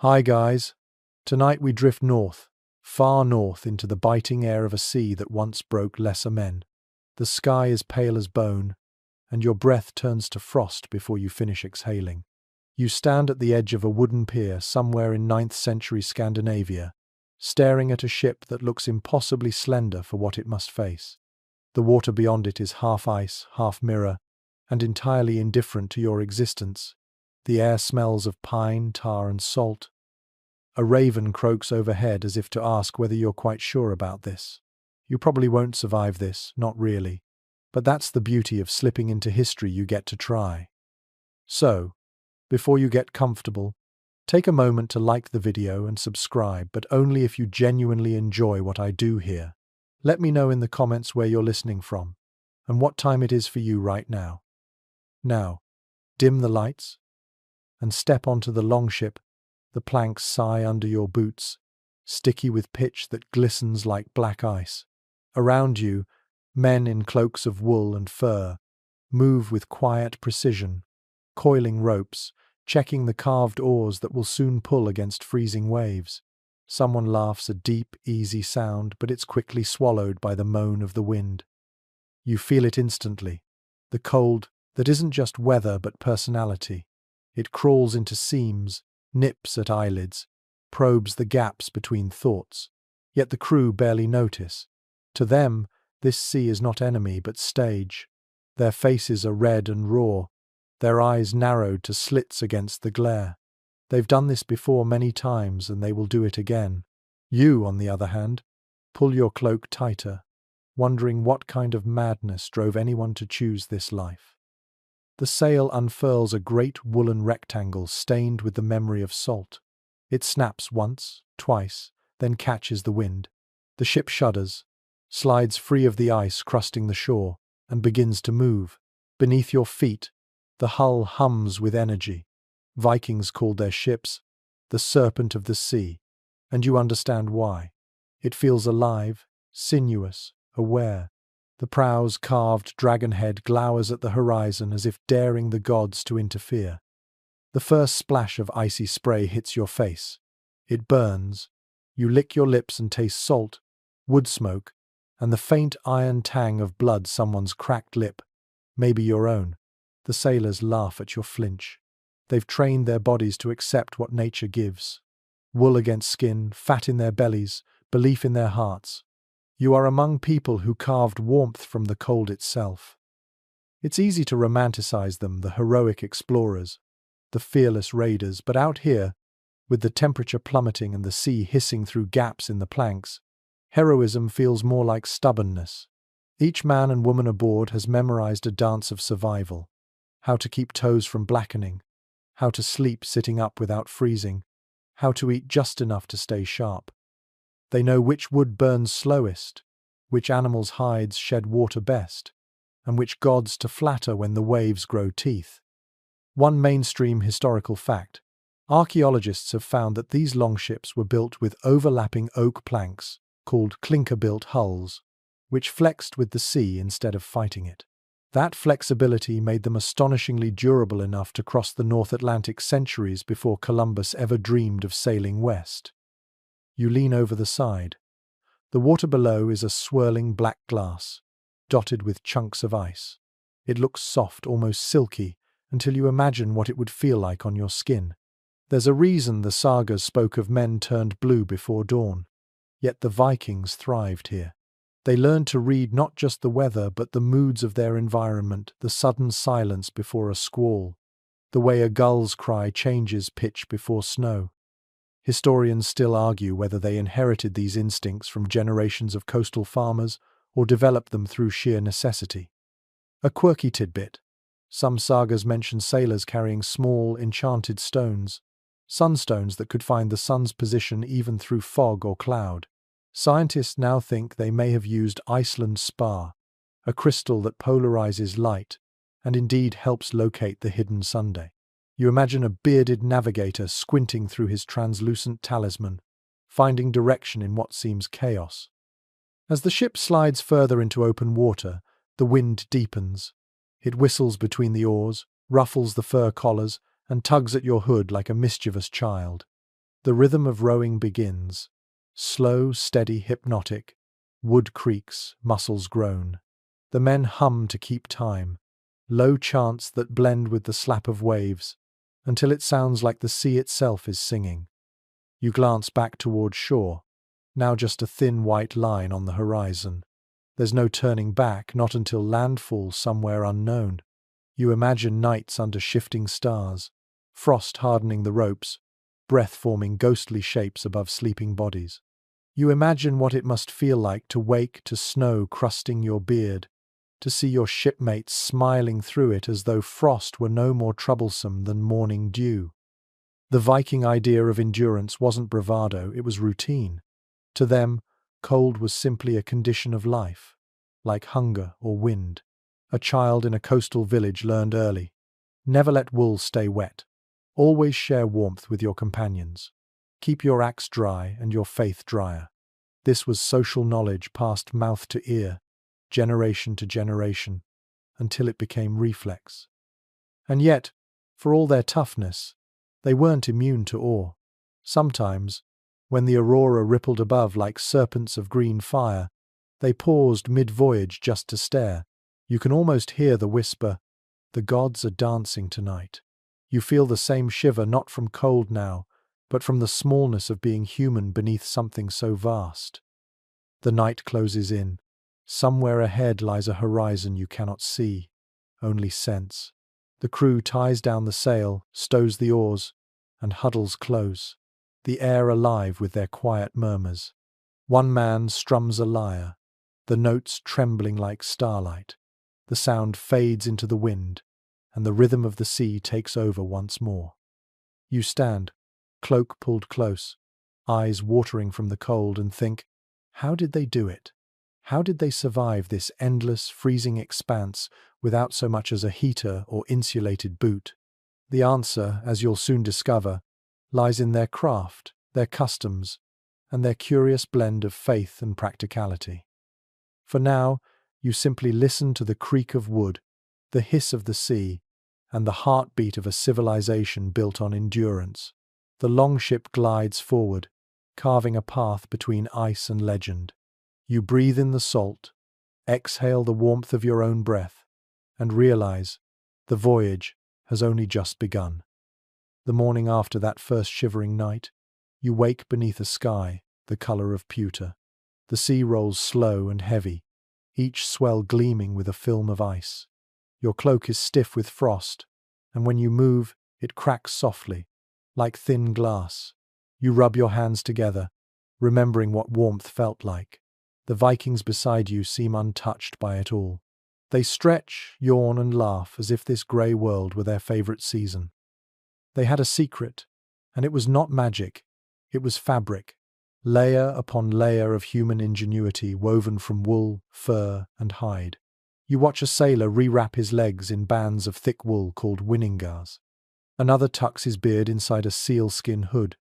Hi guys. Tonight we drift north, far north into the biting air of a sea that once broke lesser men. The sky is pale as bone, and your breath turns to frost before you finish exhaling. You stand at the edge of a wooden pier somewhere in 9th century Scandinavia, staring at a ship that looks impossibly slender for what it must face. The water beyond it is half ice, half mirror, and entirely indifferent to your existence. The air smells of pine, tar, and salt. A raven croaks overhead as if to ask whether you're quite sure about this. You probably won't survive this, not really. But that's the beauty of slipping into history. You get to try. So, before you get comfortable, take a moment to like the video and subscribe, but only if you genuinely enjoy what I do here. Let me know in the comments where you're listening from, and what time it is for you right now. Now, dim the lights, and step onto the longship. The planks sigh under your boots, sticky with pitch that glistens like black ice. Around you, men in cloaks of wool and fur move with quiet precision, coiling ropes, checking the carved oars that will soon pull against freezing waves. Someone laughs a deep, easy sound, but it's quickly swallowed by the moan of the wind. You feel it instantly, the cold that isn't just weather but personality. It crawls into seams, nips at eyelids, probes the gaps between thoughts. Yet the crew barely notice. To them, this sea is not enemy but stage. Their faces are red and raw, their eyes narrowed to slits against the glare. They've done this before many times, and they will do it again. You, on the other hand, pull your cloak tighter, wondering what kind of madness drove anyone to choose this life. The sail unfurls a great woolen rectangle stained with the memory of salt. It snaps once, twice, then catches the wind. The ship shudders, slides free of the ice crusting the shore, and begins to move. Beneath your feet, the hull hums with energy. Vikings called their ships the serpent of the sea, and you understand why. It feels alive, sinuous, aware. The prow's carved dragon head glowers at the horizon as if daring the gods to interfere. The first splash of icy spray hits your face. It burns. You lick your lips and taste salt, wood smoke, and the faint iron tang of blood someone's cracked lip, maybe your own. The sailors laugh at your flinch. They've trained their bodies to accept what nature gives. Wool against skin, fat in their bellies, belief in their hearts. You are among people who carved warmth from the cold itself. It's easy to romanticize them, the heroic explorers, the fearless raiders, but out here, with the temperature plummeting and the sea hissing through gaps in the planks, heroism feels more like stubbornness. Each man and woman aboard has memorized a dance of survival. How to keep toes from blackening, how to sleep sitting up without freezing, how to eat just enough to stay sharp. They know which wood burns slowest, which animals' hides shed water best, and which gods to flatter when the waves grow teeth. One mainstream historical fact: archaeologists have found that these longships were built with overlapping oak planks, called clinker-built hulls, which flexed with the sea instead of fighting it. That flexibility made them astonishingly durable enough to cross the North Atlantic centuries before Columbus ever dreamed of sailing west. You lean over the side. The water below is a swirling black glass, dotted with chunks of ice. It looks soft, almost silky, until you imagine what it would feel like on your skin. There's a reason the sagas spoke of men turned blue before dawn. Yet the Vikings thrived here. They learned to read not just the weather but the moods of their environment, the sudden silence before a squall, the way a gull's cry changes pitch before snow. Historians still argue whether they inherited these instincts from generations of coastal farmers or developed them through sheer necessity. A quirky tidbit: some sagas mention sailors carrying small, enchanted stones, sunstones that could find the sun's position even through fog or cloud. Scientists now think they may have used Iceland spar, a crystal that polarizes light and indeed helps locate the hidden Sunday. You imagine a bearded navigator squinting through his translucent talisman, finding direction in what seems chaos. As the ship slides further into open water, the wind deepens. It whistles between the oars, ruffles the fur collars, and tugs at your hood like a mischievous child. The rhythm of rowing begins. Slow, steady, hypnotic. Wood creaks, muscles groan. The men hum to keep time. Low chants that blend with the slap of waves, until it sounds like the sea itself is singing. You glance back toward shore, now just a thin white line on the horizon. There's no turning back, not until landfall somewhere unknown. You imagine nights under shifting stars, frost hardening the ropes, breath forming ghostly shapes above sleeping bodies. You imagine what it must feel like to wake to snow crusting your beard, to see your shipmates smiling through it as though frost were no more troublesome than morning dew. The Viking idea of endurance wasn't bravado, it was routine. To them, cold was simply a condition of life, like hunger or wind. A child in a coastal village learned early: never let wool stay wet. Always share warmth with your companions. Keep your axe dry and your faith drier. This was social knowledge passed mouth to ear, generation to generation, until it became reflex. And yet, for all their toughness, they weren't immune to awe. Sometimes, when the aurora rippled above like serpents of green fire, they paused mid-voyage just to stare. You can almost hear the whisper, "The gods are dancing tonight." You feel the same shiver not from cold now, but from the smallness of being human beneath something so vast. The night closes in. Somewhere ahead lies a horizon you cannot see, only sense. The crew ties down the sail, stows the oars, and huddles close, the air alive with their quiet murmurs. One man strums a lyre, the notes trembling like starlight. The sound fades into the wind, and the rhythm of the sea takes over once more. You stand, cloak pulled close, eyes watering from the cold, and think, how did they do it? How did they survive this endless, freezing expanse without so much as a heater or insulated boot? The answer, as you'll soon discover, lies in their craft, their customs, and their curious blend of faith and practicality. For now, you simply listen to the creak of wood, the hiss of the sea, and the heartbeat of a civilization built on endurance. The longship glides forward, carving a path between ice and legend. You breathe in the salt, exhale the warmth of your own breath, and realize the voyage has only just begun. The morning after that first shivering night, you wake beneath a sky the color of pewter. The sea rolls slow and heavy, each swell gleaming with a film of ice. Your cloak is stiff with frost, and when you move, it cracks softly, like thin glass. You rub your hands together, remembering what warmth felt like. The Vikings beside you seem untouched by it all. They stretch, yawn, and laugh as if this grey world were their favorite season. They had a secret, and it was not magic, it was fabric, layer upon layer of human ingenuity woven from wool, fur, and hide. You watch a sailor rewrap his legs in bands of thick wool called winningars. Another tucks his beard inside a sealskin hood.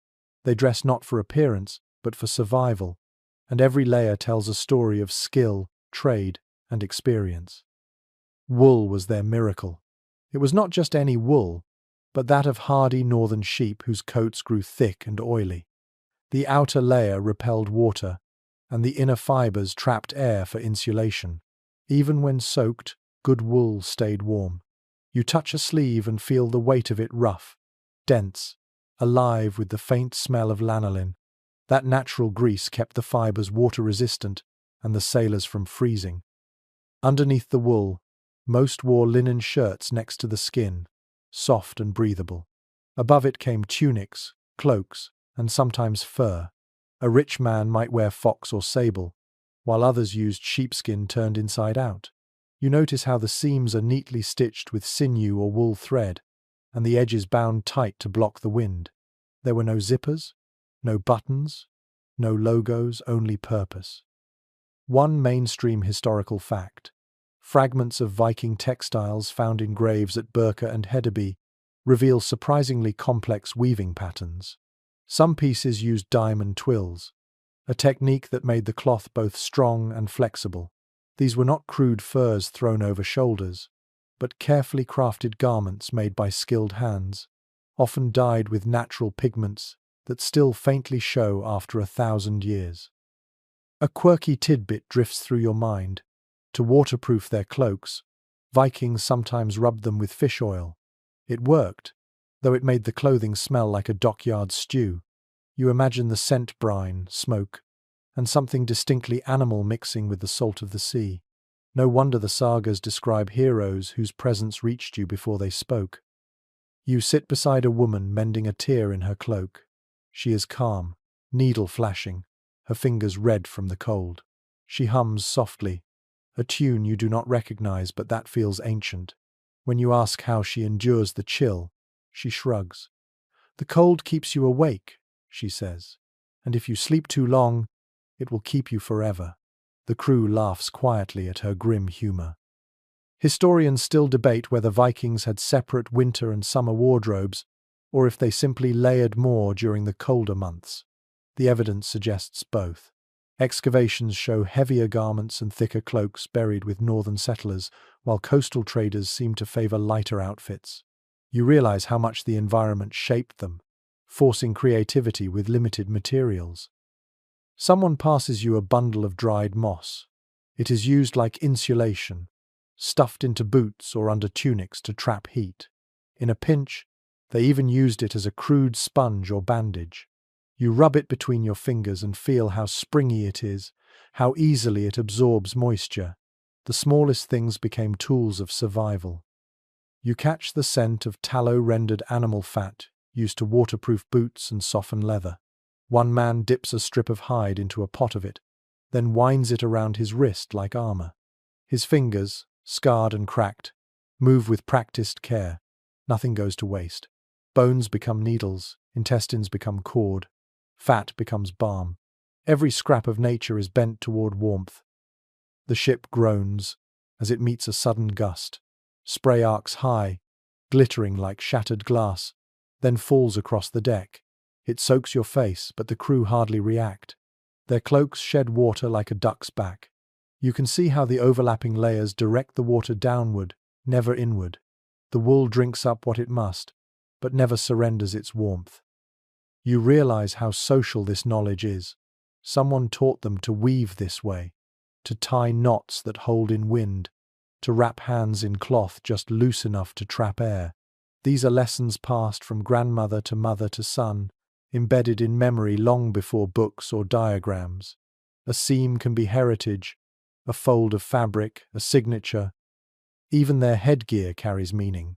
They dress not for appearance, but for survival, and every layer tells a story of skill, trade, and experience. Wool was their miracle. It was not just any wool, but that of hardy northern sheep whose coats grew thick and oily. The outer layer repelled water, and the inner fibers trapped air for insulation. Even when soaked, good wool stayed warm. You touch a sleeve and feel the weight of it rough, dense, alive with the faint smell of lanolin. That natural grease kept the fibers water-resistant and the sailors from freezing. Underneath the wool, most wore linen shirts next to the skin, soft and breathable. Above it came tunics, cloaks, and sometimes fur. A rich man might wear fox or sable, while others used sheepskin turned inside out. You notice how the seams are neatly stitched with sinew or wool thread, and the edges bound tight to block the wind. There were no zippers, no buttons, no logos, only purpose. One mainstream historical fact: fragments of Viking textiles found in graves at Birka and Hedeby reveal surprisingly complex weaving patterns. Some pieces used diamond twills, a technique that made the cloth both strong and flexible. These were not crude furs thrown over shoulders, but carefully crafted garments made by skilled hands, often dyed with natural pigments that still faintly show after 1,000 years. A quirky tidbit drifts through your mind. To waterproof their cloaks, Vikings sometimes rubbed them with fish oil. It worked, though it made the clothing smell like a dockyard stew. You imagine the scent brine, smoke, and something distinctly animal mixing with the salt of the sea. No wonder the sagas describe heroes whose presence reached you before they spoke. You sit beside a woman mending a tear in her cloak. She is calm, needle flashing, her fingers red from the cold. She hums softly, a tune you do not recognize but that feels ancient. When you ask how she endures the chill, she shrugs. "The cold keeps you awake," she says, "and if you sleep too long, it will keep you forever." The crew laughs quietly at her grim humor. Historians still debate whether Vikings had separate winter and summer wardrobes, or if they simply layered more during the colder months. The evidence suggests both. Excavations show heavier garments and thicker cloaks buried with northern settlers, while coastal traders seem to favor lighter outfits. You realize how much the environment shaped them, forcing creativity with limited materials. Someone passes you a bundle of dried moss. It is used like insulation, stuffed into boots or under tunics to trap heat. In a pinch, they even used it as a crude sponge or bandage. You rub it between your fingers and feel how springy it is, how easily it absorbs moisture. The smallest things became tools of survival. You catch the scent of tallow-rendered animal fat used to waterproof boots and soften leather. One man dips a strip of hide into a pot of it, then winds it around his wrist like armor. His fingers, scarred and cracked, move with practiced care. Nothing goes to waste. Bones become needles, intestines become cord, fat becomes balm. Every scrap of nature is bent toward warmth. The ship groans as it meets a sudden gust. Spray arcs high, glittering like shattered glass, then falls across the deck. It soaks your face, but the crew hardly react. Their cloaks shed water like a duck's back. You can see how the overlapping layers direct the water downward, never inward. The wool drinks up what it must, but never surrenders its warmth. You realize how social this knowledge is. Someone taught them to weave this way, to tie knots that hold in wind, to wrap hands in cloth just loose enough to trap air. These are lessons passed from grandmother to mother to son, embedded in memory long before books or diagrams. A seam can be heritage, a fold of fabric, a signature. Even their headgear carries meaning.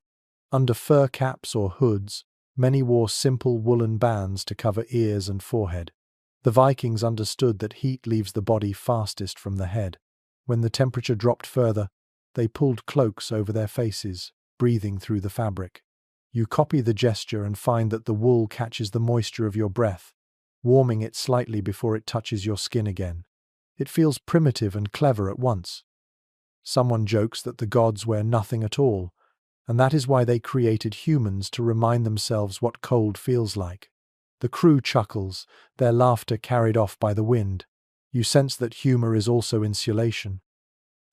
Under fur caps or hoods, many wore simple woolen bands to cover ears and forehead. The Vikings understood that heat leaves the body fastest from the head. When the temperature dropped further, they pulled cloaks over their faces, breathing through the fabric. You copy the gesture and find that the wool catches the moisture of your breath, warming it slightly before it touches your skin again. It feels primitive and clever at once. Someone jokes that the gods wear nothing at all, and that is why they created humans to remind themselves what cold feels like. The crew chuckles, their laughter carried off by the wind. You sense that humor is also insulation.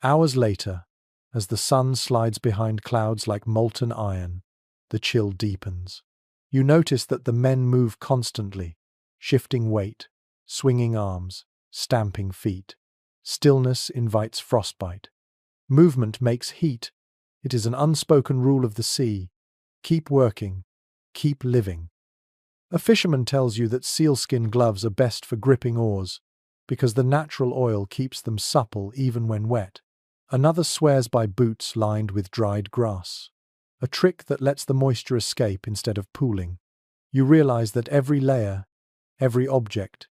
Hours later, as the sun slides behind clouds like molten iron, the chill deepens. You notice that the men move constantly, shifting weight, swinging arms, stamping feet. Stillness invites frostbite. Movement makes heat. It is an unspoken rule of the sea. Keep working, keep living. A fisherman tells you that sealskin gloves are best for gripping oars, because the natural oil keeps them supple even when wet. Another swears by boots lined with dried grass, a trick that lets the moisture escape instead of pooling. You realize that every layer, every object,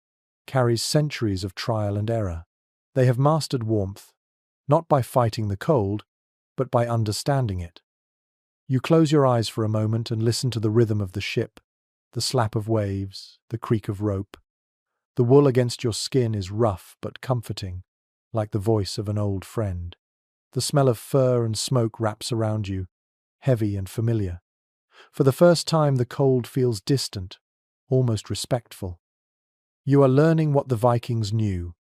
carries centuries of trial and error. They have mastered warmth, not by fighting the cold, but by understanding it. You close your eyes for a moment and listen to the rhythm of the ship, the slap of waves, the creak of rope. The wool against your skin is rough but comforting, like the voice of an old friend. The smell of fur and smoke wraps around you, heavy and familiar. For the first time, the cold feels distant, almost respectful. You are learning what the Vikings knew.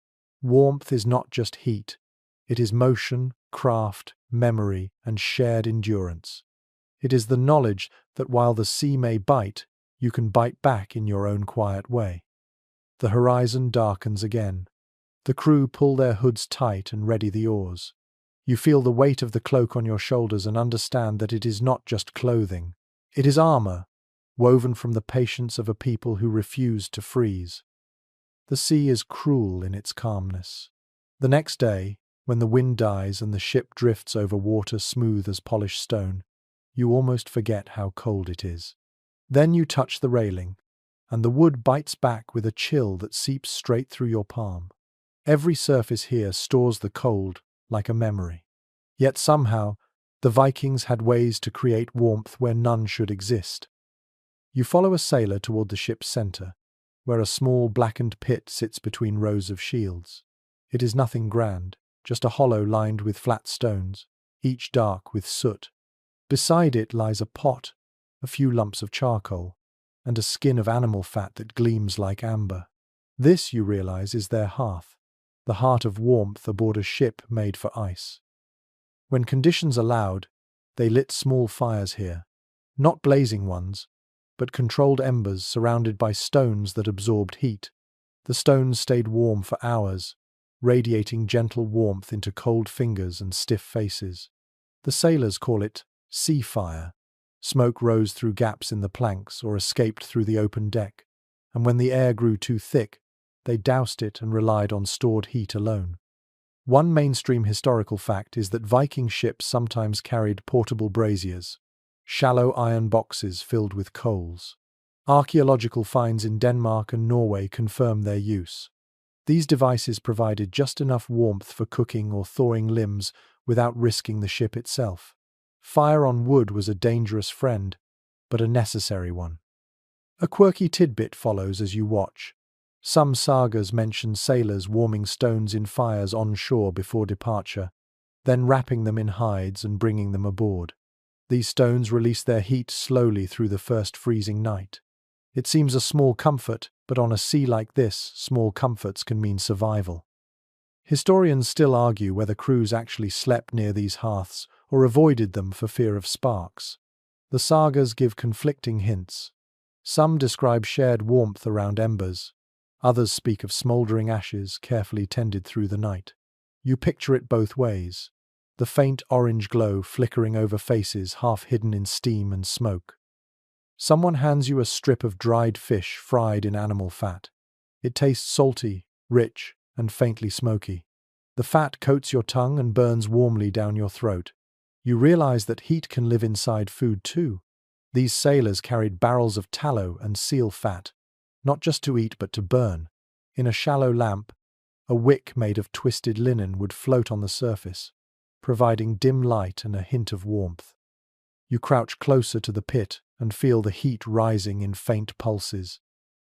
Warmth is not just heat. It is motion, craft, memory, and shared endurance. It is the knowledge that while the sea may bite, you can bite back in your own quiet way. The horizon darkens again. The crew pull their hoods tight and ready the oars. You feel the weight of the cloak on your shoulders and understand that it is not just clothing. It is armor, woven from the patience of a people who refuse to freeze. The sea is cruel in its calmness. The next day, when the wind dies and the ship drifts over water smooth as polished stone, you almost forget how cold it is. Then you touch the railing, and the wood bites back with a chill that seeps straight through your palm. Every surface here stores the cold like a memory. Yet somehow, the Vikings had ways to create warmth where none should exist. You follow a sailor toward the ship's center, where a small blackened pit sits between rows of shields. It is nothing grand, just a hollow lined with flat stones, each dark with soot. Beside it lies a pot, a few lumps of charcoal, and a skin of animal fat that gleams like amber. This, you realize, is their hearth, the heart of warmth aboard a ship made for ice. When conditions allowed, they lit small fires here, not blazing ones, but controlled embers surrounded by stones that absorbed heat. The stones stayed warm for hours, radiating gentle warmth into cold fingers and stiff faces. The sailors call it sea fire. Smoke rose through gaps in the planks or escaped through the open deck, and when the air grew too thick, they doused it and relied on stored heat alone. One mainstream historical fact is that Viking ships sometimes carried portable braziers, shallow iron boxes filled with coals. Archaeological finds in Denmark and Norway confirm their use. These devices provided just enough warmth for cooking or thawing limbs without risking the ship itself. Fire on wood was a dangerous friend, but a necessary one. A quirky tidbit follows as you watch. Some sagas mention sailors warming stones in fires on shore before departure, then wrapping them in hides and bringing them aboard. These stones release their heat slowly through the first freezing night. It seems a small comfort, but on a sea like this, small comforts can mean survival. Historians still argue whether crews actually slept near these hearths or avoided them for fear of sparks. The sagas give conflicting hints. Some describe shared warmth around embers. Others speak of smouldering ashes carefully tended through the night. You picture it both ways. The faint orange glow flickering over faces half hidden in steam and smoke. Someone hands you a strip of dried fish fried in animal fat. It tastes salty, rich, and faintly smoky. The fat coats your tongue and burns warmly down your throat. You realize that heat can live inside food too. These sailors carried barrels of tallow and seal fat, not just to eat but to burn. In a shallow lamp, a wick made of twisted linen would float on the surface, providing dim light and a hint of warmth. You crouch closer to the pit and feel the heat rising in faint pulses.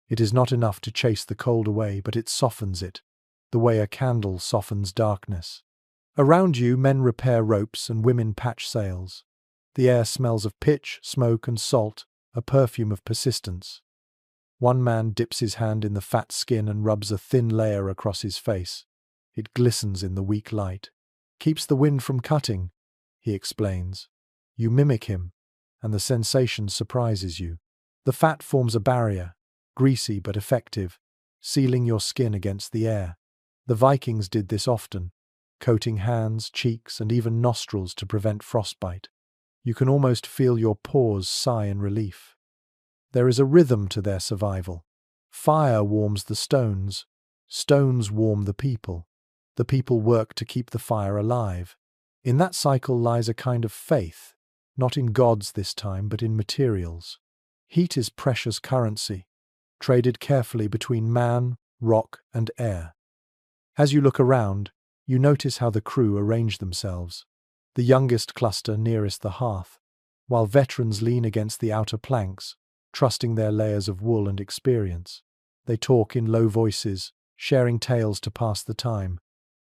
It is not enough to chase the cold away, but it softens it, the way a candle softens darkness. Around you, men repair ropes and women patch sails. The air smells of pitch, smoke, and salt, a perfume of persistence. One man dips his hand in the fat skin and rubs a thin layer across his face. It glistens in the weak light. Keeps the wind from cutting, he explains. You mimic him, and the sensation surprises you. The fat forms a barrier, greasy but effective, sealing your skin against the air. The Vikings did this often, coating hands, cheeks, and even nostrils to prevent frostbite. You can almost feel your pores sigh in relief. There is a rhythm to their survival. Fire warms the stones. Stones warm the people. The people work to keep the fire alive. In that cycle lies a kind of faith, not in gods this time, but in materials. Heat is precious currency, traded carefully between man, rock, and air. As you look around, you notice how the crew arrange themselves. The youngest cluster nearest the hearth, while veterans lean against the outer planks, trusting their layers of wool and experience. They talk in low voices, sharing tales to pass the time.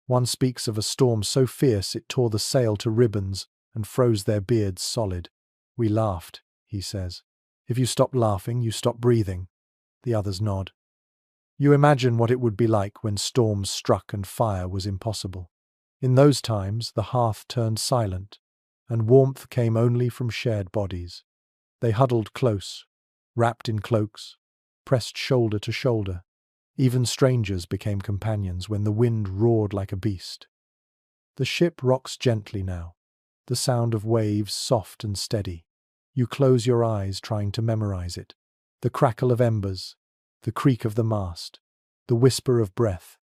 One speaks of a storm so fierce it tore the sail to ribbons and froze their beards solid. We laughed, he says. If you stop laughing, you stop breathing. The others nod. You imagine what it would be like when storms struck and fire was impossible. In those times, the hearth turned silent, and warmth came only from shared bodies. They huddled close, wrapped in cloaks, pressed shoulder to shoulder. Even strangers became companions when the wind roared like a beast. The ship rocks gently now, the sound of waves soft and steady. You close your eyes trying to memorize it. The crackle of embers, the creak of the mast, the whisper of breath.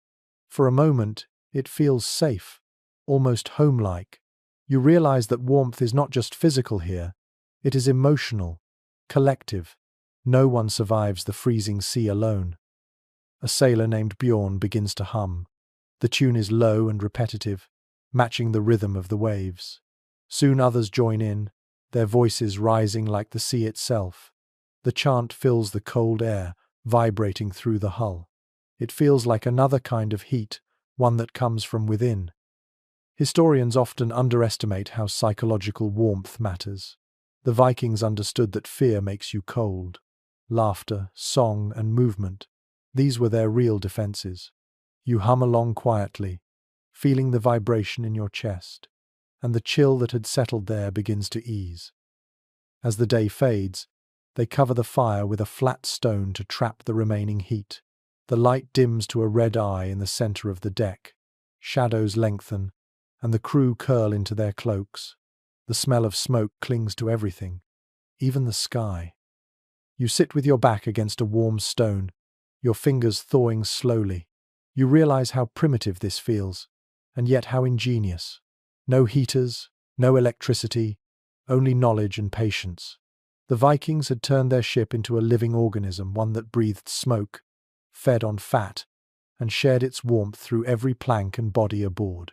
For a moment, it feels safe, almost home-like. You realize that warmth is not just physical here, it is emotional, collective. No one survives the freezing sea alone. A sailor named Bjorn begins to hum. The tune is low and repetitive, matching the rhythm of the waves. Soon others join in, their voices rising like the sea itself. The chant fills the cold air, vibrating through the hull. It feels like another kind of heat, one that comes from within. Historians often underestimate how psychological warmth matters. The Vikings understood that fear makes you cold. Laughter, song, and movement, these were their real defenses. You hum along quietly, feeling the vibration in your chest, and the chill that had settled there begins to ease. As the day fades, they cover the fire with a flat stone to trap the remaining heat. The light dims to a red eye in the center of the deck. Shadows lengthen, and the crew curl into their cloaks. The smell of smoke clings to everything, even the sky. You sit with your back against a warm stone, your fingers thawing slowly. You realize how primitive this feels, and yet how ingenious. No heaters, no electricity, only knowledge and patience. The Vikings had turned their ship into a living organism, one that breathed smoke, fed on fat, and shared its warmth through every plank and body aboard.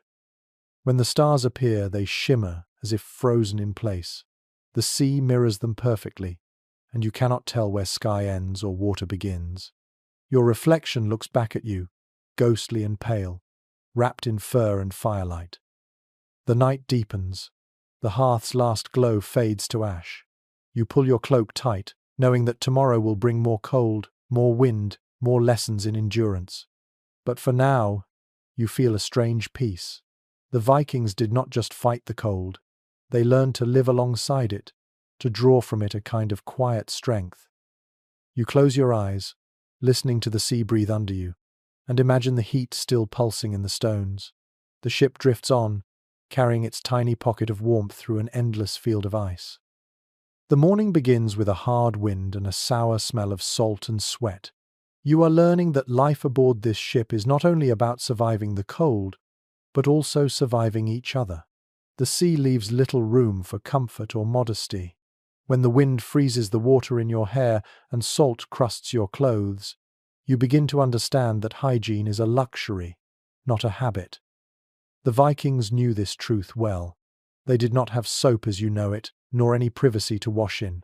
When the stars appear, they shimmer as if frozen in place. The sea mirrors them perfectly, and you cannot tell where sky ends or water begins. Your reflection looks back at you, ghostly and pale, wrapped in fur and firelight. The night deepens. The hearth's last glow fades to ash. You pull your cloak tight, knowing that tomorrow will bring more cold, more wind, more lessons in endurance. But for now, you feel a strange peace. The Vikings did not just fight the cold. They learned to live alongside it, to draw from it a kind of quiet strength. You close your eyes, listening to the sea breathe under you, and imagine the heat still pulsing in the stones. The ship drifts on, carrying its tiny pocket of warmth through an endless field of ice. The morning begins with a hard wind and a sour smell of salt and sweat. You are learning that life aboard this ship is not only about surviving the cold, but also surviving each other. The sea leaves little room for comfort or modesty. When the wind freezes the water in your hair and salt crusts your clothes, you begin to understand that hygiene is a luxury, not a habit. The Vikings knew this truth well. They did not have soap as you know it, nor any privacy to wash in.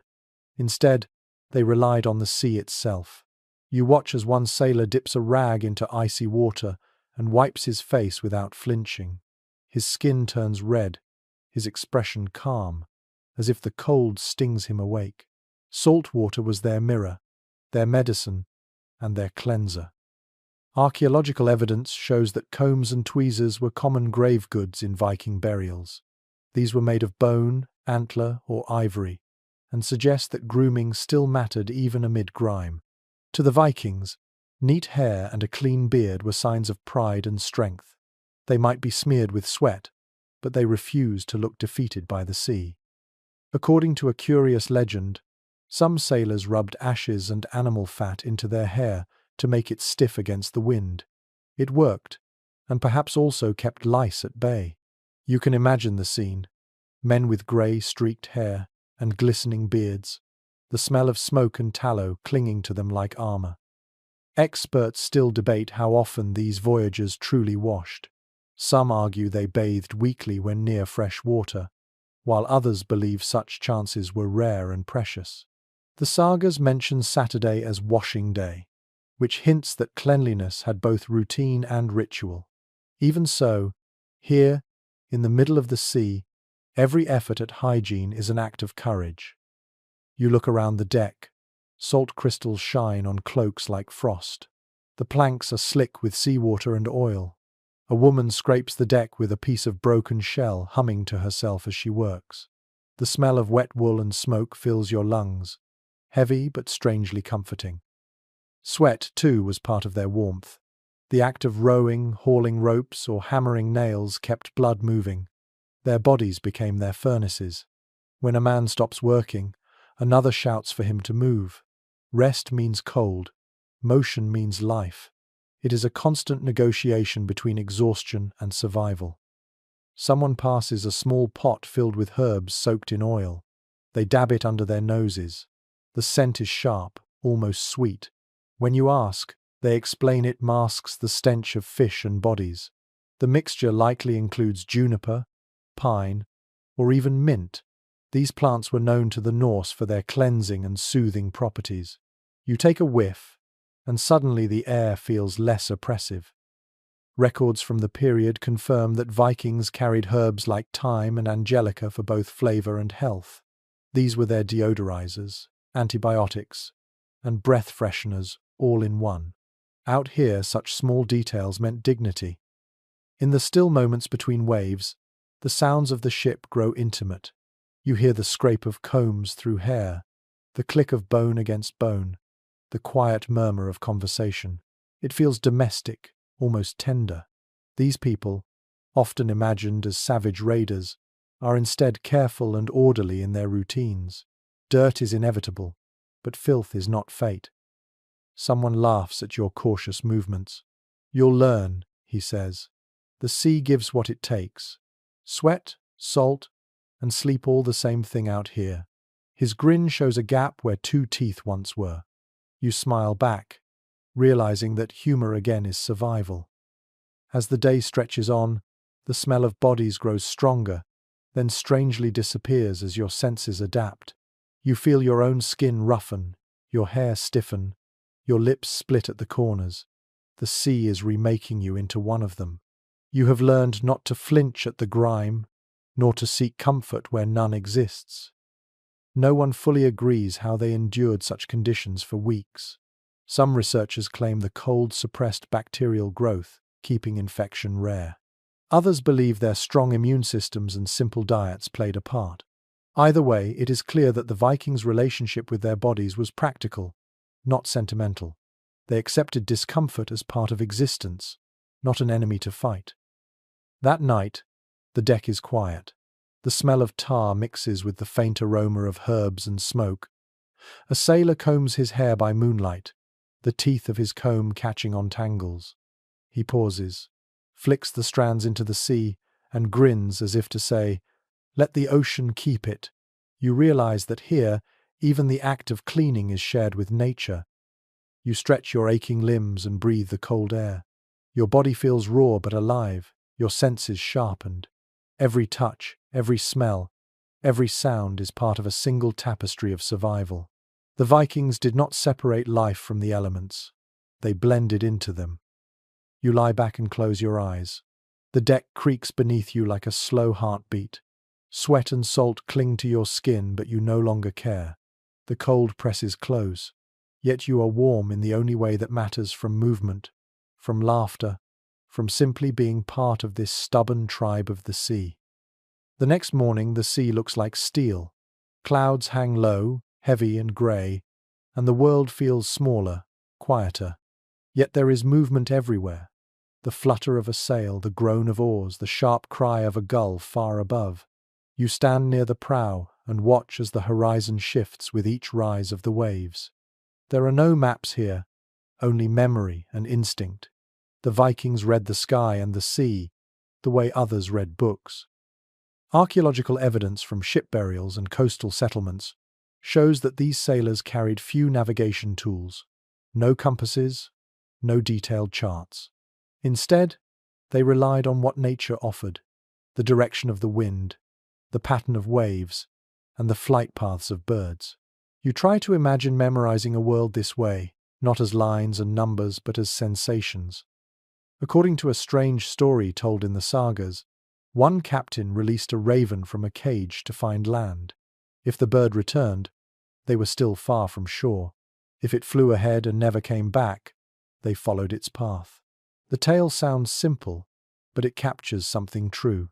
Instead, they relied on the sea itself. You watch as one sailor dips a rag into icy water and wipes his face without flinching. His skin turns red, his expression calm, as if the cold stings him awake. Salt water was their mirror, their medicine, and their cleanser. Archaeological evidence shows that combs and tweezers were common grave goods in Viking burials. These were made of bone, antler, or ivory, and suggest that grooming still mattered even amid grime. To the Vikings, neat hair and a clean beard were signs of pride and strength. They might be smeared with sweat, but they refused to look defeated by the sea. According to a curious legend, some sailors rubbed ashes and animal fat into their hair to make it stiff against the wind. It worked, and perhaps also kept lice at bay. You can imagine the scene. Men with grey, streaked hair and glistening beards, the smell of smoke and tallow clinging to them like armor. Experts still debate how often these voyagers truly washed. Some argue they bathed weekly when near fresh water, while others believe such chances were rare and precious. The sagas mention Saturday as washing day, which hints that cleanliness had both routine and ritual. Even so, here, in the middle of the sea, every effort at hygiene is an act of courage. You look around the deck. Salt crystals shine on cloaks like frost. The planks are slick with seawater and oil. A woman scrapes the deck with a piece of broken shell, humming to herself as she works. The smell of wet wool and smoke fills your lungs. heavy but strangely comforting. Sweat, too, was part of their warmth. The act of rowing, hauling ropes, or hammering nails kept blood moving. Their bodies became their furnaces. When a man stops working, another shouts for him to move. Rest means cold. Motion means life. It is a constant negotiation between exhaustion and survival. Someone passes a small pot filled with herbs soaked in oil. They dab it under their noses. The scent is sharp, almost sweet. When you ask, they explain it masks the stench of fish and bodies. The mixture likely includes juniper, pine, or even mint. These plants were known to the Norse for their cleansing and soothing properties. You take a whiff, and suddenly the air feels less oppressive. Records from the period confirm that Vikings carried herbs like thyme and angelica for both flavor and health. These were their deodorizers, antibiotics, and breath fresheners all in one. Out here, such small details meant dignity. In the still moments between waves, the sounds of the ship grow intimate. You hear the scrape of combs through hair, the click of bone against bone, the quiet murmur of conversation. It feels domestic, almost tender. These people, often imagined as savage raiders, are instead careful and orderly in their routines. Dirt is inevitable, but filth is not fate. Someone laughs at your cautious movements. You'll learn, he says. The sea gives what it takes. Sweat, salt, and sleep all the same thing out here. His grin shows a gap where two teeth once were. You smile back, realizing that humor again is survival. As the day stretches on, the smell of bodies grows stronger, then strangely disappears as your senses adapt. You feel your own skin roughen, your hair stiffen, your lips split at the corners. The sea is remaking you into one of them. You have learned not to flinch at the grime, nor to seek comfort where none exists. No one fully agrees how they endured such conditions for weeks. Some researchers claim the cold suppressed bacterial growth, keeping infection rare. Others believe their strong immune systems and simple diets played a part. Either way, it is clear that the Vikings' relationship with their bodies was practical, not sentimental. They accepted discomfort as part of existence, not an enemy to fight. That night, the deck is quiet. The smell of tar mixes with the faint aroma of herbs and smoke. A sailor combs his hair by moonlight, the teeth of his comb catching on tangles. He pauses, flicks the strands into the sea, and grins as if to say, "Let the ocean keep it." You realize that here, even the act of cleaning is shared with nature. You stretch your aching limbs and breathe the cold air. Your body feels raw but alive, your senses sharpened. Every touch, every smell, every sound is part of a single tapestry of survival. The Vikings did not separate life from the elements. They blended into them. You lie back and close your eyes. The deck creaks beneath you like a slow heartbeat. Sweat and salt cling to your skin, but you no longer care. The cold presses close. Yet you are warm in the only way that matters, from movement, from laughter, from simply being part of this stubborn tribe of the sea. The next morning, the sea looks like steel. Clouds hang low, heavy and grey, and the world feels smaller, quieter. Yet there is movement everywhere. The flutter of a sail, the groan of oars, the sharp cry of a gull far above. You stand near the prow and watch as the horizon shifts with each rise of the waves. There are no maps here, only memory and instinct. The Vikings read the sky and the sea, the way others read books. Archaeological evidence from ship burials and coastal settlements shows that these sailors carried few navigation tools, no compasses, no detailed charts. Instead, they relied on what nature offered: the direction of the wind, the pattern of waves, and the flight paths of birds. You try to imagine memorizing a world this way, not as lines and numbers, but as sensations. According to a strange story told in the sagas, one captain released a raven from a cage to find land. If the bird returned, they were still far from shore. If it flew ahead and never came back, they followed its path. The tale sounds simple, but it captures something true.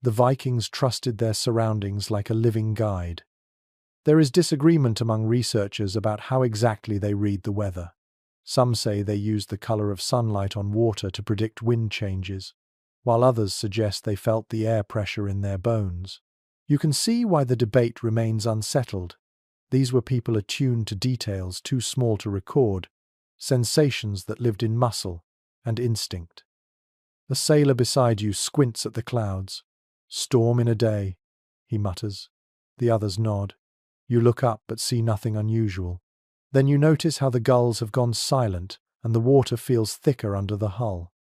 The Vikings trusted their surroundings like a living guide. There is disagreement among researchers about how exactly they read the weather. Some say they use the color of sunlight on water to predict wind changes, while others suggest they felt the air pressure in their bones. You can see why the debate remains unsettled. These were people attuned to details too small to record, sensations that lived in muscle and instinct. The sailor beside you squints at the clouds. "Storm in a day," he mutters. The others nod. You look up but see nothing unusual. Then you notice how the gulls have gone silent and the water feels thicker under the hull.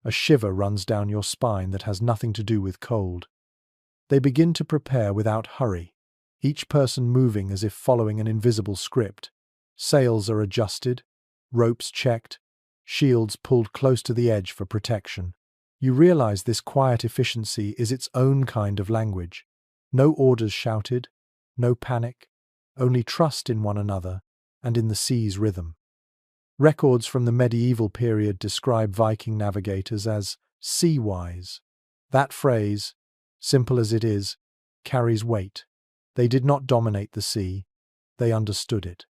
A shiver runs down your spine that has nothing to do with cold. They begin to prepare without hurry, each person moving as if following an invisible script. Sails are adjusted, ropes checked, shields pulled close to the edge for protection. You realize this quiet efficiency is its own kind of language. No orders shouted, no panic, only trust in one another and in the sea's rhythm. Records from the medieval period describe Viking navigators as sea-wise. That phrase, simple as it is, carries weight. They did not dominate the sea, they understood it.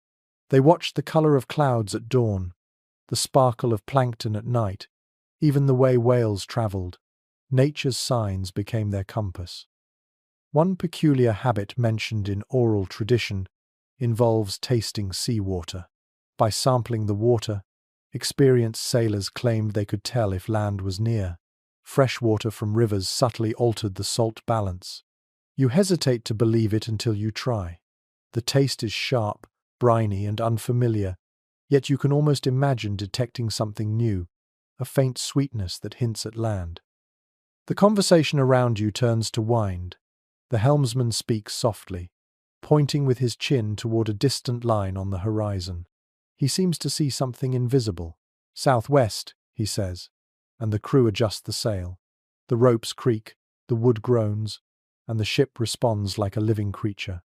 They watched the color of clouds at dawn, the sparkle of plankton at night, even the way whales traveled. Nature's signs became their compass. One peculiar habit mentioned in oral tradition involves tasting seawater. By sampling the water, experienced sailors claimed they could tell if land was near. Fresh water from rivers subtly altered the salt balance. You hesitate to believe it until you try. The taste is sharp, briny, and unfamiliar, yet you can almost imagine detecting something new, a faint sweetness that hints at land. The conversation around you turns to wind. The helmsman speaks softly, pointing with his chin toward a distant line on the horizon. He seems to see something invisible. "Southwest," he says, and the crew adjust the sail. The ropes creak, the wood groans, and the ship responds like a living creature.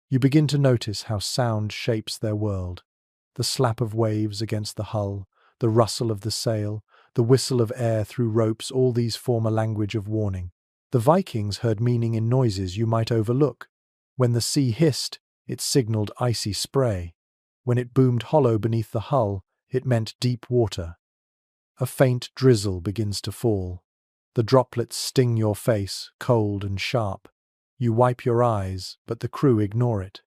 You begin to notice how sound shapes their world. The slap of waves against the hull, the rustle of the sail, the whistle of air through ropes, all these form a language of warning. The Vikings heard meaning in noises you might overlook. When the sea hissed, it signaled icy spray. When it boomed hollow beneath the hull, it meant deep water. A faint drizzle begins to fall. The droplets sting your face, cold and sharp. You wipe your eyes, but the crew ignore it.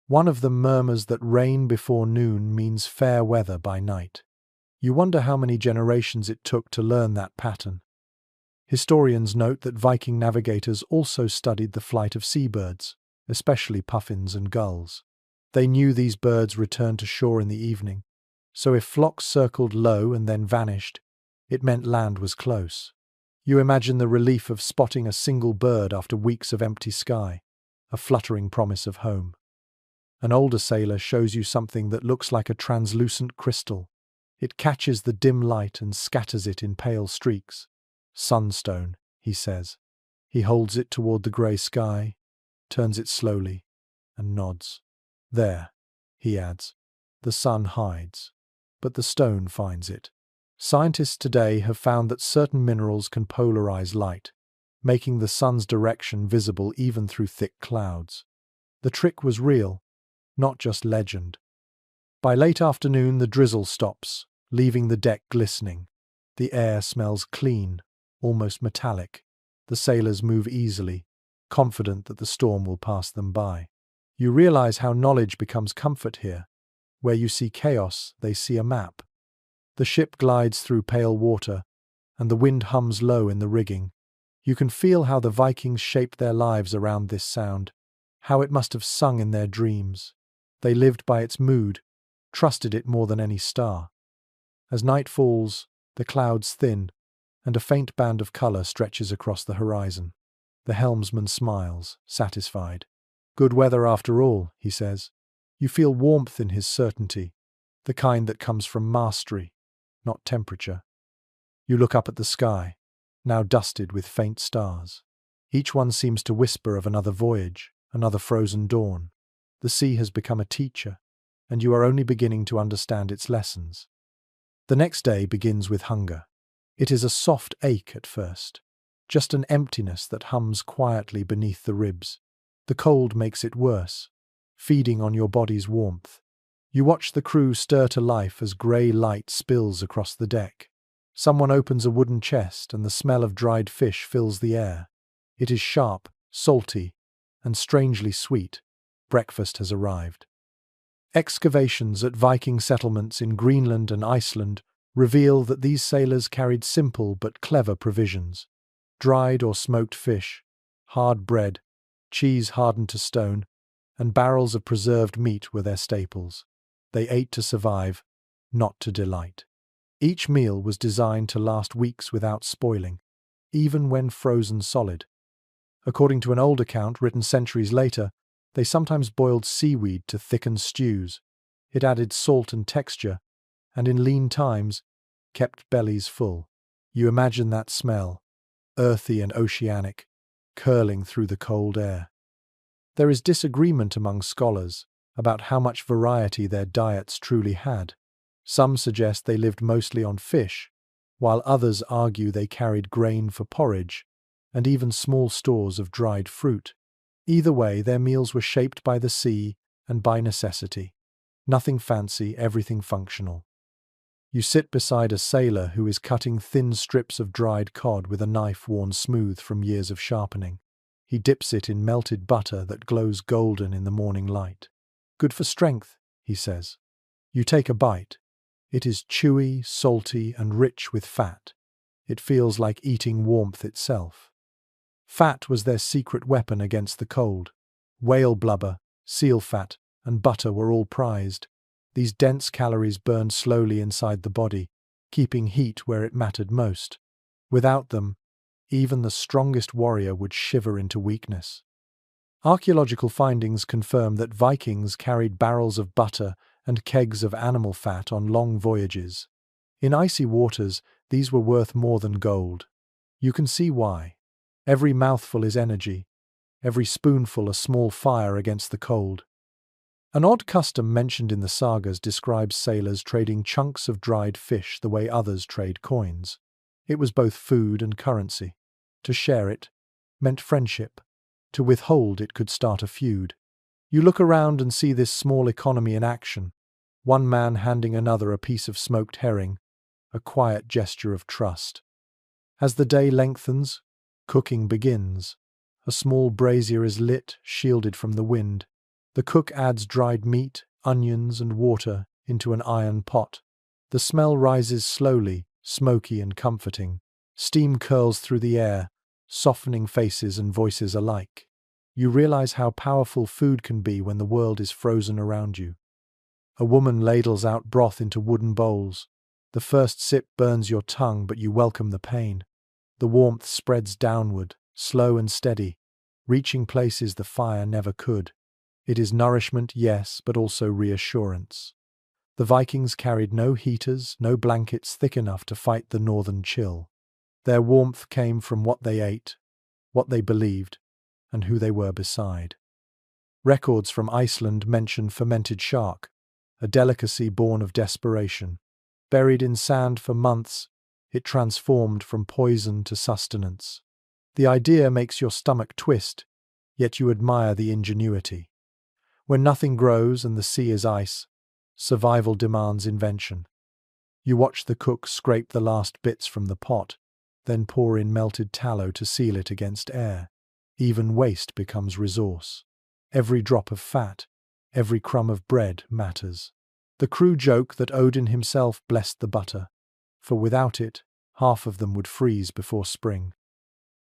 One of them murmurs that rain before noon means fair weather by night. You wonder how many generations it took to learn that pattern. Historians note that Viking navigators also studied the flight of seabirds, especially puffins and gulls. They knew these birds returned to shore in the evening, so if flocks circled low and then vanished, it meant land was close. You imagine the relief of spotting a single bird after weeks of empty sky, a fluttering promise of home. An older sailor shows you something that looks like a translucent crystal. It catches the dim light and scatters it in pale streaks. "Sunstone," he says. He holds it toward the grey sky, turns it slowly, and nods. "There," he adds. The sun hides, but the stone finds it. Scientists today have found that certain minerals can polarize light, making the sun's direction visible even through thick clouds. The trick was real, not just legend. By late afternoon, the drizzle stops, leaving the deck glistening. The air smells clean, almost metallic. The sailors move easily, confident that the storm will pass them by. You realize how knowledge becomes comfort here. Where you see chaos, they see a map. The ship glides through pale water, and the wind hums low in the rigging. You can feel how the Vikings shaped their lives around this sound, how it must have sung in their dreams. They lived by its mood, trusted it more than any star. As night falls, the clouds thin, and a faint band of color stretches across the horizon. The helmsman smiles, satisfied. "Good weather after all," he says. You feel warmth in his certainty, the kind that comes from mastery, not temperature. You look up at the sky, now dusted with faint stars. Each one seems to whisper of another voyage, another frozen dawn. The sea has become a teacher, and you are only beginning to understand its lessons. The next day begins with hunger. It is a soft ache at first, just an emptiness that hums quietly beneath the ribs. The cold makes it worse. feeding on your body's warmth. You watch the crew stir to life as grey light spills across the deck. Someone opens a wooden chest and the smell of dried fish fills the air. It is sharp, salty, and strangely sweet. Breakfast has arrived. Excavations at Viking settlements in Greenland and Iceland reveal that these sailors carried simple but clever provisions. Dried or smoked fish, hard bread, cheese hardened to stone, and barrels of preserved meat were their staples. They ate to survive, not to delight. Each meal was designed to last weeks without spoiling, even when frozen solid. According to an old account written centuries later, they sometimes boiled seaweed to thicken stews. It added salt and texture, and in lean times, kept bellies full. You imagine that smell, earthy and oceanic, curling through the cold air. There is disagreement among scholars about how much variety their diets truly had. Some suggest they lived mostly on fish, while others argue they carried grain for porridge, and even small stores of dried fruit. Either way, their meals were shaped by the sea and by necessity. Nothing fancy, everything functional. You sit beside a sailor who is cutting thin strips of dried cod with a knife worn smooth from years of sharpening. He dips it in melted butter that glows golden in the morning light. "Good for strength," he says. You take a bite. It is chewy, salty, and rich with fat. It feels like eating warmth itself. Fat was their secret weapon against the cold. Whale blubber, seal fat, and butter were all prized. These dense calories burned slowly inside the body, keeping heat where it mattered most. Without them, even the strongest warrior would shiver into weakness. Archaeological findings confirm that Vikings carried barrels of butter and kegs of animal fat on long voyages. In icy waters, these were worth more than gold. You can see why. Every mouthful is energy, every spoonful a small fire against the cold. An odd custom mentioned in the sagas describes sailors trading chunks of dried fish the way others trade coins. It was both food and currency. To share it meant friendship. To withhold it could start a feud. You look around and see this small economy in action. One man handing another a piece of smoked herring, a quiet gesture of trust. As the day lengthens, cooking begins. A small brazier is lit, shielded from the wind. The cook adds dried meat, onions, and water into an iron pot. The smell rises slowly, smoky and comforting. Steam curls through the air, softening faces and voices alike. You realize how powerful food can be when the world is frozen around you. A woman ladles out broth into wooden bowls. The first sip burns your tongue, but you welcome the pain. The warmth spreads downward, slow and steady, reaching places the fire never could. It is nourishment, yes, but also reassurance. The Vikings carried no heaters, no blankets thick enough to fight the northern chill. Their warmth came from what they ate, what they believed, and who they were beside. Records from Iceland mention fermented shark, a delicacy born of desperation. Buried in sand for months, it transformed from poison to sustenance. The idea makes your stomach twist, yet you admire the ingenuity. When nothing grows and the sea is ice, survival demands invention. You watch the cook scrape the last bits from the pot, then pour in melted tallow to seal it against air. Even waste becomes resource. Every drop of fat, every crumb of bread matters. The crew joke that Odin himself blessed the butter, for without it, half of them would freeze before spring.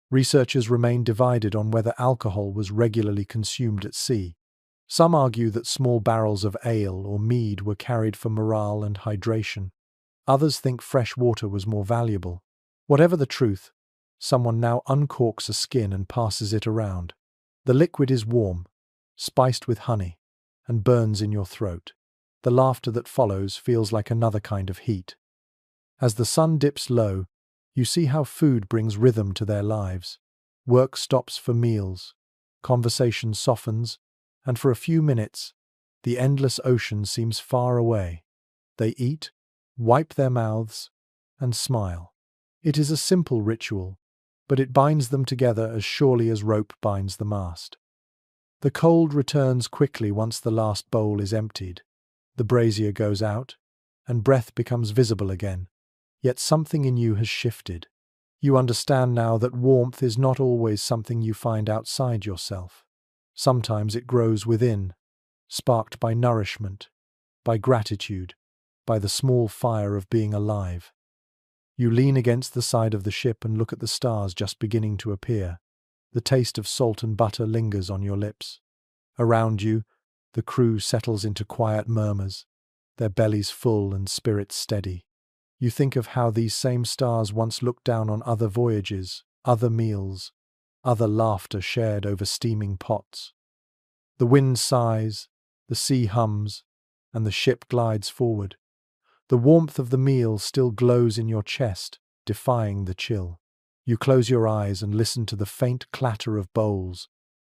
Researchers remain divided on whether alcohol was regularly consumed at sea. Some argue that small barrels of ale or mead were carried for morale and hydration. Others think fresh water was more valuable. Whatever the truth, someone now uncorks a skin and passes it around. The liquid is warm, spiced with honey, and burns in your throat. The laughter that follows feels like another kind of heat. As the sun dips low, you see how food brings rhythm to their lives. Work stops for meals, conversation softens, and for a few minutes, the endless ocean seems far away. They eat, wipe their mouths, and smile. It is a simple ritual, but it binds them together as surely as rope binds the mast. The cold returns quickly once the last bowl is emptied. The brazier goes out, and breath becomes visible again. Yet something in you has shifted. You understand now that warmth is not always something you find outside yourself. Sometimes it grows within, sparked by nourishment, by gratitude, by the small fire of being alive. You lean against the side of the ship and look at the stars just beginning to appear. The taste of salt and butter lingers on your lips. Around you, the crew settles into quiet murmurs, their bellies full and spirits steady. You think of how these same stars once looked down on other voyages, other meals, other laughter shared over steaming pots. The wind sighs, the sea hums, and the ship glides forward. The warmth of the meal still glows in your chest, defying the chill. You close your eyes and listen to the faint clatter of bowls,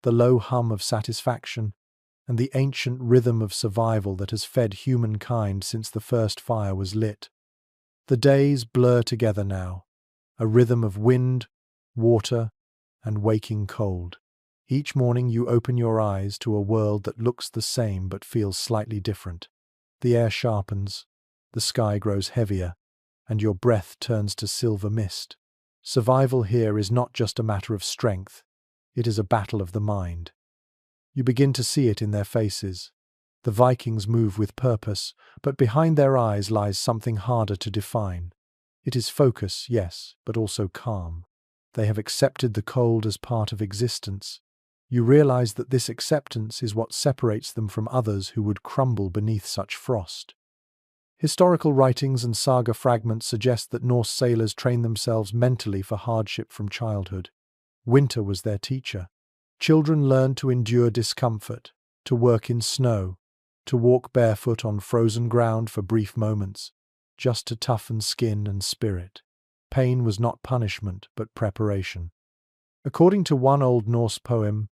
the low hum of satisfaction, and the ancient rhythm of survival that has fed humankind since the first fire was lit. The days blur together now, a rhythm of wind, water, and waking cold. Each morning you open your eyes to a world that looks the same but feels slightly different. The air sharpens, the sky grows heavier, and your breath turns to silver mist. Survival here is not just a matter of strength, it is a battle of the mind. You begin to see it in their faces. The Vikings move with purpose, but behind their eyes lies something harder to define. It is focus, yes, but also calm. They have accepted the cold as part of existence. You realize that this acceptance is what separates them from others who would crumble beneath such frost. Historical writings and saga fragments suggest that Norse sailors trained themselves mentally for hardship from childhood. Winter was their teacher. Children learned to endure discomfort, to work in snow, to walk barefoot on frozen ground for brief moments, just to toughen skin and spirit. Pain was not punishment, but preparation. According to one old Norse poem,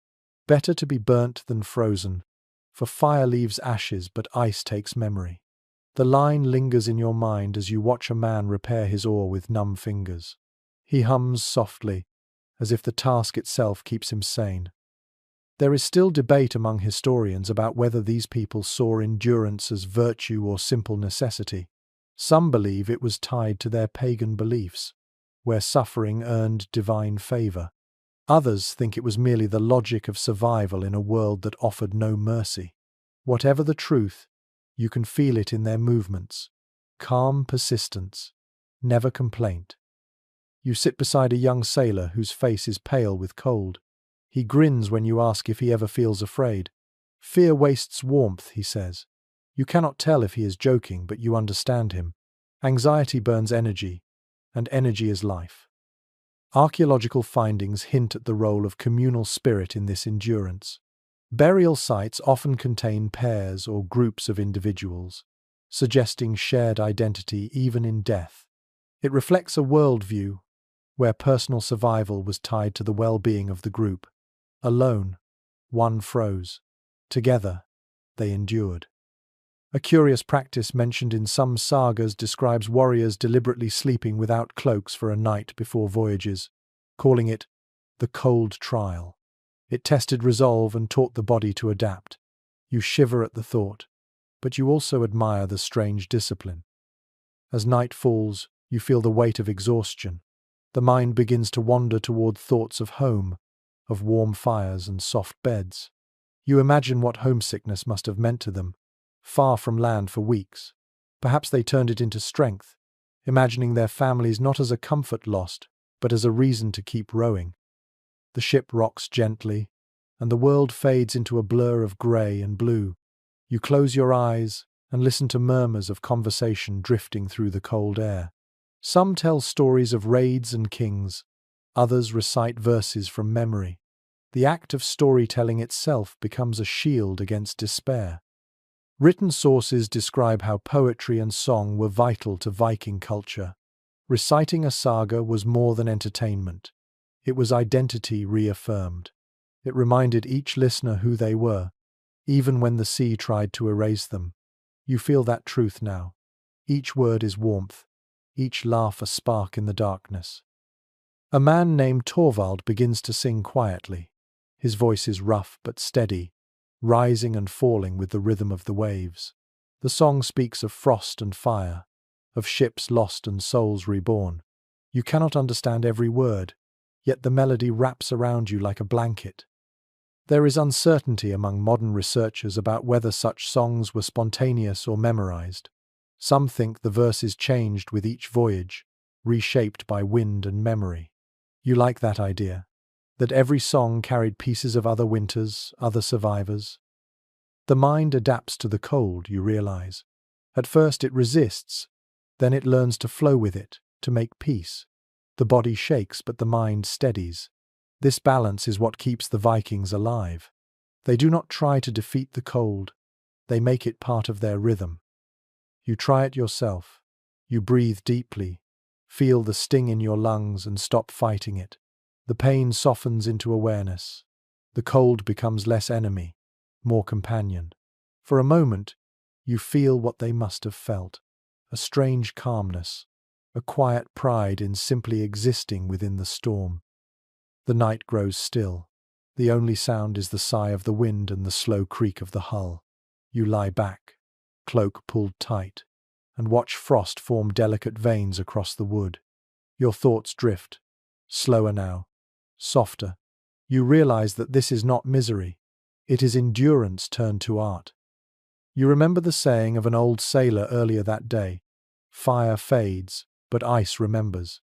better to be burnt than frozen, for fire leaves ashes, but ice takes memory. The line lingers in your mind as you watch a man repair his oar with numb fingers. He hums softly, as if the task itself keeps him sane. There is still debate among historians about whether these people saw endurance as virtue or simple necessity. Some believe it was tied to their pagan beliefs, where suffering earned divine favor. Others think it was merely the logic of survival in a world that offered no mercy. Whatever the truth, you can feel it in their movements. Calm persistence, never complaint. You sit beside a young sailor whose face is pale with cold. He grins when you ask if he ever feels afraid. Fear wastes warmth, he says. You cannot tell if he is joking, but you understand him. Anxiety burns energy, and energy is life. Archaeological findings hint at the role of communal spirit in this endurance. Burial sites often contain pairs or groups of individuals, suggesting shared identity even in death. It reflects a worldview where personal survival was tied to the well-being of the group. Alone, one froze. Together, they endured. A curious practice mentioned in some sagas describes warriors deliberately sleeping without cloaks for a night before voyages, calling it the cold trial. It tested resolve and taught the body to adapt. You shiver at the thought, but you also admire the strange discipline. As night falls, you feel the weight of exhaustion. The mind begins to wander toward thoughts of home, of warm fires and soft beds. You imagine what homesickness must have meant to them, far from land for weeks. Perhaps they turned it into strength, imagining their families not as a comfort lost, but as a reason to keep rowing. The ship rocks gently, and the world fades into a blur of grey and blue. You close your eyes and listen to murmurs of conversation drifting through the cold air. Some tell stories of raids and kings, others recite verses from memory. The act of storytelling itself becomes a shield against despair. Written sources describe how poetry and song were vital to Viking culture. Reciting a saga was more than entertainment. It was identity reaffirmed. It reminded each listener who they were, even when the sea tried to erase them. You feel that truth now. Each word is warmth, each laugh a spark in the darkness. A man named Torvald begins to sing quietly. His voice is rough but steady, rising and falling with the rhythm of the waves. The song speaks of frost and fire, of ships lost and souls reborn. You cannot understand every word, yet the melody wraps around you like a blanket. There is uncertainty among modern researchers about whether such songs were spontaneous or memorized. Some think the verses changed with each voyage, reshaped by wind and memory. You like that idea? That every song carried pieces of other winters, other survivors? The mind adapts to the cold, you realize. At first it resists, then it learns to flow with it, to make peace. The body shakes, but the mind steadies. This balance is what keeps the Vikings alive. They do not try to defeat the cold, they make it part of their rhythm. You try it yourself. You breathe deeply, feel the sting in your lungs and stop fighting it. The pain softens into awareness. The cold becomes less enemy, more companion. For a moment, you feel what they must have felt. A strange calmness, a quiet pride in simply existing within the storm. The night grows still. The only sound is the sigh of the wind and the slow creak of the hull. You lie back, cloak pulled tight, and watch frost form delicate veins across the wood. Your thoughts drift, slower now, softer. You realize that this is not misery. It is endurance turned to art. You remember the saying of an old sailor earlier that day, "Fire fades, but ice remembers."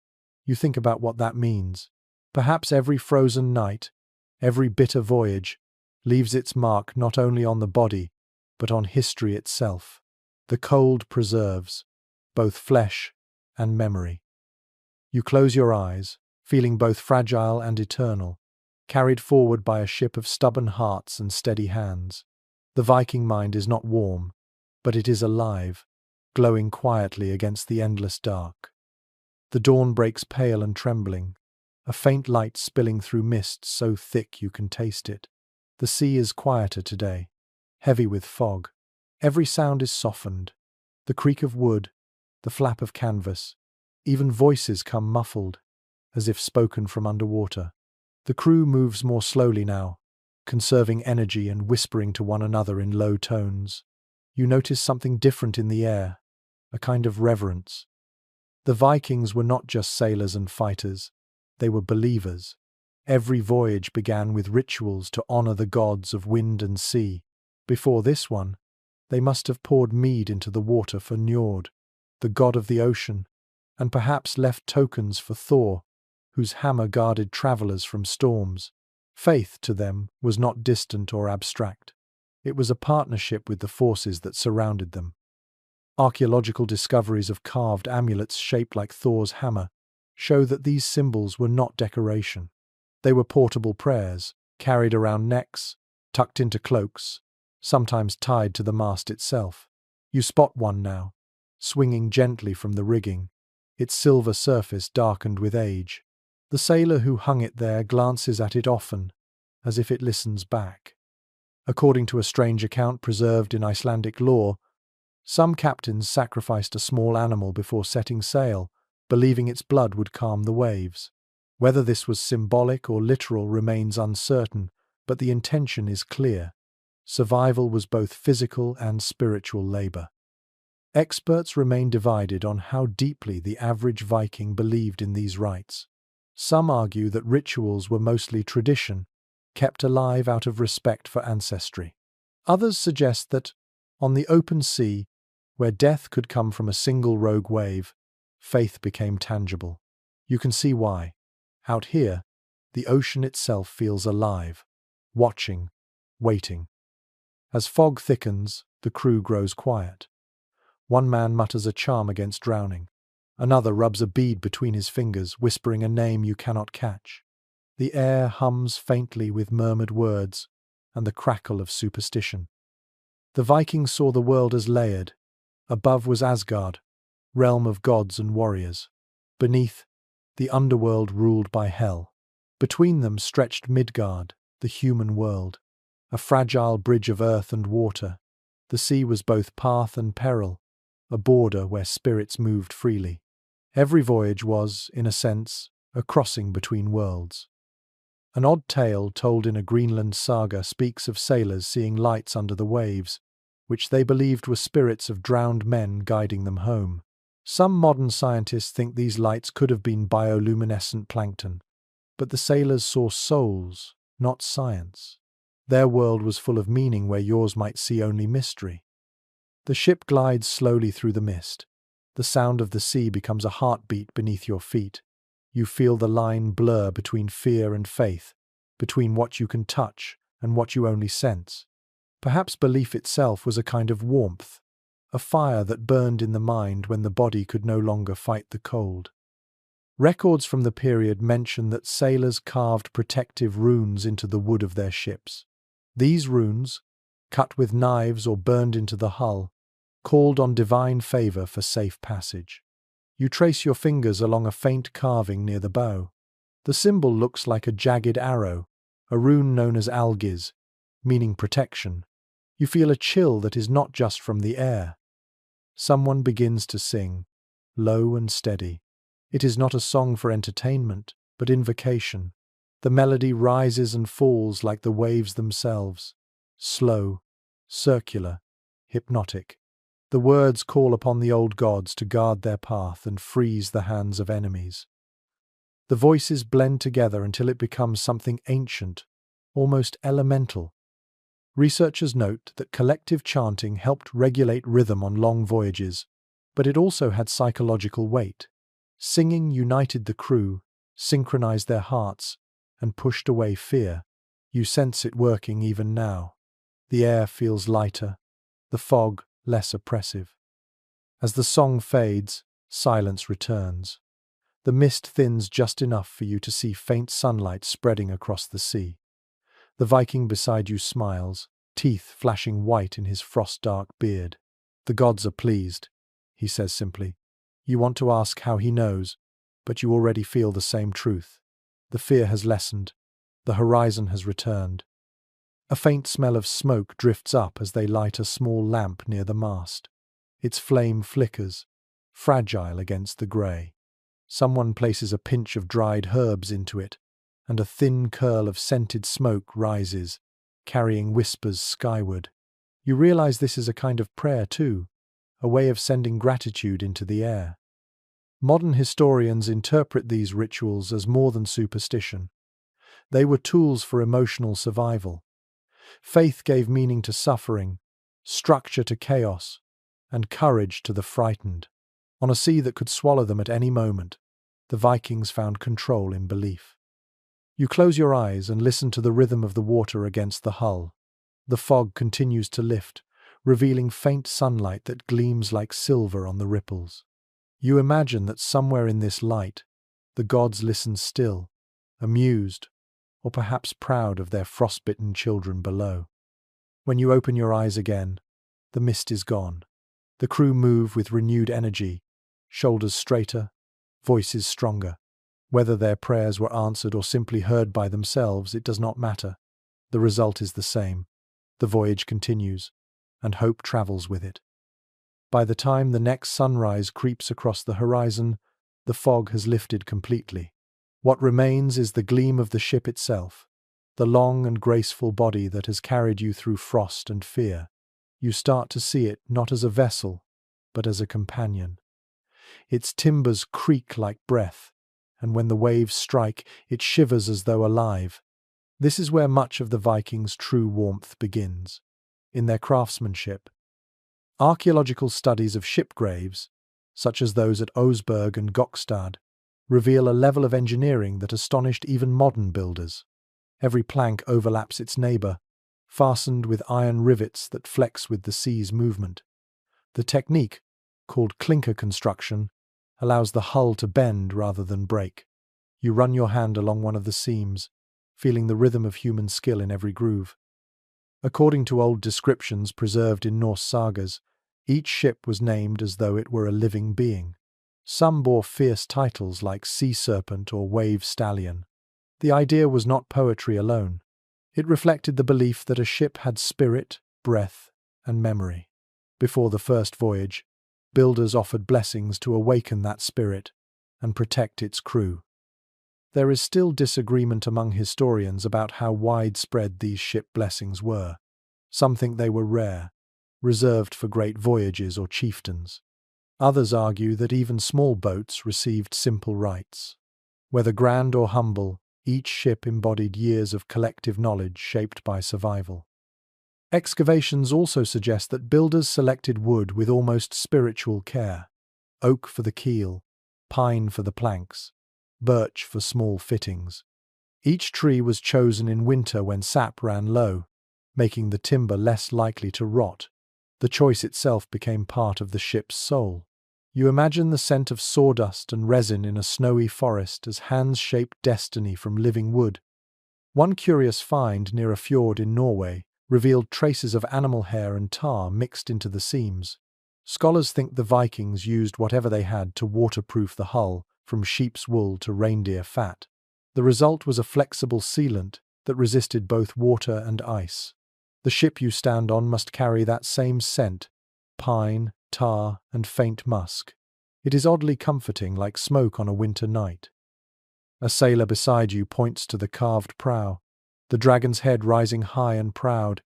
You think about what that means. Perhaps every frozen night, every bitter voyage, leaves its mark not only on the body, but on history itself. The cold preserves both flesh and memory. You close your eyes, feeling both fragile and eternal, carried forward by a ship of stubborn hearts and steady hands. The Viking mind is not warm, but it is alive, glowing quietly against the endless dark. The dawn breaks pale and trembling, a faint light spilling through mist so thick you can taste it. The sea is quieter today, heavy with fog. Every sound is softened. The creak of wood, the flap of canvas, even voices come muffled, as if spoken from underwater. The crew moves more slowly now, conserving energy and whispering to one another in low tones. You notice something different in the air, a kind of reverence. The Vikings were not just sailors and fighters, they were believers. Every voyage began with rituals to honor the gods of wind and sea. Before this one, they must have poured mead into the water for Njord, the god of the ocean, and perhaps left tokens for Thor, whose hammer guarded travelers from storms. Faith to them was not distant or abstract. It was a partnership with the forces that surrounded them. Archaeological discoveries of carved amulets shaped like Thor's hammer show that these symbols were not decoration. They were portable prayers, carried around necks, tucked into cloaks, sometimes tied to the mast itself. You spot one now, swinging gently from the rigging, its silver surface darkened with age. The sailor who hung it there glances at it often, as if it listens back. According to a strange account preserved in Icelandic lore, some captains sacrificed a small animal before setting sail, believing its blood would calm the waves. Whether this was symbolic or literal remains uncertain, but the intention is clear. Survival was both physical and spiritual labor. Experts remain divided on how deeply the average Viking believed in these rites. Some argue that rituals were mostly tradition, kept alive out of respect for ancestry. Others suggest that, on the open sea, where death could come from a single rogue wave, faith became tangible. You can see why. Out here, the ocean itself feels alive, watching, waiting. As fog thickens, the crew grows quiet. One man mutters a charm against drowning. Another rubs a bead between his fingers, whispering a name you cannot catch. The air hums faintly with murmured words and the crackle of superstition. The Vikings saw the world as layered. Above was Asgard, realm of gods and warriors. Beneath, the underworld ruled by Hel. Between them stretched Midgard, the human world, a fragile bridge of earth and water. The sea was both path and peril, a border where spirits moved freely. Every voyage was, in a sense, a crossing between worlds. An odd tale told in a Greenland saga speaks of sailors seeing lights under the waves, which they believed were spirits of drowned men guiding them home. Some modern scientists think these lights could have been bioluminescent plankton, but the sailors saw souls, not science. Their world was full of meaning where yours might see only mystery. The ship glides slowly through the mist. The sound of the sea becomes a heartbeat beneath your feet. You feel the line blur between fear and faith, between what you can touch and what you only sense. Perhaps belief itself was a kind of warmth, a fire that burned in the mind when the body could no longer fight the cold. Records from the period mention that sailors carved protective runes into the wood of their ships. These runes, cut with knives or burned into the hull, called on divine favor for safe passage. You trace your fingers along a faint carving near the bow. The symbol looks like a jagged arrow, a rune known as algiz, meaning protection. You feel a chill that is not just from the air. Someone begins to sing, low and steady. It is not a song for entertainment, but invocation. The melody rises and falls like the waves themselves, slow, circular, hypnotic. The words call upon the old gods to guard their path and freeze the hands of enemies. The voices blend together until it becomes something ancient, almost elemental. Researchers note that collective chanting helped regulate rhythm on long voyages, but it also had psychological weight. Singing united the crew, synchronized their hearts, and pushed away fear. You sense it working even now. The air feels lighter, the fog less oppressive. As the song fades, silence returns. The mist thins just enough for you to see faint sunlight spreading across the sea. The Viking beside you smiles, teeth flashing white in his frost-dark beard. The gods are pleased, he says simply. You want to ask how he knows, but you already feel the same truth. The fear has lessened. The horizon has returned. A faint smell of smoke drifts up as they light a small lamp near the mast. Its flame flickers, fragile against the grey. Someone places a pinch of dried herbs into it, and a thin curl of scented smoke rises, carrying whispers skyward. You realize this is a kind of prayer too, a way of sending gratitude into the air. Modern historians interpret these rituals as more than superstition. They were tools for emotional survival. Faith gave meaning to suffering, structure to chaos, and courage to the frightened. On a sea that could swallow them at any moment, the Vikings found control in belief. You close your eyes and listen to the rhythm of the water against the hull. The fog continues to lift, revealing faint sunlight that gleams like silver on the ripples. You imagine that somewhere in this light, the gods listen still, amused, or perhaps proud of their frostbitten children below. When you open your eyes again, the mist is gone. The crew move with renewed energy, shoulders straighter, voices stronger. Whether their prayers were answered or simply heard by themselves, it does not matter. The result is the same. The voyage continues, and hope travels with it. By the time the next sunrise creeps across the horizon, the fog has lifted completely. What remains is the gleam of the ship itself, the long and graceful body that has carried you through frost and fear. You start to see it not as a vessel, but as a companion. Its timbers creak like breath, and when the waves strike, it shivers as though alive. This is where much of the Vikings' true warmth begins, in their craftsmanship. Archaeological studies of ship graves, such as those at Oseberg and Gokstad, reveal a level of engineering that astonished even modern builders. Every plank overlaps its neighbour, fastened with iron rivets that flex with the sea's movement. The technique, called clinker construction, allows the hull to bend rather than break. You run your hand along one of the seams, feeling the rhythm of human skill in every groove. According to old descriptions preserved in Norse sagas, each ship was named as though it were a living being. Some bore fierce titles like Sea Serpent or Wave Stallion. The idea was not poetry alone. It reflected the belief that a ship had spirit, breath, and memory. Before the first voyage, builders offered blessings to awaken that spirit and protect its crew. There is still disagreement among historians about how widespread these ship blessings were. Some think they were rare, reserved for great voyages or chieftains. Others argue that even small boats received simple rights. Whether grand or humble, each ship embodied years of collective knowledge shaped by survival. Excavations also suggest that builders selected wood with almost spiritual care: oak for the keel, pine for the planks, birch for small fittings. Each tree was chosen in winter when sap ran low, making the timber less likely to rot. The choice itself became part of the ship's soul. You imagine the scent of sawdust and resin in a snowy forest as hands shape destiny from living wood. One curious find near a fjord in Norway revealed traces of animal hair and tar mixed into the seams. Scholars think the Vikings used whatever they had to waterproof the hull, from sheep's wool to reindeer fat. The result was a flexible sealant that resisted both water and ice. The ship you stand on must carry that same scent: pine, tar, and faint musk. It is oddly comforting, like smoke on a winter night. A sailor beside you points to the carved prow, the dragon's head rising high and proud.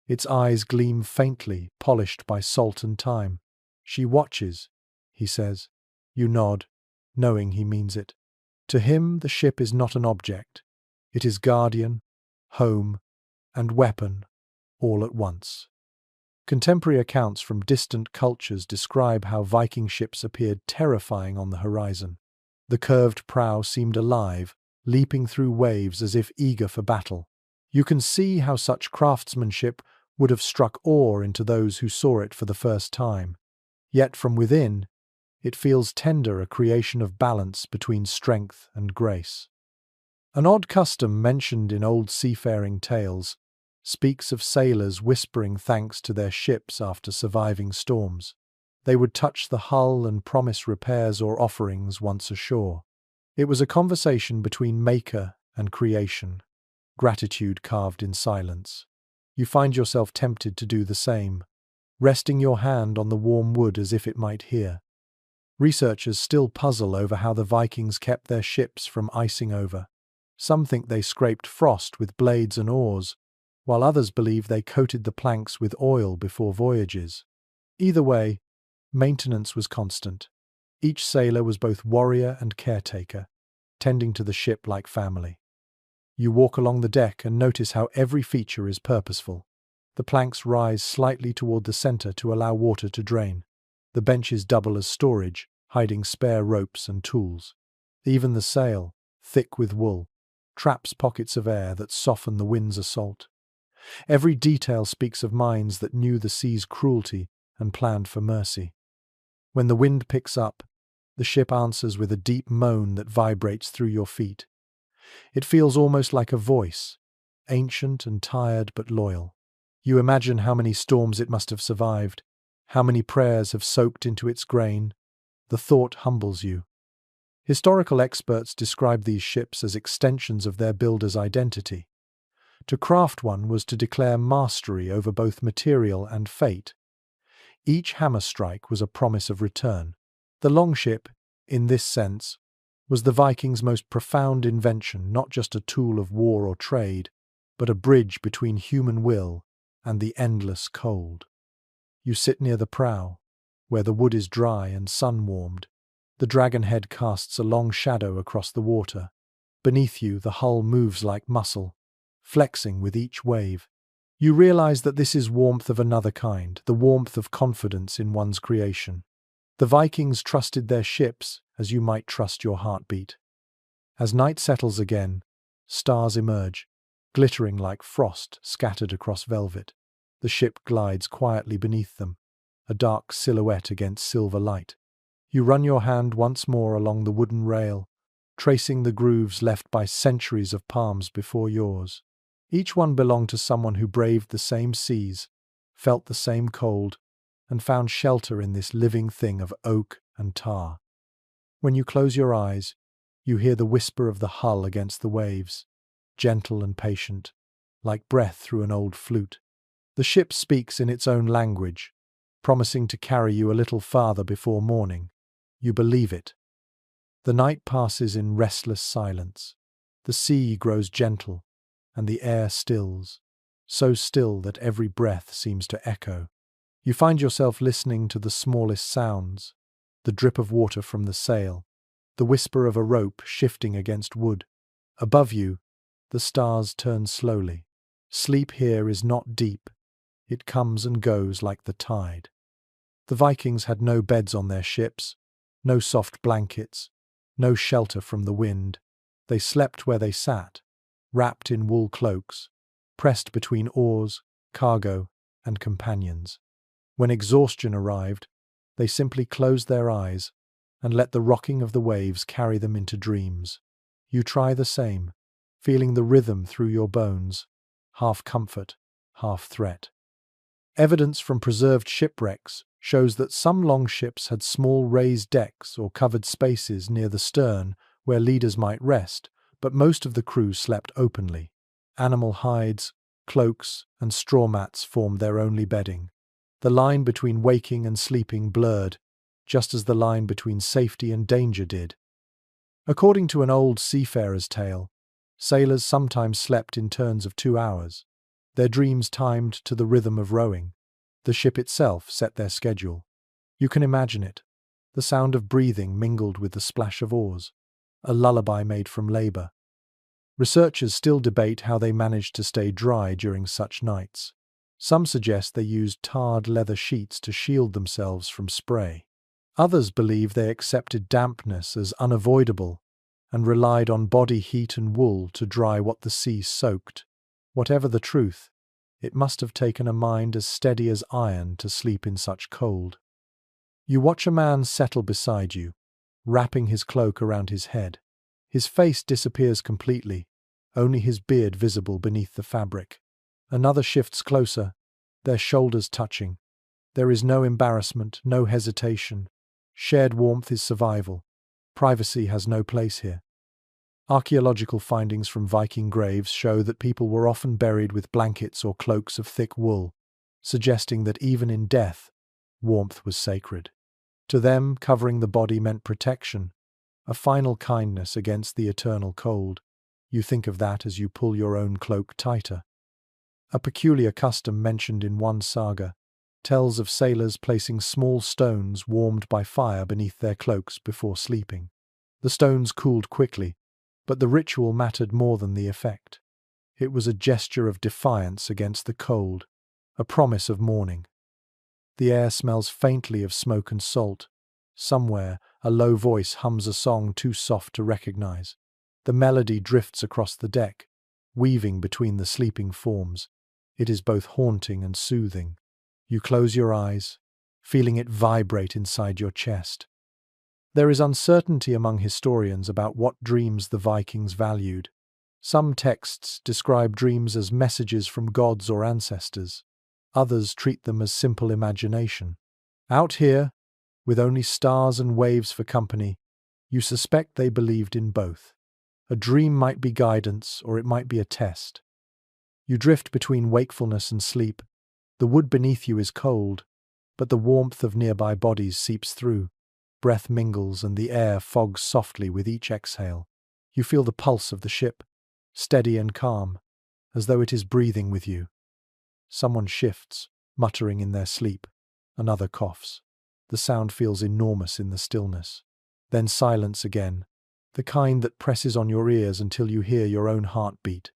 Its eyes gleam faintly, polished by salt and time. "She watches," he says. You nod, knowing he means it. To him, the ship is not an object. It is guardian, home, and weapon, all at once. Contemporary accounts from distant cultures describe how Viking ships appeared terrifying on the horizon. The curved prow seemed alive, leaping through waves as if eager for battle. You can see how such craftsmanship would have struck awe into those who saw it for the first time. Yet from within, it feels tender, a creation of balance between strength and grace. An odd custom mentioned in old seafaring tales speaks of sailors whispering thanks to their ships after surviving storms. They would touch the hull and promise repairs or offerings once ashore. It was a conversation between maker and creation, gratitude carved in silence. You find yourself tempted to do the same, resting your hand on the warm wood as if it might hear. Researchers still puzzle over how the Vikings kept their ships from icing over. Some think they scraped frost with blades and oars, while others believe they coated the planks with oil before voyages. Either way, maintenance was constant. Each sailor was both warrior and caretaker, tending to the ship like family. You walk along the deck and notice how every feature is purposeful. The planks rise slightly toward the center to allow water to drain. The benches double as storage, hiding spare ropes and tools. Even the sail, thick with wool, traps pockets of air that soften the wind's assault. Every detail speaks of minds that knew the sea's cruelty and planned for mercy. When the wind picks up, the ship answers with a deep moan that vibrates through your feet. It feels almost like a voice, ancient and tired but loyal. You imagine how many storms it must have survived, how many prayers have soaked into its grain. The thought humbles you. Historical experts describe these ships as extensions of their builder's identity. To craft one was to declare mastery over both material and fate. Each hammer strike was a promise of return. The longship, in this sense, was the Vikings' most profound invention, not just a tool of war or trade, but a bridge between human will and the endless cold. You sit near the prow, where the wood is dry and sun-warmed. The dragon head casts a long shadow across the water. Beneath you, the hull moves like muscle, flexing with each wave. You realize that this is warmth of another kind, the warmth of confidence in one's creation. The Vikings trusted their ships as you might trust your heartbeat. As night settles again, stars emerge, glittering like frost scattered across velvet. The ship glides quietly beneath them, a dark silhouette against silver light. You run your hand once more along the wooden rail, tracing the grooves left by centuries of palms before yours. Each one belonged to someone who braved the same seas, felt the same cold, and found shelter in this living thing of oak and tar. When you close your eyes, you hear the whisper of the hull against the waves, gentle and patient, like breath through an old flute. The ship speaks in its own language, promising to carry you a little farther before morning. You believe it. The night passes in restless silence. The sea grows gentle, and the air stills, so still that every breath seems to echo. You find yourself listening to the smallest sounds, the drip of water from the sail, the whisper of a rope shifting against wood. Above you, the stars turn slowly. Sleep here is not deep. It comes and goes like the tide. The Vikings had no beds on their ships, no soft blankets, no shelter from the wind. They slept where they sat, wrapped in wool cloaks, pressed between oars, cargo, and companions. When exhaustion arrived, they simply closed their eyes and let the rocking of the waves carry them into dreams. You try the same, feeling the rhythm through your bones, half comfort, half threat. Evidence from preserved shipwrecks shows that some longships had small raised decks or covered spaces near the stern where leaders might rest, but most of the crew slept openly. Animal hides, cloaks, and straw mats formed their only bedding. The line between waking and sleeping blurred, just as the line between safety and danger did. According to an old seafarer's tale, sailors sometimes slept in turns of 2 hours, their dreams timed to the rhythm of rowing. The ship itself set their schedule. You can imagine it, the sound of breathing mingled with the splash of oars, a lullaby made from labor. Researchers still debate how they managed to stay dry during such nights. Some suggest they used tarred leather sheets to shield themselves from spray. Others believe they accepted dampness as unavoidable and relied on body heat and wool to dry what the sea soaked. Whatever the truth, it must have taken a mind as steady as iron to sleep in such cold. You watch a man settle beside you, wrapping his cloak around his head. His face disappears completely, only his beard visible beneath the fabric. Another shifts closer, their shoulders touching. There is no embarrassment, no hesitation. Shared warmth is survival. Privacy has no place here. Archaeological findings from Viking graves show that people were often buried with blankets or cloaks of thick wool, suggesting that even in death, warmth was sacred. To them, covering the body meant protection, a final kindness against the eternal cold. You think of that as you pull your own cloak tighter. A peculiar custom mentioned in one saga tells of sailors placing small stones warmed by fire beneath their cloaks before sleeping. The stones cooled quickly, but the ritual mattered more than the effect. It was a gesture of defiance against the cold, a promise of mourning. The air smells faintly of smoke and salt. Somewhere, a low voice hums a song too soft to recognize. The melody drifts across the deck, weaving between the sleeping forms. It is both haunting and soothing. You close your eyes, feeling it vibrate inside your chest. There is uncertainty among historians about what dreams the Vikings valued. Some texts describe dreams as messages from gods or ancestors. Others treat them as simple imagination. Out here, with only stars and waves for company, you suspect they believed in both. A dream might be guidance, or it might be a test. You drift between wakefulness and sleep. The wood beneath you is cold, but the warmth of nearby bodies seeps through. Breath mingles and the air fogs softly with each exhale. You feel the pulse of the ship, steady and calm, as though it is breathing with you. Someone shifts, muttering in their sleep. Another coughs. The sound feels enormous in the stillness. Then silence again, the kind that presses on your ears until you hear your own heartbeat.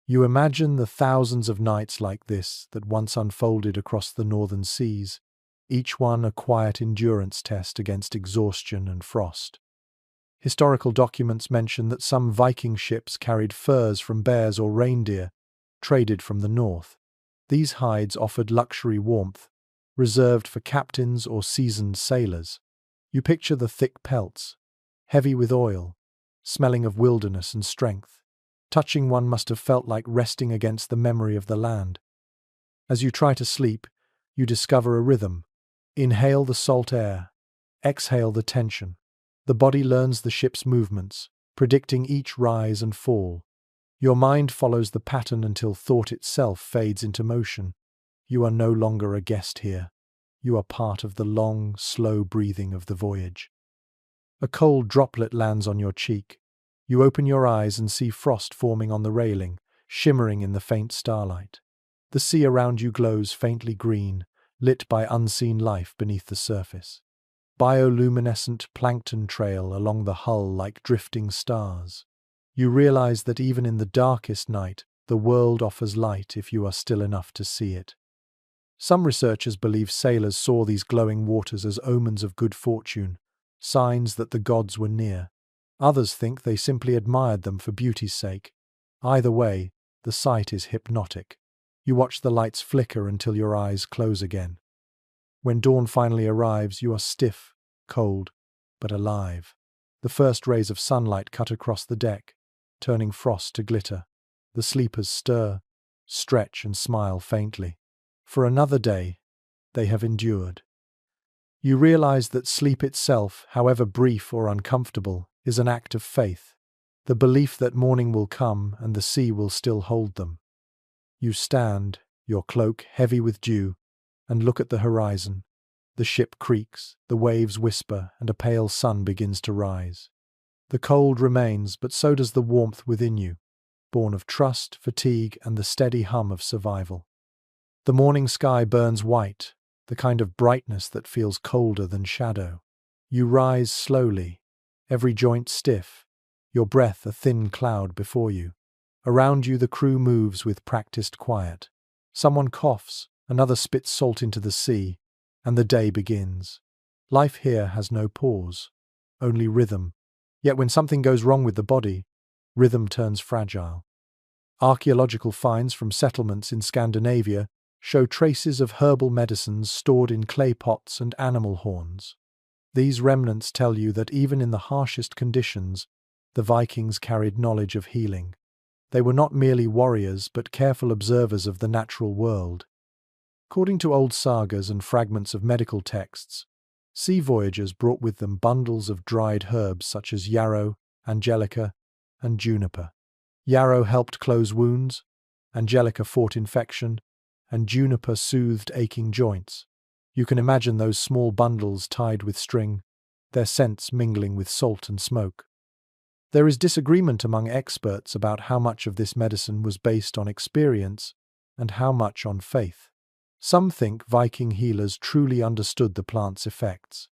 You imagine the thousands of nights like this that once unfolded across the northern seas, each one a quiet endurance test against exhaustion and frost. Historical documents mention that some Viking ships carried furs from bears or reindeer, traded from the north. These hides offered luxury warmth, reserved for captains or seasoned sailors. You picture the thick pelts, heavy with oil, smelling of wilderness and strength. Touching one must have felt like resting against the memory of the land. As you try to sleep, you discover a rhythm. Inhale the salt air, exhale the tension. The body learns the ship's movements, predicting each rise and fall. Your mind follows the pattern until thought itself fades into motion. You are no longer a guest here. You are part of the long, slow breathing of the voyage. A cold droplet lands on your cheek. You open your eyes and see frost forming on the railing, shimmering in the faint starlight. The sea around you glows faintly green, lit by unseen life beneath the surface. Bioluminescent plankton trail along the hull like drifting stars. You realize that even in the darkest night, the world offers light if you are still enough to see it. Some researchers believe sailors saw these glowing waters as omens of good fortune, signs that the gods were near. Others think they simply admired them for beauty's sake. Either way, the sight is hypnotic. You watch the lights flicker until your eyes close again. When dawn finally arrives, you are stiff, cold, but alive. The first rays of sunlight cut across the deck, turning frost to glitter. The sleepers stir, stretch, and smile faintly. For another day, they have endured. You realize that sleep itself, however brief or uncomfortable, is an act of faith, the belief that morning will come and the sea will still hold them. You stand, your cloak heavy with dew, and look at the horizon. The ship creaks, the waves whisper, and a pale sun begins to rise. The cold remains, but so does the warmth within you, born of trust, fatigue, and the steady hum of survival. The morning sky burns white, the kind of brightness that feels colder than shadow. You rise slowly, every joint stiff, your breath a thin cloud before you. Around you the crew moves with practiced quiet. Someone coughs, another spits salt into the sea, and the day begins. Life here has no pause, only rhythm. Yet when something goes wrong with the body, rhythm turns fragile. Archaeological finds from settlements in Scandinavia show traces of herbal medicines stored in clay pots and animal horns. These remnants tell you that even in the harshest conditions, the Vikings carried knowledge of healing. They were not merely warriors, but careful observers of the natural world. According to old sagas and fragments of medical texts, sea voyagers brought with them bundles of dried herbs such as yarrow, angelica, and juniper. Yarrow helped close wounds, angelica fought infection, and juniper soothed aching joints. You can imagine those small bundles tied with string, their scents mingling with salt and smoke. There is disagreement among experts about how much of this medicine was based on experience and how much on faith. Some think Viking healers truly understood the plant's effects.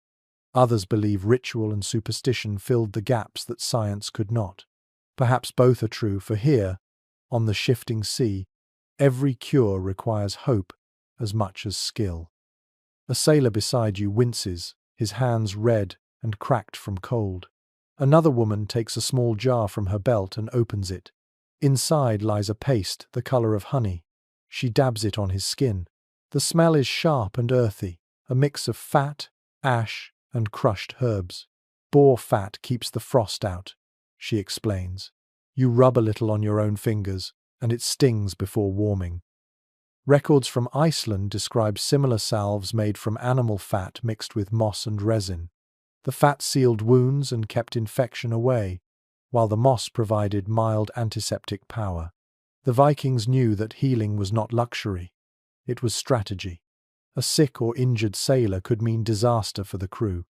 Others believe ritual and superstition filled the gaps that science could not. Perhaps both are true, for here, on the shifting sea, every cure requires hope as much as skill. A sailor beside you winces, his hands red and cracked from cold. Another woman takes a small jar from her belt and opens it. Inside lies a paste the color of honey. She dabs it on his skin. The smell is sharp and earthy, a mix of fat, ash, and crushed herbs. Boar fat keeps the frost out, she explains. You rub a little on your own fingers, and it stings before warming. Records from Iceland describe similar salves made from animal fat mixed with moss and resin. The fat sealed wounds and kept infection away, while the moss provided mild antiseptic power. The Vikings knew that healing was not luxury, it was strategy. A sick or injured sailor could mean disaster for the crew.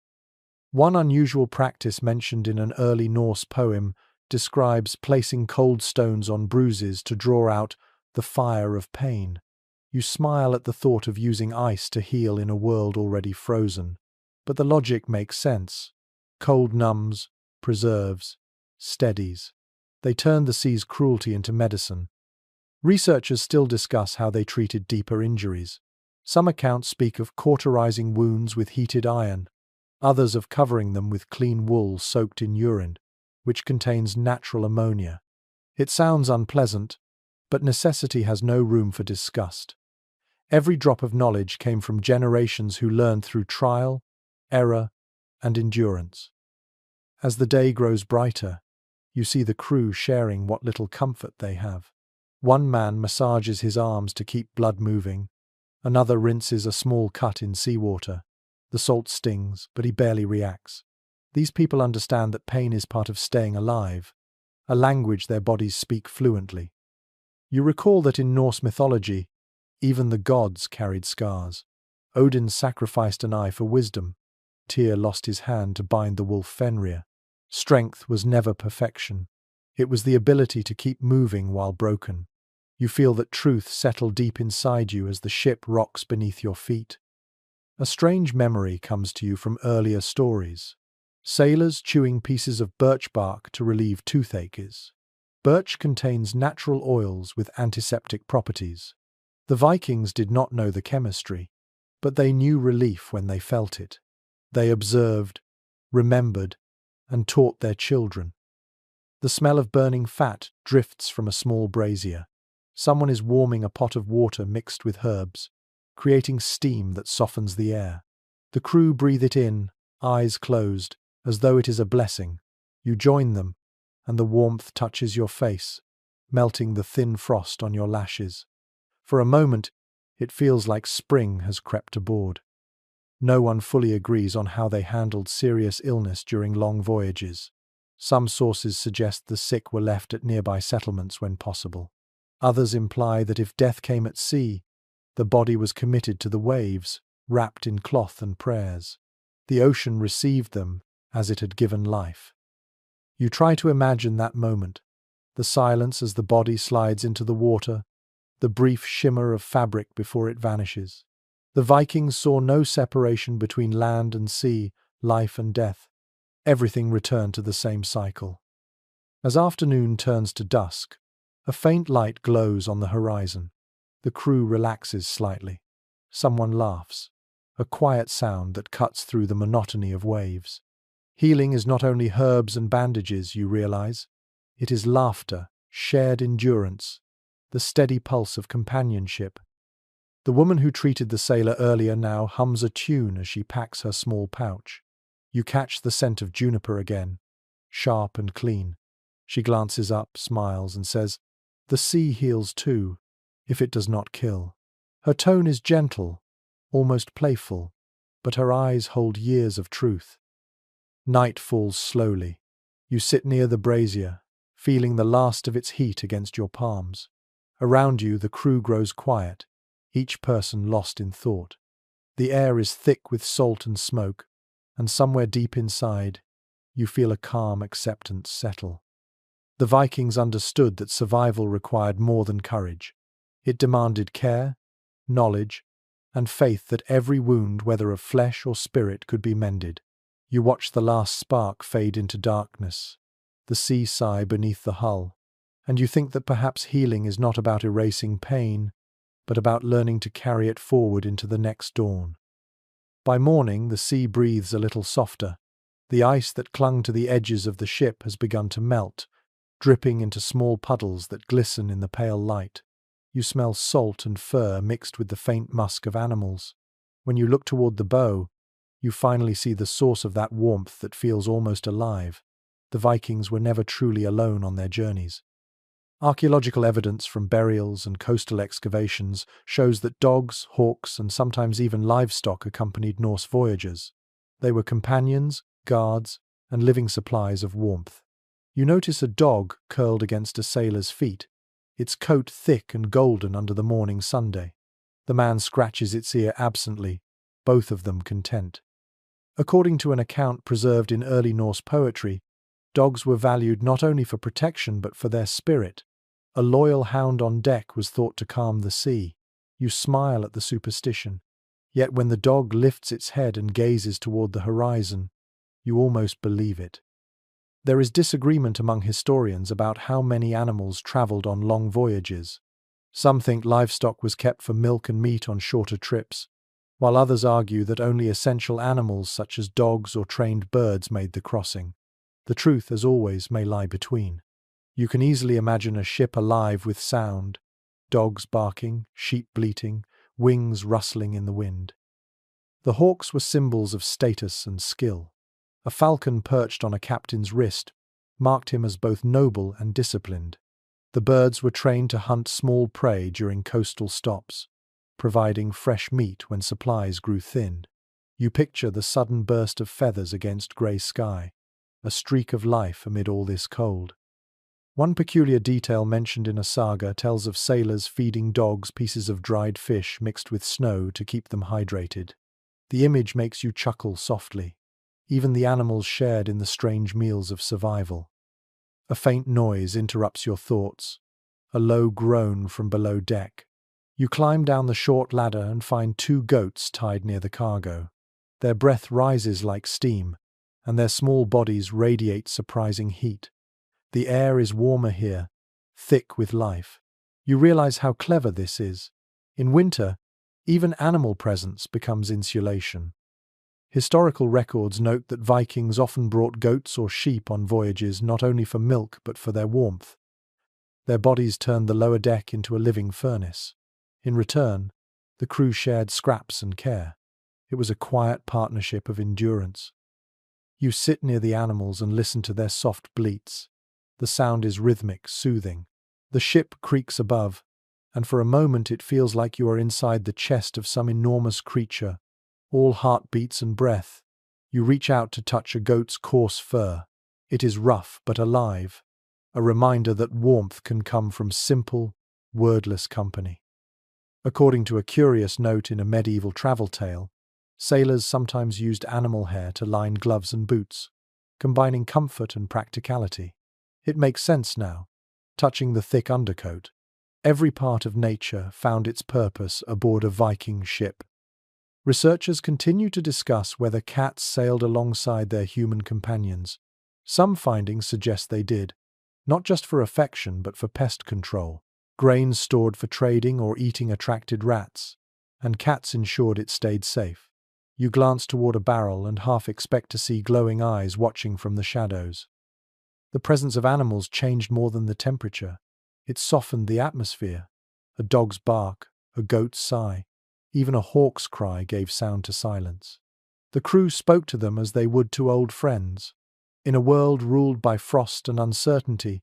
One unusual practice mentioned in an early Norse poem describes placing cold stones on bruises to draw out the fire of pain. You smile at the thought of using ice to heal in a world already frozen. But the logic makes sense. Cold numbs, preserves, steadies. They turned the sea's cruelty into medicine. Researchers still discuss how they treated deeper injuries. Some accounts speak of cauterizing wounds with heated iron, others of covering them with clean wool soaked in urine, which contains natural ammonia. It sounds unpleasant, but necessity has no room for disgust. Every drop of knowledge came from generations who learned through trial, error, and endurance. As the day grows brighter, you see the crew sharing what little comfort they have. One man massages his arms to keep blood moving. Another rinses a small cut in seawater. The salt stings, but he barely reacts. These people understand that pain is part of staying alive, a language their bodies speak fluently. You recall that in Norse mythology, even the gods carried scars. Odin sacrificed an eye for wisdom. Tyr lost his hand to bind the wolf Fenrir. Strength was never perfection. It was the ability to keep moving while broken. You feel that truth settle deep inside you as the ship rocks beneath your feet. A strange memory comes to you from earlier stories. Sailors chewing pieces of birch bark to relieve toothaches. Birch contains natural oils with antiseptic properties. The Vikings did not know the chemistry, but they knew relief when they felt it. They observed, remembered, and taught their children. The smell of burning fat drifts from a small brazier. Someone is warming a pot of water mixed with herbs, creating steam that softens the air. The crew breathe it in, eyes closed, as though it is a blessing. You join them, and the warmth touches your face, melting the thin frost on your lashes. For a moment, it feels like spring has crept aboard. No one fully agrees on how they handled serious illness during long voyages. Some sources suggest the sick were left at nearby settlements when possible. Others imply that if death came at sea, the body was committed to the waves, wrapped in cloth and prayers. The ocean received them as it had given life. You try to imagine that moment, the silence as the body slides into the water, the brief shimmer of fabric before it vanishes. The Vikings saw no separation between land and sea, life and death. Everything returned to the same cycle. As afternoon turns to dusk, a faint light glows on the horizon. The crew relaxes slightly. Someone laughs, a quiet sound that cuts through the monotony of waves. Healing is not only herbs and bandages, you realize. It is laughter, shared endurance, the steady pulse of companionship. The woman who treated the sailor earlier now hums a tune as she packs her small pouch. You catch the scent of juniper again, sharp and clean. She glances up, smiles, and says, "The sea heals too, if it does not kill." Her tone is gentle, almost playful, but her eyes hold years of truth. Night falls slowly. You sit near the brazier, feeling the last of its heat against your palms. Around you, the crew grows quiet, each person lost in thought. The air is thick with salt and smoke, and somewhere deep inside, you feel a calm acceptance settle. The Vikings understood that survival required more than courage. It demanded care, knowledge, and faith that every wound, whether of flesh or spirit, could be mended. You watch the last spark fade into darkness, the sea sigh beneath the hull, and you think that perhaps healing is not about erasing pain, but about learning to carry it forward into the next dawn. By morning, the sea breathes a little softer. The ice that clung to the edges of the ship has begun to melt, dripping into small puddles that glisten in the pale light. You smell salt and fur mixed with the faint musk of animals. When you look toward the bow, you finally see the source of that warmth that feels almost alive. The Vikings were never truly alone on their journeys. Archaeological evidence from burials and coastal excavations shows that dogs, hawks, and sometimes even livestock accompanied Norse voyagers. They were companions, guards, and living supplies of warmth. You notice a dog curled against a sailor's feet, its coat thick and golden under the morning sunday. The man scratches its ear absently, both of them content. According to an account preserved in early Norse poetry, dogs were valued not only for protection but for their spirit. A loyal hound on deck was thought to calm the sea. You smile at the superstition. Yet when the dog lifts its head and gazes toward the horizon, you almost believe it. There is disagreement among historians about how many animals traveled on long voyages. Some think livestock was kept for milk and meat on shorter trips, while others argue that only essential animals such as dogs or trained birds made the crossing. The truth, as always, may lie between. You can easily imagine a ship alive with sound, dogs barking, sheep bleating, wings rustling in the wind. The hawks were symbols of status and skill. A falcon perched on a captain's wrist marked him as both noble and disciplined. The birds were trained to hunt small prey during coastal stops, providing fresh meat when supplies grew thin. You picture the sudden burst of feathers against grey sky, a streak of life amid all this cold. One peculiar detail mentioned in a saga tells of sailors feeding dogs pieces of dried fish mixed with snow to keep them hydrated. The image makes you chuckle softly. even the animals shared in the strange meals of survival. A faint noise interrupts your thoughts, a low groan from below deck. You climb down the short ladder and find two goats tied near the cargo. Their breath rises like steam, and their small bodies radiate surprising heat. The air is warmer here, thick with life. You realize how clever this is. In winter, even animal presence becomes insulation. Historical records note that Vikings often brought goats or sheep on voyages not only for milk but for their warmth. Their bodies turned the lower deck into a living furnace. In return, the crew shared scraps and care. It was a quiet partnership of endurance. You sit near the animals and listen to their soft bleats. The sound is rhythmic, soothing. The ship creaks above, and for a moment it feels like you are inside the chest of some enormous creature, all heartbeats and breath. You reach out to touch a goat's coarse fur. It is rough but alive, a reminder that warmth can come from simple, wordless company. According to a curious note in a medieval travel tale, sailors sometimes used animal hair to line gloves and boots, combining comfort and practicality. It makes sense now. Touching the thick undercoat, every part of nature found its purpose aboard a Viking ship. Researchers continue to discuss whether cats sailed alongside their human companions. Some findings suggest they did, not just for affection but for pest control. Grains stored for trading or eating attracted rats, and cats ensured it stayed safe. You glance toward a barrel and half expect to see glowing eyes watching from the shadows. The presence of animals changed more than the temperature. It softened the atmosphere. A dog's bark, a goat's sigh, even a hawk's cry gave sound to silence. The crew spoke to them as they would to old friends. In a world ruled by frost and uncertainty,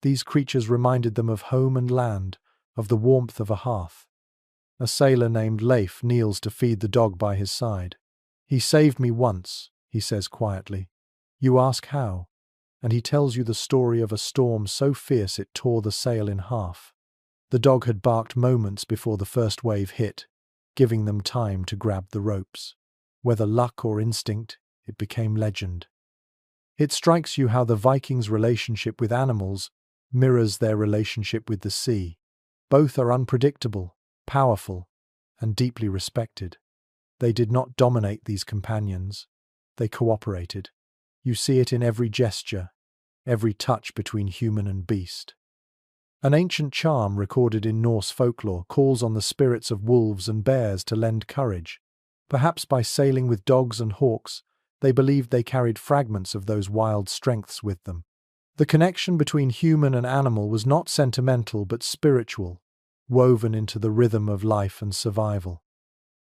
these creatures reminded them of home and land, of the warmth of a hearth. A sailor named Leif kneels to feed the dog by his side. "He saved me once," he says quietly. You ask how, and he tells you the story of a storm so fierce it tore the sail in half. The dog had barked moments before the first wave hit, giving them time to grab the ropes. Whether luck or instinct, it became legend. It strikes you how the Vikings' relationship with animals mirrors their relationship with the sea. Both are unpredictable, powerful, and deeply respected. They did not dominate these companions. They cooperated. You see it in every gesture, every touch between human and beast. An ancient charm recorded in Norse folklore calls on the spirits of wolves and bears to lend courage. Perhaps by sailing with dogs and hawks, they believed they carried fragments of those wild strengths with them. The connection between human and animal was not sentimental but spiritual, woven into the rhythm of life and survival.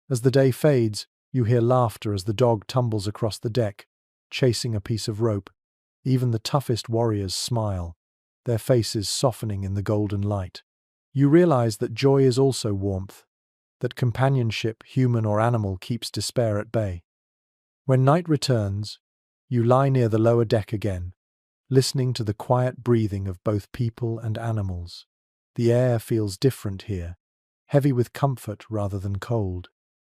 As the day fades, you hear laughter as the dog tumbles across the deck, chasing a piece of rope. Even the toughest warriors smile, their faces softening in the golden light. You realize that joy is also warmth, that companionship, human or animal, keeps despair at bay. When night returns, you lie near the lower deck again, listening to the quiet breathing of both people and animals. The air feels different here, heavy with comfort rather than cold.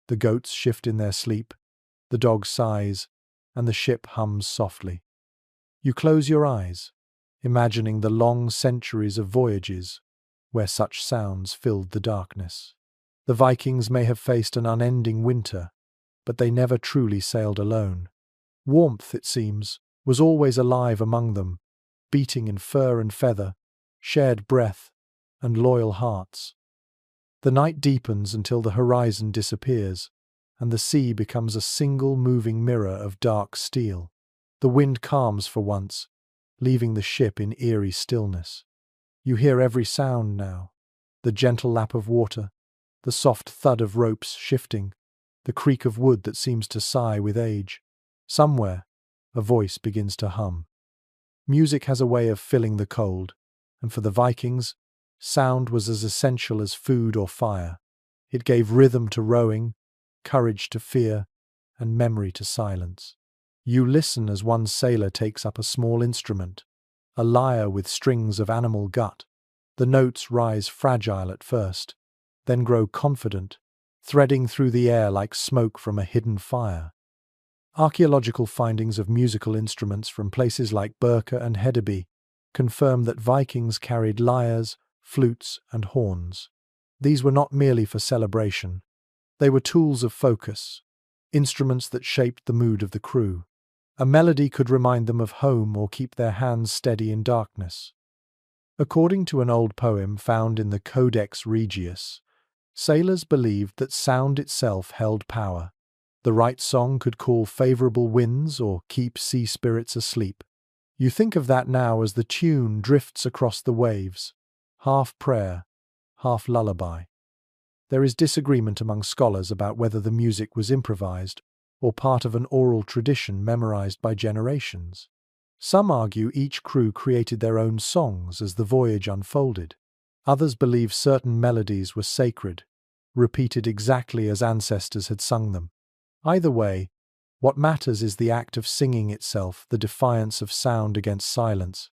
The goats shift in their sleep, the dog sighs, and the ship hums softly. You close your eyes, imagining the long centuries of voyages where such sounds filled the darkness. The Vikings may have faced an unending winter, but they never truly sailed alone. Warmth, it seems, was always alive among them, beating in fur and feather, shared breath, and loyal hearts. The night deepens until the horizon disappears, and the sea becomes a single moving mirror of dark steel. The wind calms for once, leaving the ship in eerie stillness. You hear every sound now, the gentle lap of water, the soft thud of ropes shifting, the creak of wood that seems to sigh with age. Somewhere, a voice begins to hum. Music has a way of filling the cold, and for the Vikings, sound was as essential as food or fire. It gave rhythm to rowing, courage to fear, and memory to silence. You listen as one sailor takes up a small instrument, a lyre with strings of animal gut. The notes rise fragile at first, then grow confident, threading through the air like smoke from a hidden fire. Archaeological findings of musical instruments from places like Birka and Hedeby confirm that Vikings carried lyres, flutes, and horns. These were not merely for celebration. They were tools of focus, instruments that shaped the mood of the crew. A melody could remind them of home or keep their hands steady in darkness. According to an old poem found in the Codex Regius, sailors believed that sound itself held power. The right song could call favorable winds or keep sea spirits asleep. You think of that now as the tune drifts across the waves, half prayer, half lullaby. There is disagreement among scholars about whether the music was improvised or part of an oral tradition memorized by generations. Some argue each crew created their own songs as the voyage unfolded. Others believe certain melodies were sacred, repeated exactly as ancestors had sung them. Either way, what matters is the act of singing itself, the defiance of sound against silence.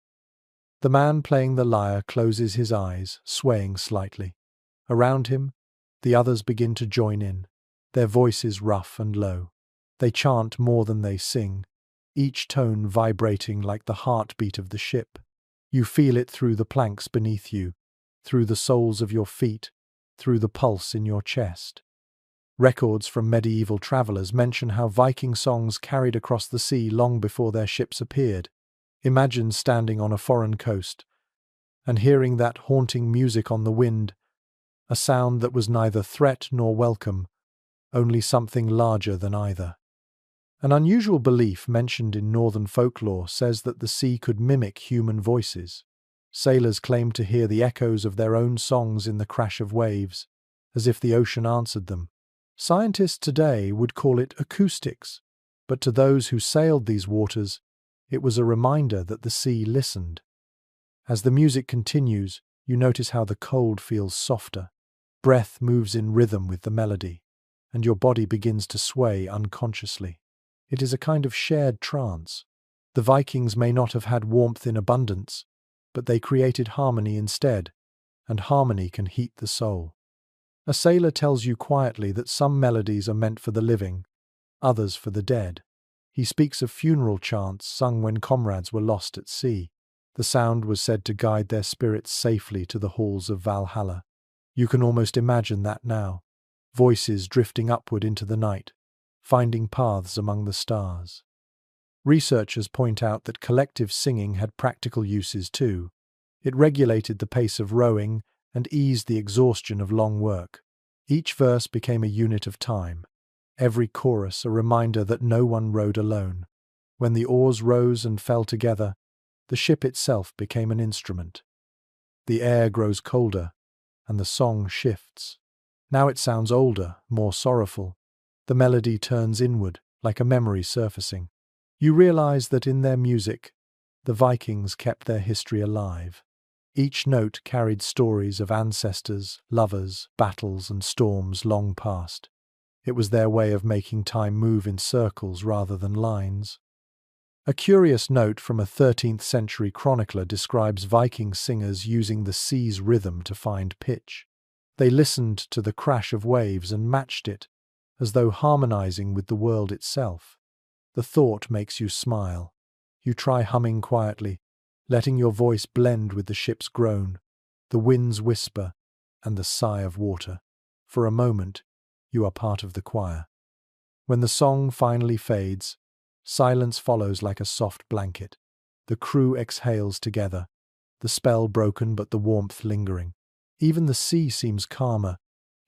The man playing the lyre closes his eyes, swaying slightly. Around him, the others begin to join in, their voices rough and low. They chant more than they sing, each tone vibrating like the heartbeat of the ship. You feel it through the planks beneath you, through the soles of your feet, through the pulse in your chest. Records from medieval travelers mention how Viking songs carried across the sea long before their ships appeared. Imagine standing on a foreign coast and hearing that haunting music on the wind, a sound that was neither threat nor welcome, only something larger than either. An unusual belief mentioned in northern folklore says that the sea could mimic human voices. Sailors claimed to hear the echoes of their own songs in the crash of waves, as if the ocean answered them. Scientists today would call it acoustics, but to those who sailed these waters, it was a reminder that the sea listened. As the music continues, you notice how the cold feels softer. Breath moves in rhythm with the melody, and your body begins to sway unconsciously. It is a kind of shared trance. The Vikings may not have had warmth in abundance, but they created harmony instead, and harmony can heat the soul. A sailor tells you quietly that some melodies are meant for the living, others for the dead. He speaks of funeral chants sung when comrades were lost at sea. The sound was said to guide their spirits safely to the halls of Valhalla. You can almost imagine that now, voices drifting upward into the night, finding paths among the stars. Researchers point out that collective singing had practical uses too. It regulated the pace of rowing and eased the exhaustion of long work. Each verse became a unit of time, every chorus a reminder that no one rowed alone. When the oars rose and fell together, the ship itself became an instrument. The air grows colder, and the song shifts. Now it sounds older, more sorrowful. The melody turns inward, like a memory surfacing. You realize that in their music, the Vikings kept their history alive. Each note carried stories of ancestors, lovers, battles, and storms long past. It was their way of making time move in circles rather than lines. A curious note from a 13th century chronicler describes Viking singers using the sea's rhythm to find pitch. They listened to the crash of waves and matched it, as though harmonizing with the world itself. The thought makes you smile. You try humming quietly, letting your voice blend with the ship's groan, the wind's whisper, and the sigh of water. For a moment, you are part of the choir. When the song finally fades, silence follows like a soft blanket. The crew exhales together, the spell broken but the warmth lingering. Even the sea seems calmer,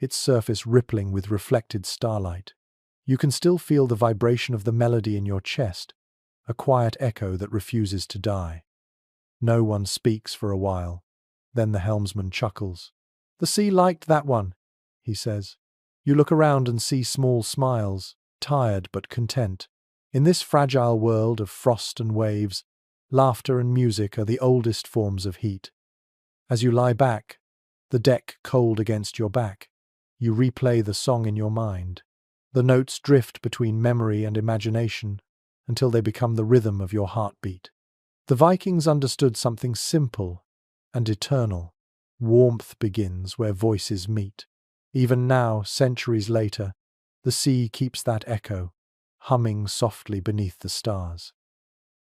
its surface rippling with reflected starlight. You can still feel the vibration of the melody in your chest, a quiet echo that refuses to die. No one speaks for a while. Then the helmsman chuckles. "The sea liked that one," he says. You look around and see small smiles, tired but content. In this fragile world of frost and waves, laughter and music are the oldest forms of heat. As you lie back, the deck cold against your back, you replay the song in your mind. The notes drift between memory and imagination until they become the rhythm of your heartbeat. The Vikings understood something simple and eternal. Warmth begins where voices meet. Even now, centuries later, the sea keeps that echo, humming softly beneath the stars.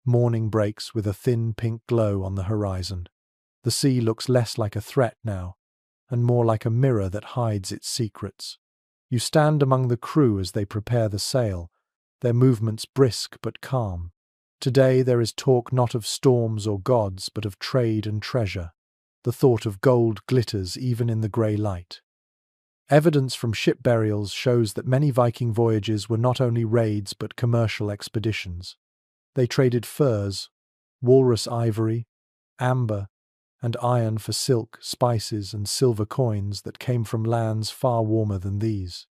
Morning breaks with a thin pink glow on the horizon. The sea looks less like a threat now, and more like a mirror that hides its secrets. You stand among the crew as they prepare the sail, their movements brisk but calm. Today there is talk not of storms or gods, but of trade and treasure. The thought of gold glitters even in the grey light. Evidence from ship burials shows that many Viking voyages were not only raids but commercial expeditions. They traded furs, walrus ivory, amber, and iron for silk, spices, and silver coins that came from lands far warmer than these.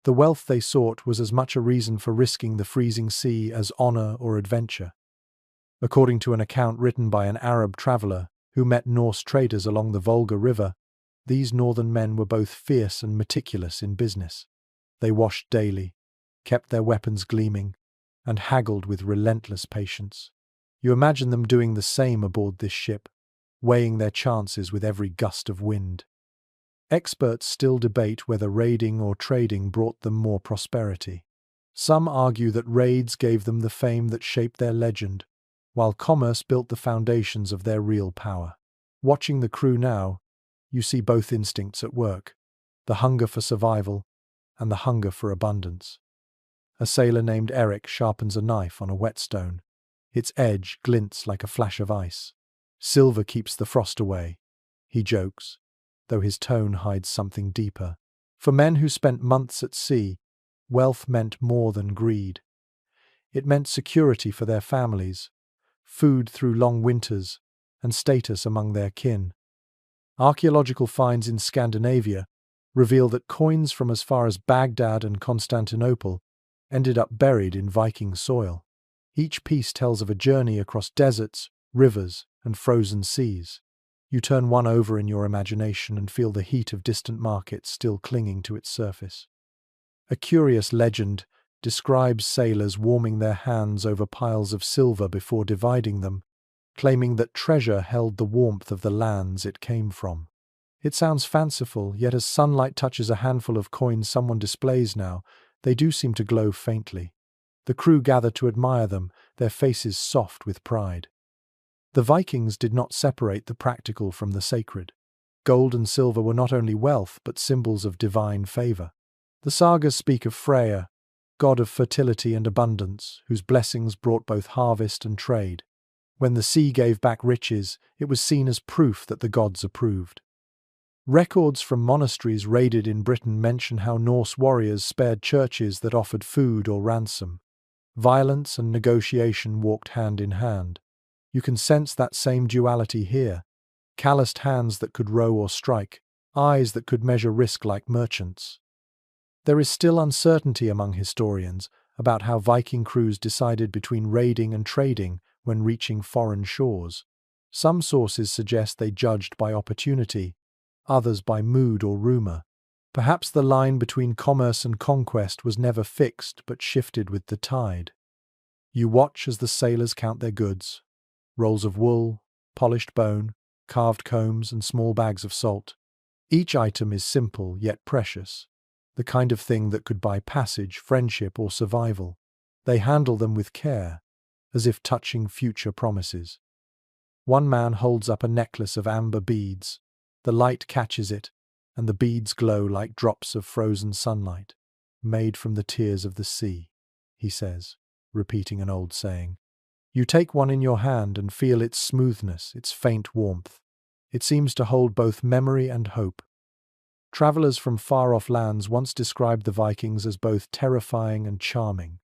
The wealth they sought was as much a reason for risking the freezing sea as honor or adventure. According to an account written by an Arab traveler who met Norse traders along the Volga River, these northern men were both fierce and meticulous in business. They washed daily, kept their weapons gleaming, and haggled with relentless patience. You imagine them doing the same aboard this ship, weighing their chances with every gust of wind. Experts still debate whether raiding or trading brought them more prosperity. Some argue that raids gave them the fame that shaped their legend, while commerce built the foundations of their real power. Watching the crew now, you see both instincts at work, the hunger for survival and the hunger for abundance. A sailor named Eric sharpens a knife on a whetstone. Its edge glints like a flash of ice. Silver keeps the frost away, he jokes, though his tone hides something deeper. For men who spent months at sea, wealth meant more than greed. It meant security for their families, food through long winters, and status among their kin. Archaeological finds in Scandinavia reveal that coins from as far as Baghdad and Constantinople ended up buried in Viking soil. Each piece tells of a journey across deserts, rivers, and frozen seas. You turn one over in your imagination and feel the heat of distant markets still clinging to its surface. A curious legend describes sailors warming their hands over piles of silver before dividing them, claiming that treasure held the warmth of the lands it came from. It sounds fanciful, yet as sunlight touches a handful of coins someone displays now, they do seem to glow faintly. The crew gather to admire them, their faces soft with pride. The Vikings did not separate the practical from the sacred. Gold and silver were not only wealth, but symbols of divine favor. The sagas speak of Freya, god of fertility and abundance, whose blessings brought both harvest and trade. When the sea gave back riches, it was seen as proof that the gods approved. Records from monasteries raided in Britain mention how Norse warriors spared churches that offered food or ransom. Violence and negotiation walked hand in hand. You can sense that same duality here. Calloused hands that could row or strike, eyes that could measure risk like merchants. There is still uncertainty among historians about how Viking crews decided between raiding and trading when reaching foreign shores. Some sources suggest they judged by opportunity, others by mood or rumor. Perhaps the line between commerce and conquest was never fixed but shifted with the tide. You watch as the sailors count their goods: rolls of wool, polished bone, carved combs, and small bags of salt. Each item is simple yet precious, the kind of thing that could buy passage, friendship, or survival. They handle them with care, as if touching future promises. One man holds up a necklace of amber beads. The light catches it, and the beads glow like drops of frozen sunlight. Made from the tears of the sea, he says, repeating an old saying. You take one in your hand and feel its smoothness, its faint warmth. It seems to hold both memory and hope. Travelers from far-off lands once described the Vikings as both terrifying and charming.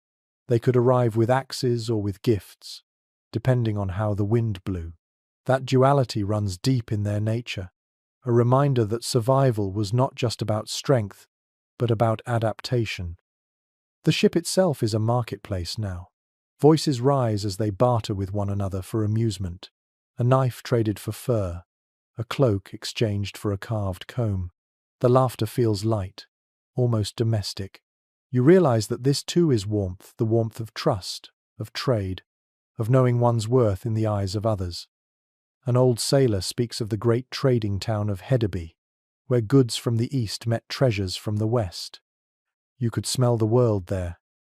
They could arrive with axes or with gifts, depending on how the wind blew. That duality runs deep in their nature, a reminder that survival was not just about strength, but about adaptation. The ship itself is a marketplace now. Voices rise as they barter with one another for amusement. A knife traded for fur, a cloak exchanged for a carved comb. The laughter feels light, almost domestic. You realize that this too is warmth, the warmth of trust, of trade, of knowing one's worth in the eyes of others. An old sailor speaks of the great trading town of Hedeby, where goods from the east met treasures from the west. You could smell the world there,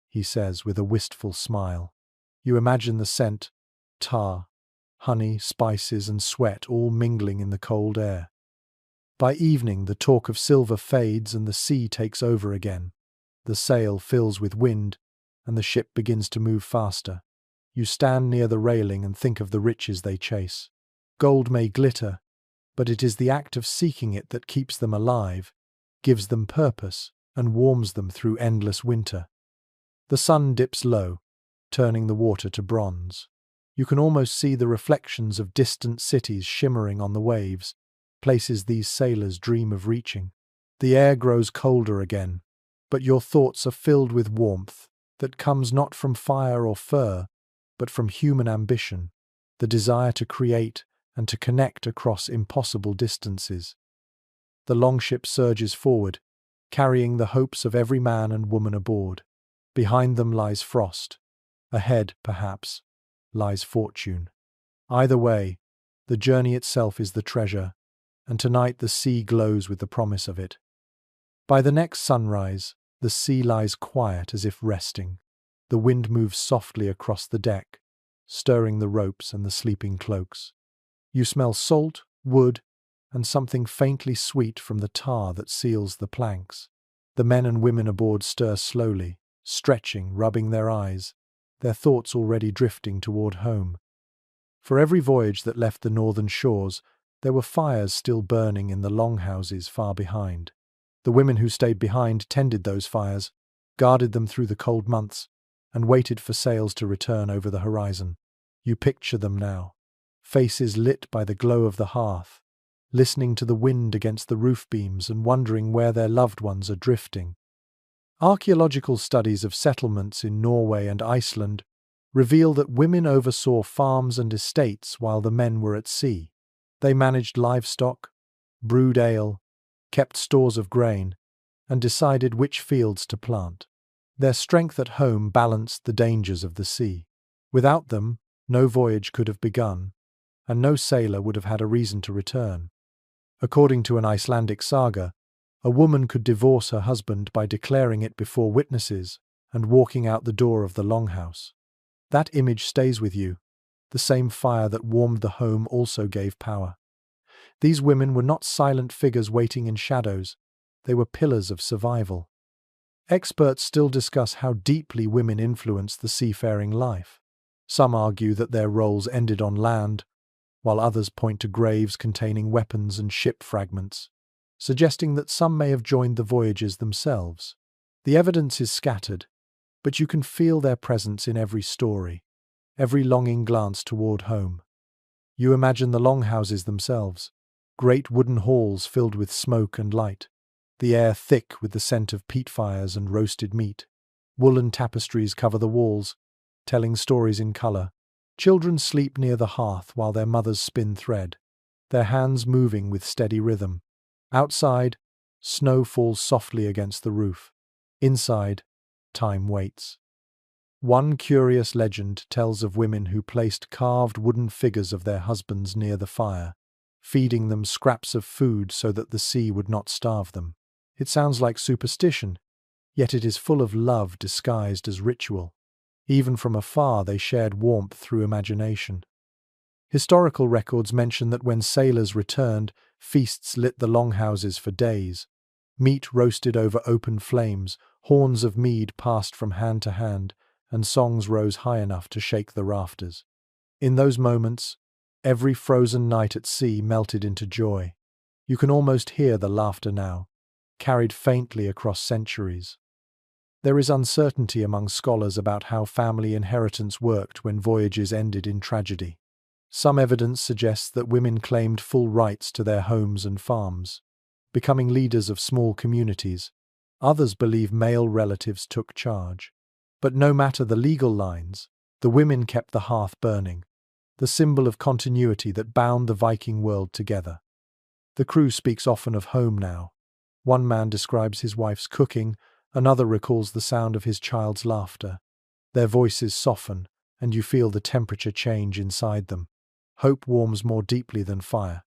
he says with a wistful smile. You imagine the scent, tar, honey, spices, and sweat all mingling in the cold air. By evening, the talk of silver fades and the sea takes over again. The sail fills with wind, and the ship begins to move faster. You stand near the railing and think of the riches they chase. Gold may glitter, but it is the act of seeking it that keeps them alive, gives them purpose, and warms them through endless winter. The sun dips low, turning the water to bronze. You can almost see the reflections of distant cities shimmering on the waves, places these sailors dream of reaching. The air grows colder again, but your thoughts are filled with warmth that comes not from fire or fur, but from human ambition, the desire to create and to connect across impossible distances. The longship surges forward, carrying the hopes of every man and woman aboard. Behind them lies frost. Ahead, perhaps, lies fortune. Either way, the journey itself is the treasure, and tonight the sea glows with the promise of it. By the next sunrise, the sea lies quiet as if resting. The wind moves softly across the deck, stirring the ropes and the sleeping cloaks. You smell salt, wood, and something faintly sweet from the tar that seals the planks. The men and women aboard stir slowly, stretching, rubbing their eyes, their thoughts already drifting toward home. For every voyage that left the northern shores, there were fires still burning in the longhouses far behind. The women who stayed behind tended those fires, guarded them through the cold months, and waited for sails to return over the horizon. You picture them now, faces lit by the glow of the hearth, listening to the wind against the roof beams and wondering where their loved ones are drifting. Archaeological studies of settlements in Norway and Iceland reveal that women oversaw farms and estates while the men were at sea. They managed livestock, brewed ale, kept stores of grain, and decided which fields to plant. Their strength at home balanced the dangers of the sea. Without them, no voyage could have begun, and no sailor would have had a reason to return. According to an Icelandic saga, a woman could divorce her husband by declaring it before witnesses and walking out the door of the longhouse. That image stays with you. The same fire that warmed the home also gave power. These women were not silent figures waiting in shadows. They were pillars of survival. Experts still discuss how deeply women influenced the seafaring life. Some argue that their roles ended on land, while others point to graves containing weapons and ship fragments, suggesting that some may have joined the voyages themselves. The evidence is scattered, but you can feel their presence in every story, every longing glance toward home. You imagine the longhouses themselves, great wooden halls filled with smoke and light, the air thick with the scent of peat fires and roasted meat. Woolen tapestries cover the walls, telling stories in color. Children sleep near the hearth while their mothers spin thread, their hands moving with steady rhythm. Outside, snow falls softly against the roof. Inside, time waits. One curious legend tells of women who placed carved wooden figures of their husbands near the fire, feeding them scraps of food so that the sea would not starve them. It sounds like superstition, yet it is full of love disguised as ritual. Even from afar, they shared warmth through imagination. Historical records mention that when sailors returned, feasts lit the longhouses for days. Meat roasted over open flames, horns of mead passed from hand to hand, and songs rose high enough to shake the rafters. In those moments, every frozen night at sea melted into joy. You can almost hear the laughter now, carried faintly across centuries. There is uncertainty among scholars about how family inheritance worked when voyages ended in tragedy. Some evidence suggests that women claimed full rights to their homes and farms, becoming leaders of small communities. Others believe male relatives took charge. But no matter the legal lines, the women kept the hearth burning, the symbol of continuity that bound the Viking world together. The crew speaks often of home now. One man describes his wife's cooking, another recalls the sound of his child's laughter. Their voices soften, and you feel the temperature change inside them. Hope warms more deeply than fire.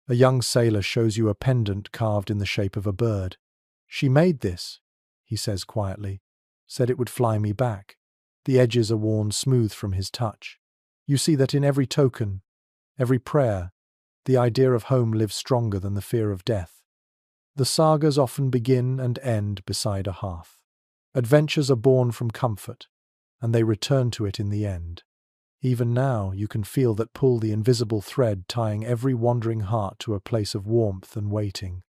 A young sailor shows you a pendant carved in the shape of a bird. "She made this," he says quietly. said it would fly me back. The edges are worn smooth from his touch. You see that in every token, every prayer, the idea of home lives stronger than the fear of death. The sagas often begin and end beside a hearth. Adventures are born from comfort, and they return to it in the end. Even now, you can feel that pull, the invisible thread tying every wandering heart to a place of warmth and waiting.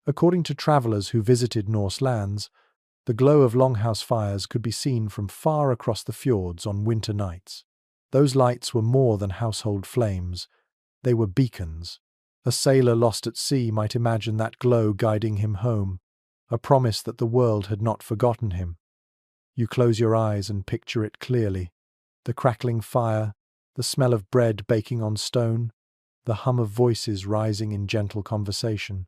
According to travelers who visited Norse lands, the glow of longhouse fires could be seen from far across the fjords on winter nights. Those lights were more than household flames. They were beacons. A sailor lost at sea might imagine that glow guiding him home, a promise that the world had not forgotten him. You close your eyes and picture it clearly. The crackling fire, the smell of bread baking on stone, the hum of voices rising in gentle conversation.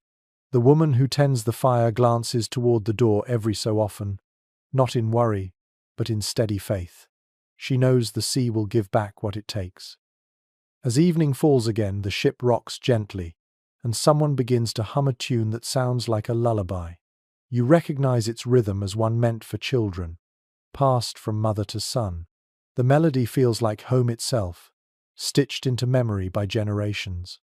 The woman who tends the fire glances toward the door every so often, not in worry, but in steady faith. She knows the sea will give back what it takes. As evening falls again, the ship rocks gently, and someone begins to hum a tune that sounds like a lullaby. You recognize its rhythm as one meant for children, passed from mother to son. The melody feels like home itself, stitched into memory by generations.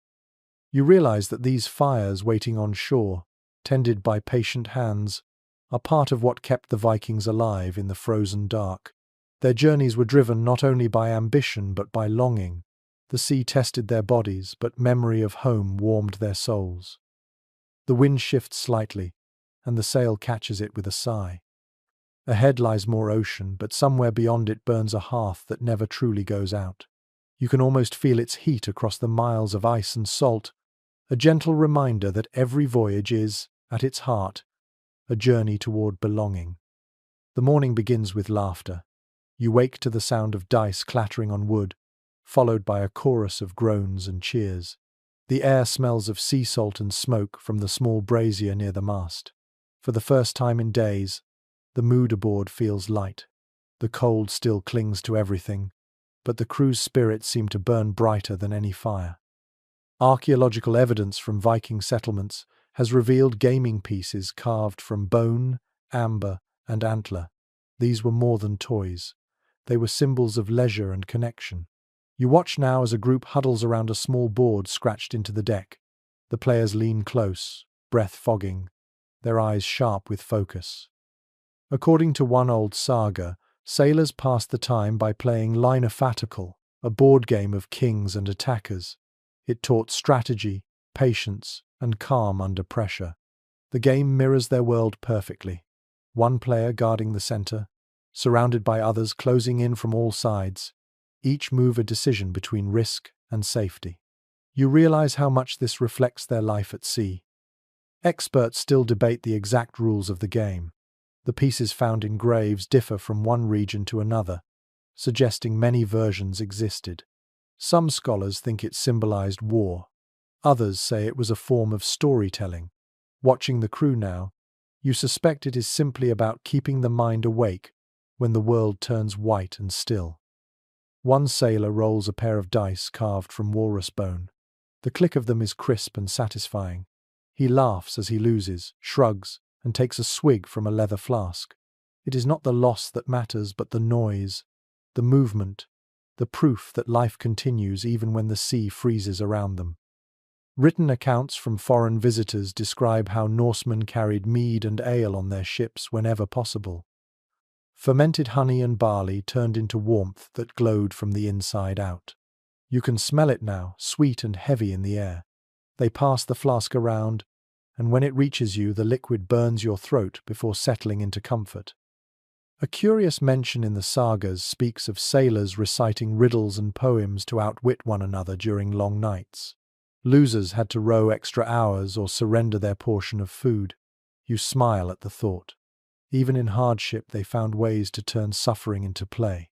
You realize that these fires waiting on shore, tended by patient hands, are part of what kept the Vikings alive in the frozen dark. Their journeys were driven not only by ambition but by longing. The sea tested their bodies, but memory of home warmed their souls. The wind shifts slightly, and the sail catches it with a sigh. Ahead lies more ocean, but somewhere beyond it burns a hearth that never truly goes out. You can almost feel its heat across the miles of ice and salt, a gentle reminder that every voyage is, at its heart, a journey toward belonging. The morning begins with laughter. You wake to the sound of dice clattering on wood, followed by a chorus of groans and cheers. The air smells of sea salt and smoke from the small brazier near the mast. For the first time in days, the mood aboard feels light. The cold still clings to everything, but the crew's spirits seem to burn brighter than any fire. Archaeological evidence from Viking settlements has revealed gaming pieces carved from bone, amber, and antler. These were more than toys. They were symbols of leisure and connection. You watch now as a group huddles around a small board scratched into the deck. The players lean close, breath fogging, their eyes sharp with focus. According to one old saga, sailors passed the time by playing Linefattical, a board game of kings and attackers. It taught strategy, patience, and calm under pressure. The game mirrors their world perfectly. One player guarding the center, surrounded by others closing in from all sides, each move a decision between risk and safety. You realize how much this reflects their life at sea. Experts still debate the exact rules of the game. The pieces found in graves differ from one region to another, suggesting many versions existed. Some scholars think it symbolized war. Others say it was a form of storytelling. Watching the crew now, you suspect it is simply about keeping the mind awake when the world turns white and still. One sailor rolls a pair of dice carved from walrus bone. The click of them is crisp and satisfying. He laughs as he loses, shrugs, and takes a swig from a leather flask. It is not the loss that matters, but the noise, the movement, the proof that life continues even when the sea freezes around them. Written accounts from foreign visitors describe how Norsemen carried mead and ale on their ships whenever possible. Fermented honey and barley turned into warmth that glowed from the inside out. You can smell it now, sweet and heavy in the air. They pass the flask around, and when it reaches you, the liquid burns your throat before settling into comfort. A curious mention in the sagas speaks of sailors reciting riddles and poems to outwit one another during long nights. Losers had to row extra hours or surrender their portion of food. You smile at the thought. Even in hardship, they found ways to turn suffering into play.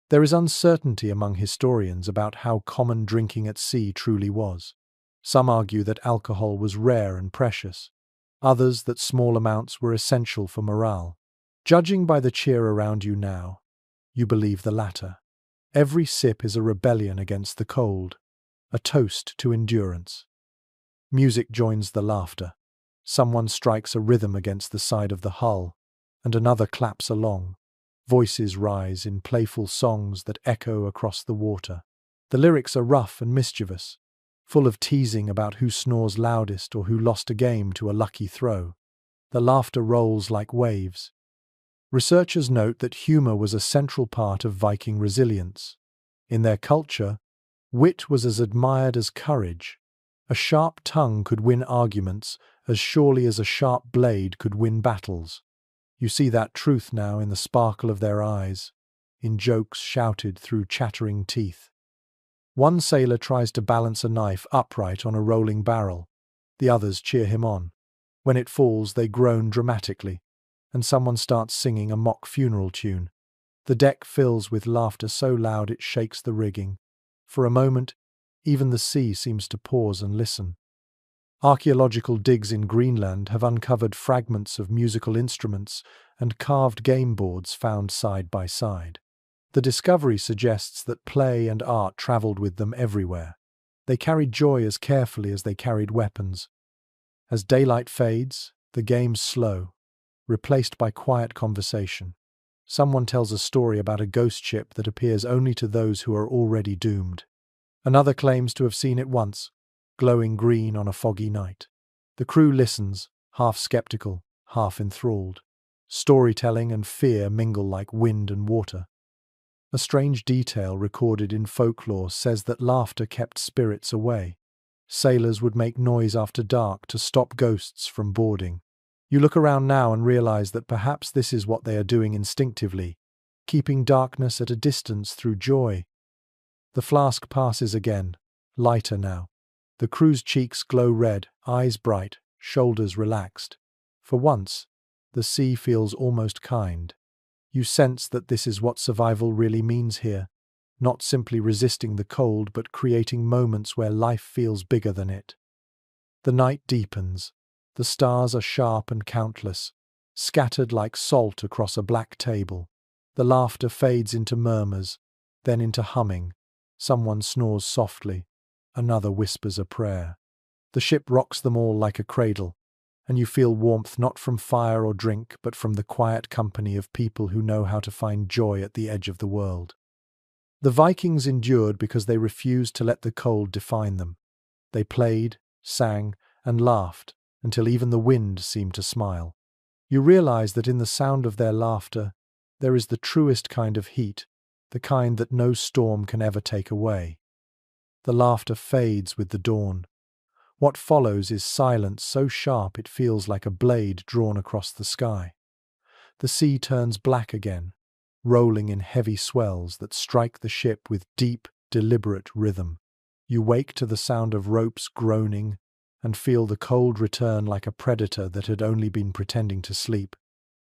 There is uncertainty among historians about how common drinking at sea truly was. Some argue that alcohol was rare and precious. Others that small amounts were essential for morale. Judging by the cheer around you now, you believe the latter. Every sip is a rebellion against the cold, a toast to endurance. Music joins the laughter. Someone strikes a rhythm against the side of the hull, and another claps along. Voices rise in playful songs that echo across the water. The lyrics are rough and mischievous, full of teasing about who snores loudest or who lost a game to a lucky throw. The laughter rolls like waves. Researchers note that humor was a central part of Viking resilience. In their culture, wit was as admired as courage. A sharp tongue could win arguments as surely as a sharp blade could win battles. You see that truth now in the sparkle of their eyes, in jokes shouted through chattering teeth. One sailor tries to balance a knife upright on a rolling barrel. The others cheer him on. When it falls, they groan dramatically, and someone starts singing a mock funeral tune. The deck fills with laughter so loud it shakes the rigging. For a moment, even the sea seems to pause and listen. Archaeological digs in Greenland have uncovered fragments of musical instruments and carved game boards found side by side. The discovery suggests that play and art traveled with them everywhere. They carried joy as carefully as they carried weapons. As daylight fades, the games slow, replaced by quiet conversation. Someone tells a story about a ghost ship that appears only to those who are already doomed. Another claims to have seen it once, glowing green on a foggy night. The crew listens, half skeptical, half enthralled. Storytelling and fear mingle like wind and water. A strange detail recorded in folklore says that laughter kept spirits away. Sailors would make noise after dark to stop ghosts from boarding. You look around now and realize that perhaps this is what they are doing instinctively, keeping darkness at a distance through joy. The flask passes again, lighter now. The crew's cheeks glow red, eyes bright, shoulders relaxed. For once, the sea feels almost kind. You sense that this is what survival really means here, not simply resisting the cold but creating moments where life feels bigger than it. The night deepens. The stars are sharp and countless, scattered like salt across a black table. The laughter fades into murmurs, then into humming. Someone snores softly, another whispers a prayer. The ship rocks them all like a cradle, and you feel warmth not from fire or drink, but from the quiet company of people who know how to find joy at the edge of the world. The Vikings endured because they refused to let the cold define them. They played, sang, and laughed until even the wind seemed to smile. You realize that in the sound of their laughter, there is the truest kind of heat, the kind that no storm can ever take away. The laughter fades with the dawn. What follows is silence so sharp it feels like a blade drawn across the sky. The sea turns black again, rolling in heavy swells that strike the ship with deep, deliberate rhythm. You wake to the sound of ropes groaning and feel the cold return like a predator that had only been pretending to sleep.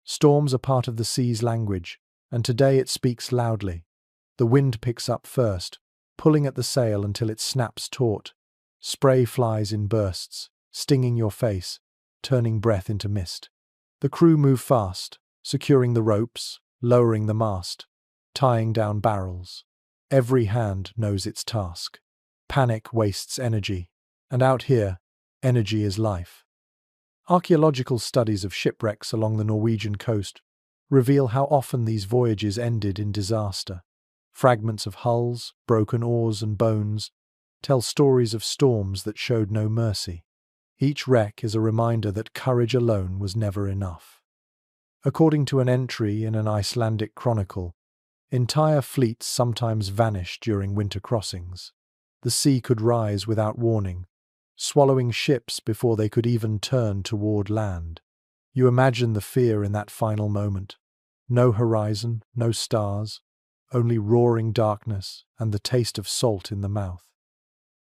Storms are part of the sea's language, and today it speaks loudly. The wind picks up first, pulling at the sail until it snaps taut. Spray flies in bursts, stinging your face, turning breath into mist. The crew move fast, securing the ropes, lowering the mast, tying down barrels. Every hand knows its task. Panic wastes energy, and out here, energy is life. Archaeological studies of shipwrecks along the Norwegian coast reveal how often these voyages ended in disaster. Fragments of hulls, broken oars and bones tell stories of storms that showed no mercy. Each wreck is a reminder that courage alone was never enough. According to an entry in an Icelandic chronicle, entire fleets sometimes vanished during winter crossings. The sea could rise without warning, swallowing ships before they could even turn toward land. You imagine the fear in that final moment. No horizon, no stars, only roaring darkness and the taste of salt in the mouth.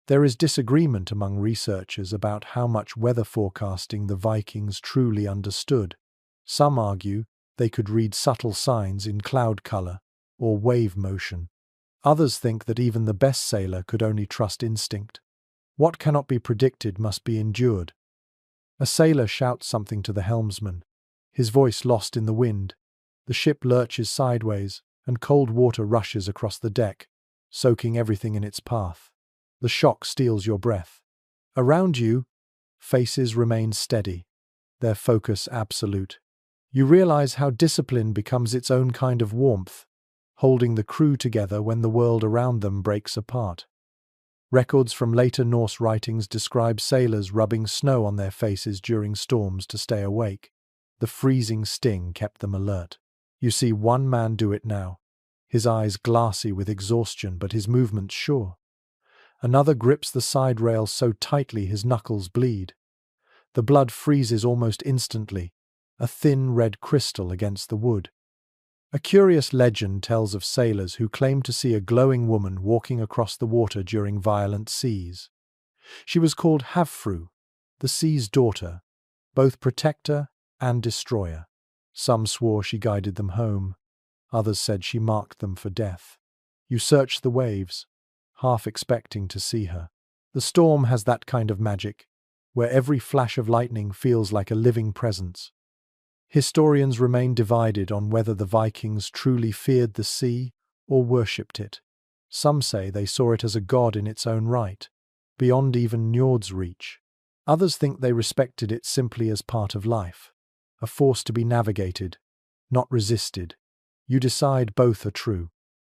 There is disagreement among researchers about how much weather forecasting the Vikings truly understood. Some argue they could read subtle signs in cloud color or wave motion. Others think that even the best sailor could only trust instinct. What cannot be predicted must be endured. A sailor shouts something to the helmsman, his voice lost in the wind. The ship lurches sideways, and cold water rushes across the deck, soaking everything in its path. The shock steals your breath. Around you, faces remain steady, their focus absolute. You realize how discipline becomes its own kind of warmth, holding the crew together when the world around them breaks apart. Records from later Norse writings describe sailors rubbing snow on their faces during storms to stay awake. The freezing sting kept them alert. You see one man do it now, his eyes glassy with exhaustion but his movements sure. Another grips the side rail so tightly his knuckles bleed. The blood freezes almost instantly, a thin red crystal against the wood. A curious legend tells of sailors who claim to see a glowing woman walking across the water during violent seas. She was called Havfru, the sea's daughter, both protector and destroyer. Some swore she guided them home, others said she marked them for death. You search the waves, half expecting to see her. The storm has that kind of magic, where every flash of lightning feels like a living presence. Historians remain divided on whether the Vikings truly feared the sea or worshipped it. Some say they saw it as a god in its own right, beyond even Njord's reach. Others think they respected it simply as part of life, a force to be navigated, not resisted. You decide both are true.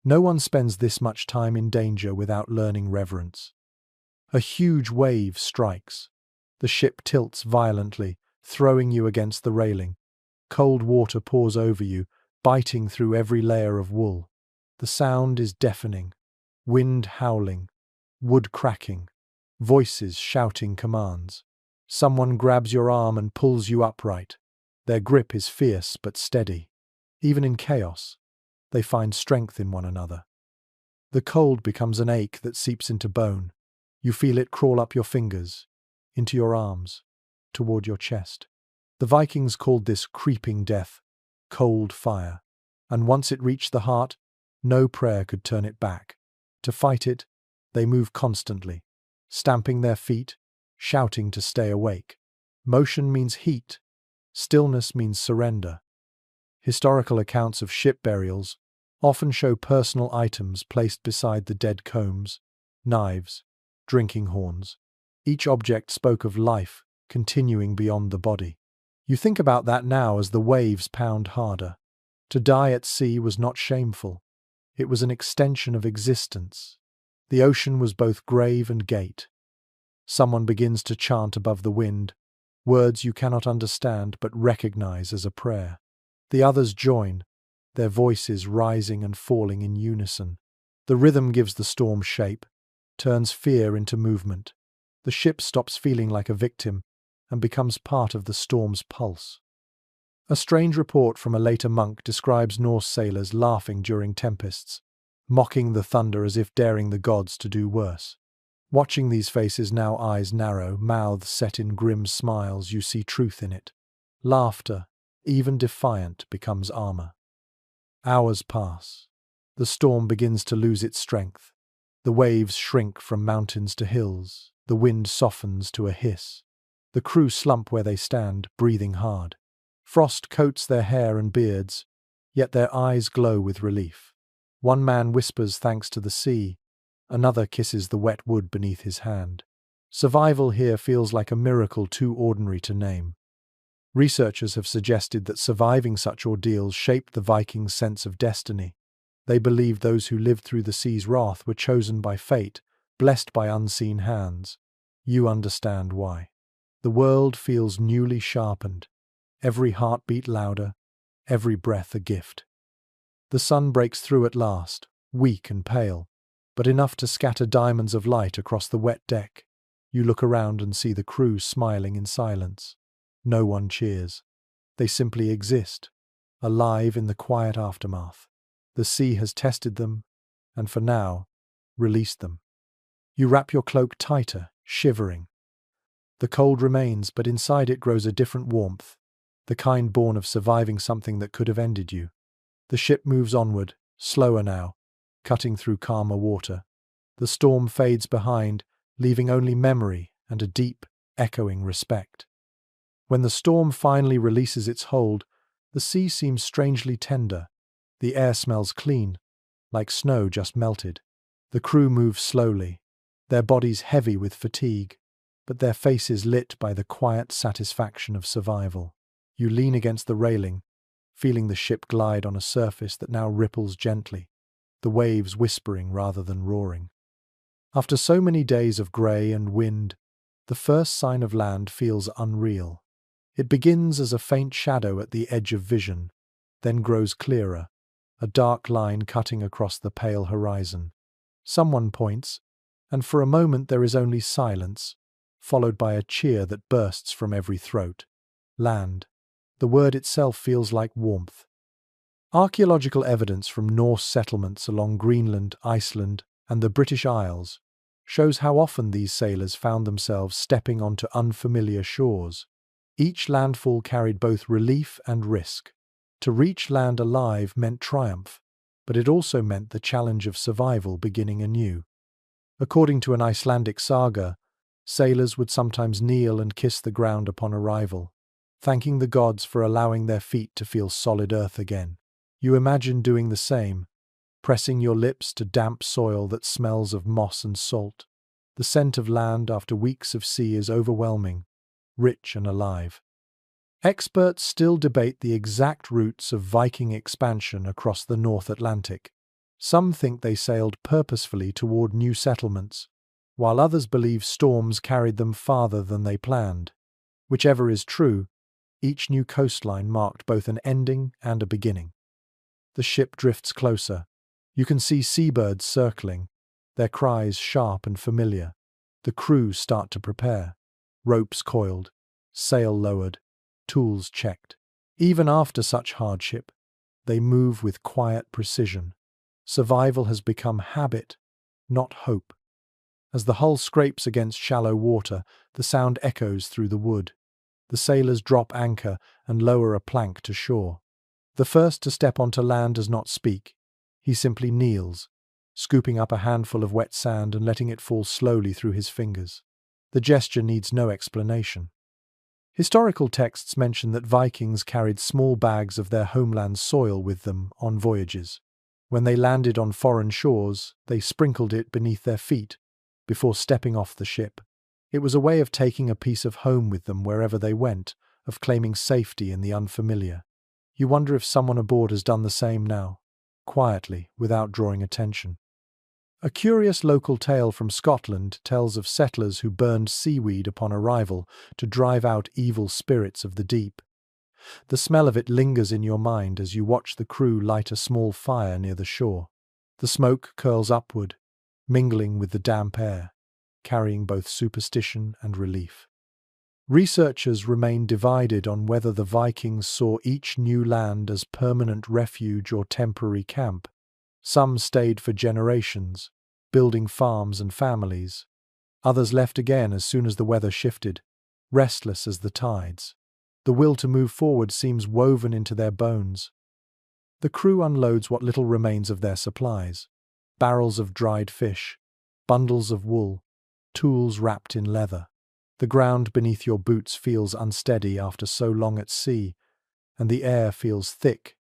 No one spends this much time in danger without learning reverence. A huge wave strikes. The ship tilts violently, throwing you against the railing. Cold water pours over you, biting through every layer of wool. The sound is deafening. Wind howling, wood cracking, voices shouting commands. Someone grabs your arm and pulls you upright. Their grip is fierce but steady. Even in chaos, they find strength in one another. The cold becomes an ache that seeps into bone. You feel it crawl up your fingers, into your arms, toward your chest. The Vikings called this creeping death, cold fire, and once it reached the heart, no prayer could turn it back. To fight it, they move constantly, stamping their feet, shouting to stay awake. Motion means heat, stillness means surrender. Historical accounts of ship burials often show personal items placed beside the dead combs, knives, drinking horns. Each object spoke of life continuing beyond the body. You think about that now as the waves pound harder. To die at sea was not shameful. It was an extension of existence. The ocean was both grave and gate. Someone begins to chant above the wind, words you cannot understand but recognize as a prayer. The others join, their voices rising and falling in unison. The rhythm gives the storm shape, turns fear into movement. The ship stops feeling like a victim and becomes part of the storm's pulse. A strange report from a later monk describes Norse sailors laughing during tempests, mocking the thunder as if daring the gods to do worse. Watching these faces, now eyes narrow, mouths set in grim smiles, you see truth in it. Laughter, even defiant, becomes armor. Hours pass. The storm begins to lose its strength. The waves shrink from mountains to hills. The wind softens to a hiss. The crew slump where they stand, breathing hard. Frost coats their hair and beards, yet their eyes glow with relief. One man whispers thanks to the sea, another kisses the wet wood beneath his hand. Survival here feels like a miracle too ordinary to name. Researchers have suggested that surviving such ordeals shaped the Vikings' sense of destiny. They believed those who lived through the sea's wrath were chosen by fate, blessed by unseen hands. You understand why. The world feels newly sharpened, every heartbeat louder, every breath a gift. The sun breaks through at last, weak and pale, but enough to scatter diamonds of light across the wet deck. You look around and see the crew smiling in silence. No one cheers. They simply exist, alive in the quiet aftermath. The sea has tested them, and for now, released them. You wrap your cloak tighter, shivering. The cold remains, but inside it grows a different warmth, the kind born of surviving something that could have ended you. The ship moves onward, slower now, cutting through calmer water. The storm fades behind, leaving only memory and a deep, echoing respect. When the storm finally releases its hold, the sea seems strangely tender. The air smells clean, like snow just melted. The crew moves slowly, their bodies heavy with fatigue, but their faces lit by the quiet satisfaction of survival. You lean against the railing, feeling the ship glide on a surface that now ripples gently, the waves whispering rather than roaring. After so many days of grey and wind, the first sign of land feels unreal. It begins as a faint shadow at the edge of vision, then grows clearer, a dark line cutting across the pale horizon. Someone points, and for a moment there is only silence, followed by a cheer that bursts from every throat. Land. The word itself feels like warmth. Archaeological evidence from Norse settlements along Greenland, Iceland, and the British Isles shows how often these sailors found themselves stepping onto unfamiliar shores. Each landfall carried both relief and risk. To reach land alive meant triumph, but it also meant the challenge of survival beginning anew. According to an Icelandic saga, sailors would sometimes kneel and kiss the ground upon arrival, thanking the gods for allowing their feet to feel solid earth again. You imagine doing the same, pressing your lips to damp soil that smells of moss and salt. The scent of land after weeks of sea is overwhelming, rich and alive. Experts still debate the exact routes of Viking expansion across the North Atlantic. Some think they sailed purposefully toward new settlements, while others believe storms carried them farther than they planned. Whichever is true, each new coastline marked both an ending and a beginning. The ship drifts closer. You can see seabirds circling, their cries sharp and familiar. The crew start to prepare. Ropes coiled, sail lowered, tools checked. Even after such hardship, they move with quiet precision. Survival has become habit, not hope. As the hull scrapes against shallow water, the sound echoes through the wood. The sailors drop anchor and lower a plank to shore. The first to step onto land does not speak. He simply kneels, scooping up a handful of wet sand and letting it fall slowly through his fingers. The gesture needs no explanation. Historical texts mention that Vikings carried small bags of their homeland soil with them on voyages. When they landed on foreign shores, they sprinkled it beneath their feet before stepping off the ship. It was a way of taking a piece of home with them wherever they went, of claiming safety in the unfamiliar. You wonder if someone aboard has done the same now, quietly, without drawing attention. A curious local tale from Scotland tells of settlers who burned seaweed upon arrival to drive out evil spirits of the deep. The smell of it lingers in your mind as you watch the crew light a small fire near the shore. The smoke curls upward, mingling with the damp air, carrying both superstition and relief. Researchers remain divided on whether the Vikings saw each new land as permanent refuge or temporary camp. Some stayed for generations, building farms and families. Others left again as soon as the weather shifted, restless as the tides. The will to move forward seems woven into their bones. The crew unloads what little remains of their supplies: barrels of dried fish, bundles of wool, tools wrapped in leather. The ground beneath your boots feels unsteady after so long at sea, and the air feels thick,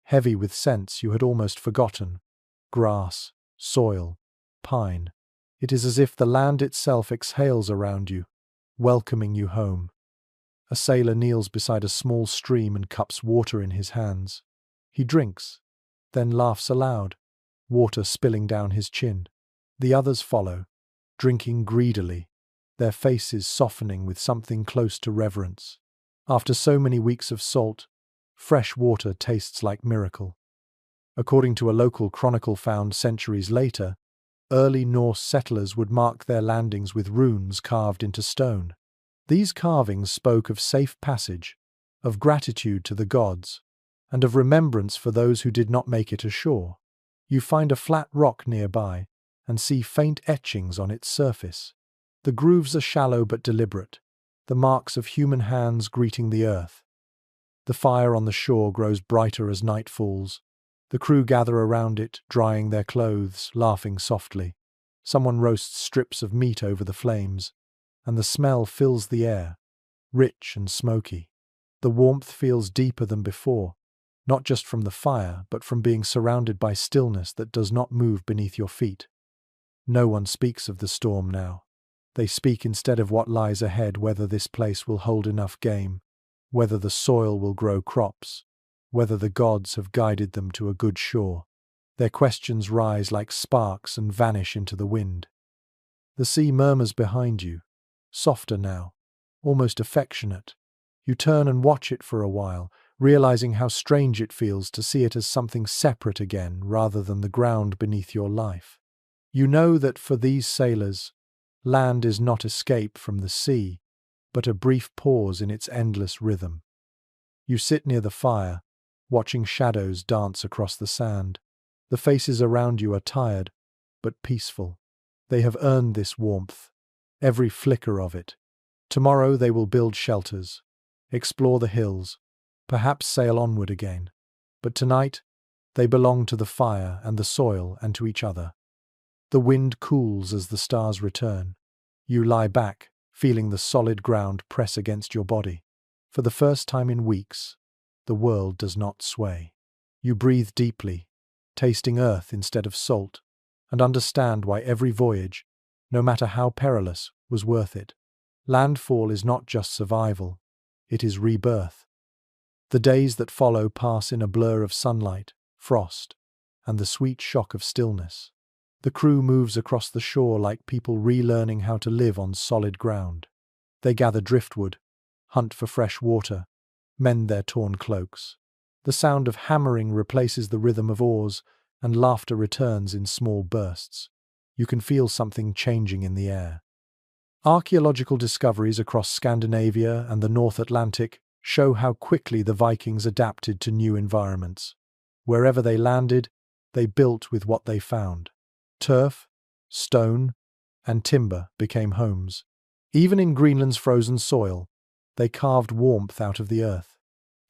heavy with scents you had almost forgotten: grass, soil, pine. It is as if the land itself exhales around you, welcoming you home. A sailor kneels beside a small stream and cups water in his hands. He drinks, then laughs aloud, water spilling down his chin. The others follow, drinking greedily, their faces softening with something close to reverence. After so many weeks of salt, fresh water tastes like miracle. According to a local chronicle found centuries later, early Norse settlers would mark their landings with runes carved into stone. These carvings spoke of safe passage, of gratitude to the gods, and of remembrance for those who did not make it ashore. You find a flat rock nearby and see faint etchings on its surface. The grooves are shallow but deliberate, the marks of human hands greeting the earth. The fire on the shore grows brighter as night falls. The crew gather around it, drying their clothes, laughing softly. Someone roasts strips of meat over the flames, and the smell fills the air, rich and smoky. The warmth feels deeper than before, not just from the fire, but from being surrounded by stillness that does not move beneath your feet. No one speaks of the storm now. They speak instead of what lies ahead, whether this place will hold enough game. whether the soil will grow crops, whether the gods have guided them to a good shore. Their questions rise like sparks and vanish into the wind. The sea murmurs behind you, softer now, almost affectionate. You turn and watch it for a while, realizing how strange it feels to see it as something separate again rather than the ground beneath your life. You know that for these sailors, land is not escape from the sea, but a brief pause in its endless rhythm. You sit near the fire, watching shadows dance across the sand. The faces around you are tired, but peaceful. They have earned this warmth, every flicker of it. Tomorrow they will build shelters, explore the hills, perhaps sail onward again. But tonight, they belong to the fire and the soil and to each other. The wind cools as the stars return. You lie back, feeling the solid ground press against your body. For the first time in weeks, the world does not sway. You breathe deeply, tasting earth instead of salt, and understand why every voyage, no matter how perilous, was worth it. Landfall is not just survival, it is rebirth. The days that follow pass in a blur of sunlight, frost, and the sweet shock of stillness. The crew moves across the shore like people relearning how to live on solid ground. They gather driftwood, hunt for fresh water, mend their torn cloaks. The sound of hammering replaces the rhythm of oars, and laughter returns in small bursts. You can feel something changing in the air. Archaeological discoveries across Scandinavia and the North Atlantic show how quickly the Vikings adapted to new environments. Wherever they landed, they built with what they found. Turf, stone, and timber became homes. Even in Greenland's frozen soil, they carved warmth out of the earth.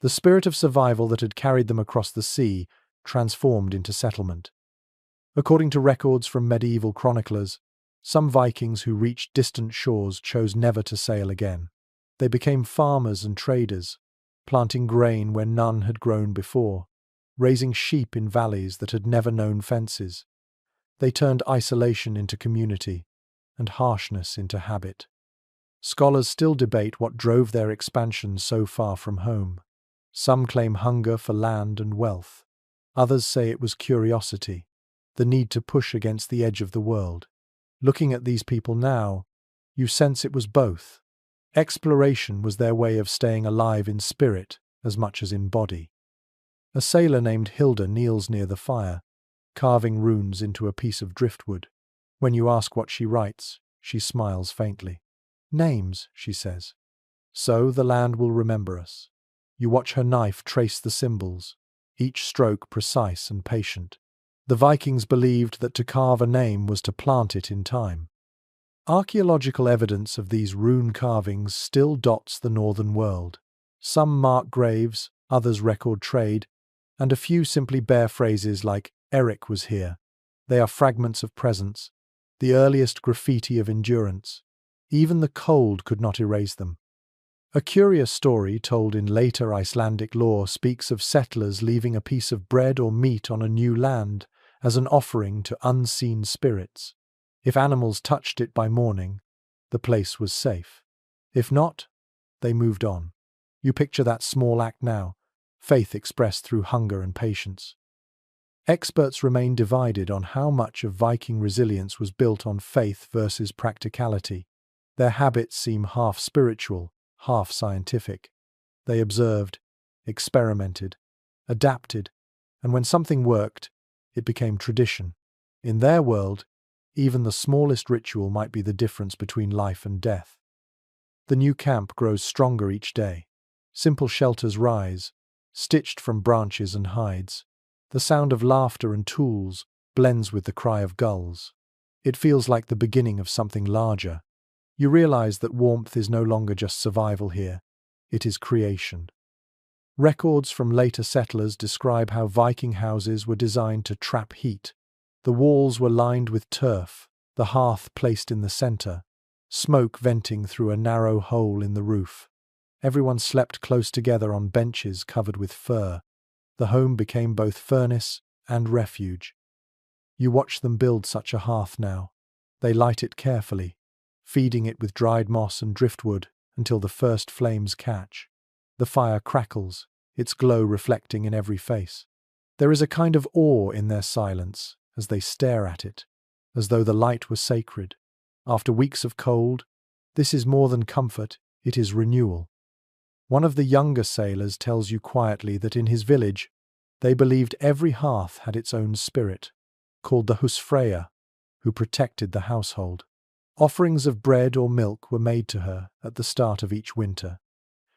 The spirit of survival that had carried them across the sea transformed into settlement. According to records from medieval chroniclers, some Vikings who reached distant shores chose never to sail again. They became farmers and traders, planting grain where none had grown before, raising sheep in valleys that had never known fences. They turned isolation into community and harshness into habit. Scholars still debate what drove their expansion so far from home. Some claim hunger for land and wealth. Others say it was curiosity, the need to push against the edge of the world. Looking at these people now, you sense it was both. Exploration was their way of staying alive in spirit as much as in body. A sailor named Hilda kneels near the fire, carving runes into a piece of driftwood. When you ask what she writes, she smiles faintly. "Names," she says. "So the land will remember us." You watch her knife trace the symbols, each stroke precise and patient. The Vikings believed that to carve a name was to plant it in time. Archaeological evidence of these rune carvings still dots the northern world. Some mark graves, others record trade, and a few simply bear phrases like "Eric was here." They are fragments of presence, the earliest graffiti of endurance. Even the cold could not erase them. A curious story told in later Icelandic lore speaks of settlers leaving a piece of bread or meat on a new land as an offering to unseen spirits. If animals touched it by morning, the place was safe. If not, they moved on. You picture that small act now, faith expressed through hunger and patience. Experts remain divided on how much of Viking resilience was built on faith versus practicality. Their habits seem half spiritual, half scientific. They observed, experimented, adapted, and when something worked, it became tradition. In their world, even the smallest ritual might be the difference between life and death. The new camp grows stronger each day. Simple shelters rise, stitched from branches and hides. The sound of laughter and tools blends with the cry of gulls. It feels like the beginning of something larger. You realize that warmth is no longer just survival here, it is creation. Records from later settlers describe how Viking houses were designed to trap heat. The walls were lined with turf, the hearth placed in the center, smoke venting through a narrow hole in the roof. Everyone slept close together on benches covered with fur. The home became both furnace and refuge. You watch them build such a hearth now. They light it carefully, feeding it with dried moss and driftwood until the first flames catch. The fire crackles, its glow reflecting in every face. There is a kind of awe in their silence as they stare at it, as though the light were sacred. After weeks of cold, this is more than comfort, it is renewal. One of the younger sailors tells you quietly that in his village, they believed every hearth had its own spirit, called the husfreyja, who protected the household. Offerings of bread or milk were made to her at the start of each winter.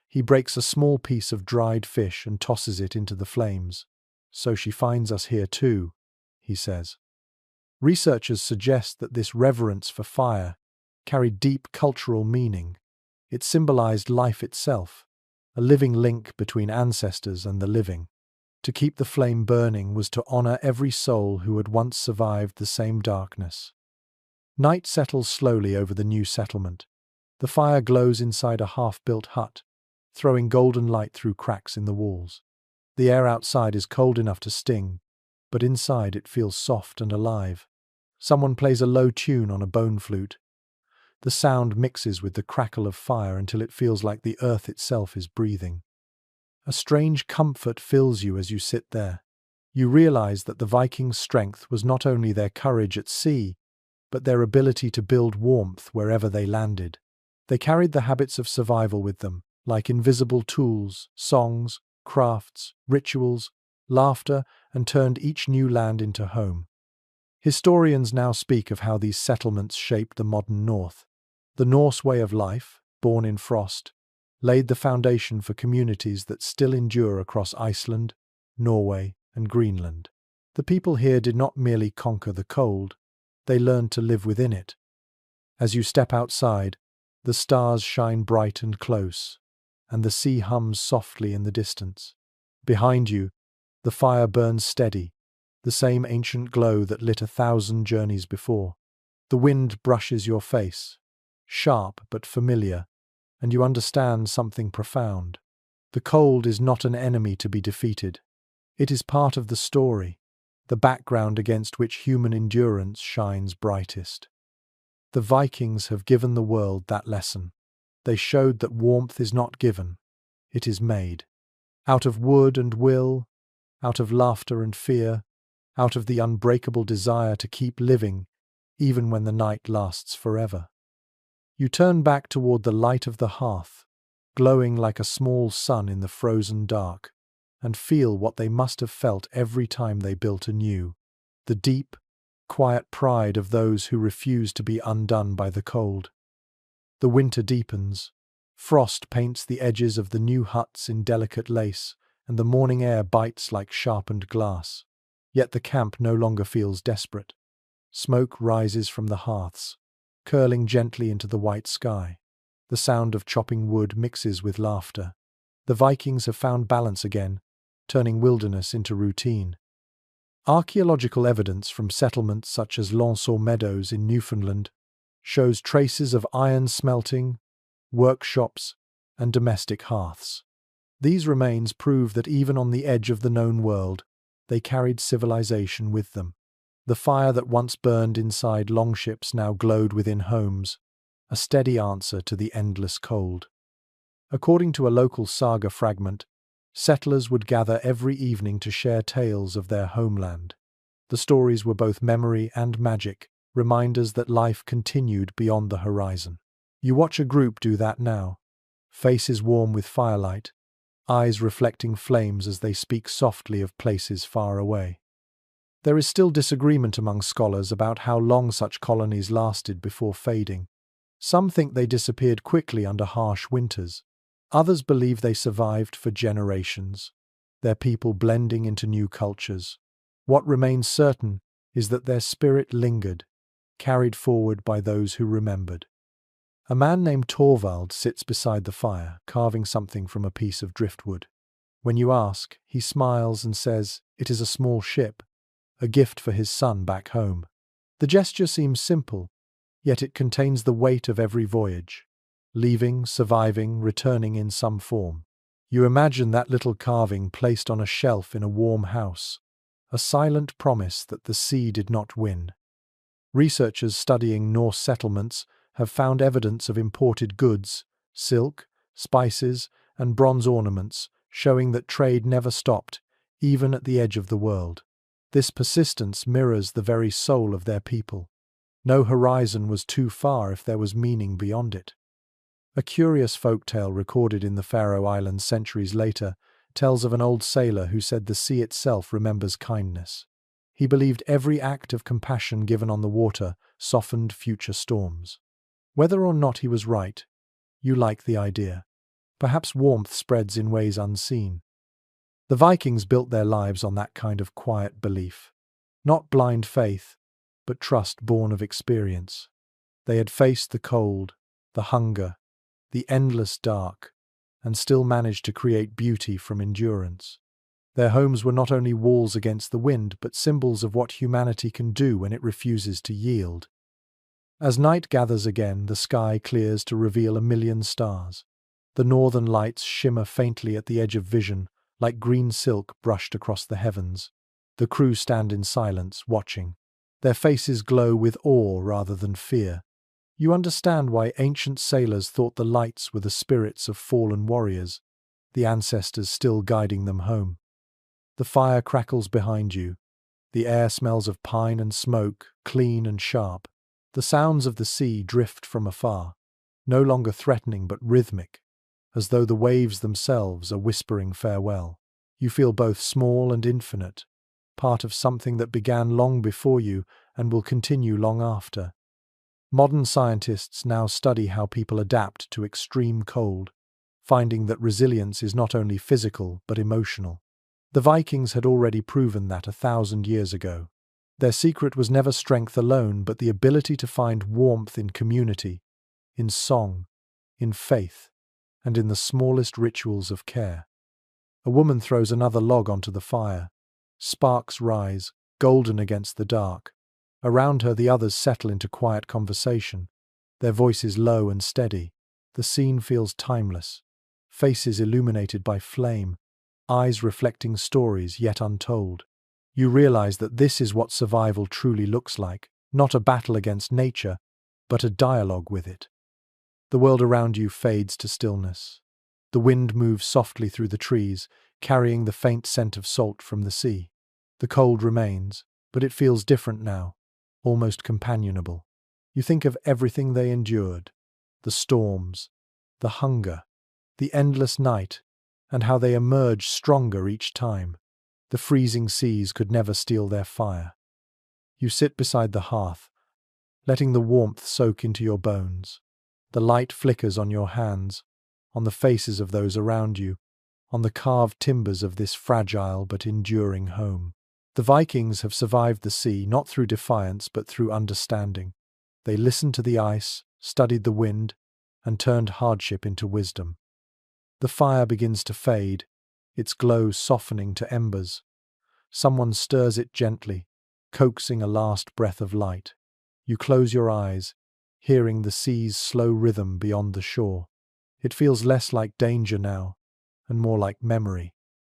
He breaks a small piece of dried fish and tosses it into the flames. "So she finds us here too," he says. Researchers suggest that this reverence for fire carried deep cultural meaning. It symbolized life itself, a living link between ancestors and the living. To keep the flame burning was to honor every soul who had once survived the same darkness. Night settles slowly over the new settlement. The fire glows inside a half-built hut, throwing golden light through cracks in the walls. The air outside is cold enough to sting, but inside it feels soft and alive. Someone plays a low tune on a bone flute. The sound mixes with the crackle of fire until it feels like the earth itself is breathing. A strange comfort fills you as you sit there. You realize that the Vikings' strength was not only their courage at sea, but their ability to build warmth wherever they landed. They carried the habits of survival with them, like invisible tools, songs, crafts, rituals, laughter, and turned each new land into home. Historians now speak of how these settlements shaped the modern North. The Norse way of life, born in frost, laid the foundation for communities that still endure across Iceland, Norway, and Greenland. The people here did not merely conquer the cold, they learned to live within it. As you step outside, the stars shine bright and close, and the sea hums softly in the distance. Behind you, the fire burns steady, the same ancient glow that lit 1,000 journeys before. The wind brushes your face, sharp but familiar, and you understand something profound. The cold is not an enemy to be defeated. It is part of the story, the background against which human endurance shines brightest. The Vikings have given the world that lesson. They showed that warmth is not given, it is made. Out of wood and will, out of laughter and fear, out of the unbreakable desire to keep living, even when the night lasts forever. You turn back toward the light of the hearth, glowing like a small sun in the frozen dark, and feel what they must have felt every time they built anew, the deep, quiet pride of those who refuse to be undone by the cold. The winter deepens. Frost paints the edges of the new huts in delicate lace, and the morning air bites like sharpened glass. Yet the camp no longer feels desperate. Smoke rises from the hearths, curling gently into the white sky. The sound of chopping wood mixes with laughter. The Vikings have found balance again, turning wilderness into routine. Archaeological evidence from settlements such as Lonsor Meadows in Newfoundland shows traces of iron smelting, workshops, and domestic hearths. These remains prove that even on the edge of the known world, they carried civilization with them. The fire that once burned inside longships now glowed within homes, a steady answer to the endless cold. According to a local saga fragment, settlers would gather every evening to share tales of their homeland. The stories were both memory and magic, reminders that life continued beyond the horizon. You watch a group do that now, faces warm with firelight, eyes reflecting flames as they speak softly of places far away. There is still disagreement among scholars about how long such colonies lasted before fading. Some think they disappeared quickly under harsh winters. Others believe they survived for generations, their people blending into new cultures. What remains certain is that their spirit lingered, carried forward by those who remembered. A man named Torvald sits beside the fire, carving something from a piece of driftwood. When you ask, he smiles and says it is a small ship, a gift for his son back home. The gesture seems simple, yet it contains the weight of every voyage. Leaving, surviving, returning in some form. You imagine that little carving placed on a shelf in a warm house, a silent promise that the sea did not win. Researchers studying Norse settlements have found evidence of imported goods, silk, spices, and bronze ornaments, showing that trade never stopped, even at the edge of the world. This persistence mirrors the very soul of their people. No horizon was too far if there was meaning beyond it. A curious folktale recorded in the Faroe Islands centuries later tells of an old sailor who said the sea itself remembers kindness. He believed every act of compassion given on the water softened future storms. Whether or not he was right, you like the idea. Perhaps warmth spreads in ways unseen. The Vikings built their lives on that kind of quiet belief. Not blind faith, but trust born of experience. They had faced the cold, the hunger, the endless dark, and still managed to create beauty from endurance. Their homes were not only walls against the wind, but symbols of what humanity can do when it refuses to yield. As night gathers again, the sky clears to reveal a million stars. The northern lights shimmer faintly at the edge of vision, like green silk brushed across the heavens. The crew stand in silence, watching. Their faces glow with awe rather than fear. You understand why ancient sailors thought the lights were the spirits of fallen warriors, the ancestors still guiding them home. The fire crackles behind you. The air smells of pine and smoke, clean and sharp. The sounds of the sea drift from afar, no longer threatening but rhythmic, as though the waves themselves are whispering farewell. You feel both small and infinite, part of something that began long before you and will continue long after. Modern scientists now study how people adapt to extreme cold, finding that resilience is not only physical but emotional. The Vikings had already proven that 1,000 years ago. Their secret was never strength alone, but the ability to find warmth in community, in song, in faith, and in the smallest rituals of care. A woman throws another log onto the fire. Sparks rise, golden against the dark. Around her the others settle into quiet conversation, their voices low and steady. The scene feels timeless. Faces illuminated by flame, eyes reflecting stories yet untold. You realize that this is what survival truly looks like, not a battle against nature, but a dialogue with it. The world around you fades to stillness. The wind moves softly through the trees, carrying the faint scent of salt from the sea. The cold remains, but it feels different now, almost companionable. You think of everything they endured, the storms, the hunger, the endless night, and how they emerge stronger each time. The freezing seas could never steal their fire. You sit beside the hearth, letting the warmth soak into your bones. The light flickers on your hands, on the faces of those around you, on the carved timbers of this fragile but enduring home. The Vikings have survived the sea not through defiance but through understanding. They listened to the ice, studied the wind, and turned hardship into wisdom. The fire begins to fade, its glow softening to embers. Someone stirs it gently, coaxing a last breath of light. You close your eyes, hearing the sea's slow rhythm beyond the shore. It feels less like danger now, and more like memory,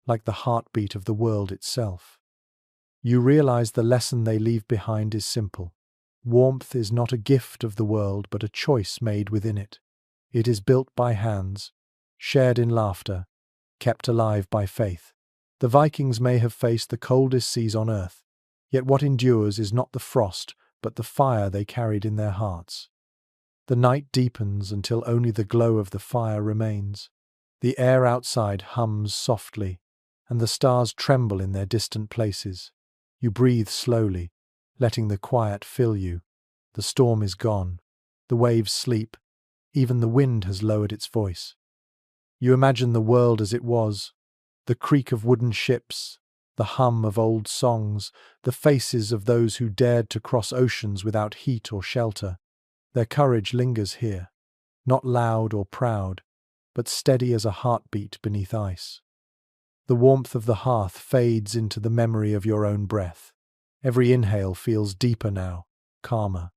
like the heartbeat of the world itself. You realize the lesson they leave behind is simple. Warmth is not a gift of the world, but a choice made within it. It is built by hands, shared in laughter, kept alive by faith. The Vikings may have faced the coldest seas on earth, yet what endures is not the frost, but the fire they carried in their hearts. The night deepens until only the glow of the fire remains. The air outside hums softly, and the stars tremble in their distant places. You breathe slowly, letting the quiet fill you. The storm is gone. The waves sleep. Even the wind has lowered its voice. You imagine the world as it was, the creak of wooden ships, the hum of old songs, the faces of those who dared to cross oceans without heat or shelter. Their courage lingers here, not loud or proud, but steady as a heartbeat beneath ice. The warmth of the hearth fades into the memory of your own breath. Every inhale feels deeper now, calmer.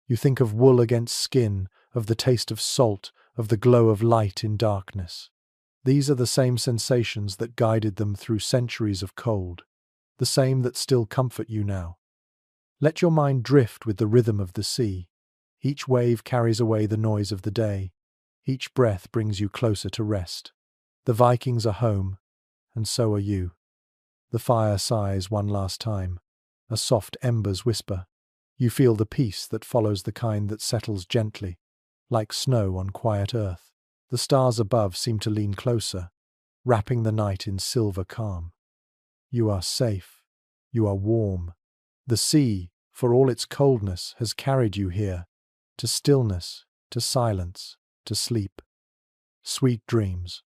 You think of wool against skin, of the taste of salt, of the glow of light in darkness. These are the same sensations that guided them through centuries of cold, the same that still comfort you now. Let your mind drift with the rhythm of the sea. Each wave carries away the noise of the day. Each breath brings you closer to rest. The Vikings are home, and so are you. The fire sighs one last time. A soft embers whisper. You feel the peace that follows, the kind that settles gently, like snow on quiet earth. The stars above seem to lean closer, wrapping the night in silver calm. You are safe. You are warm. The sea, for all its coldness, has carried you here, to stillness, to silence, to sleep. Sweet dreams.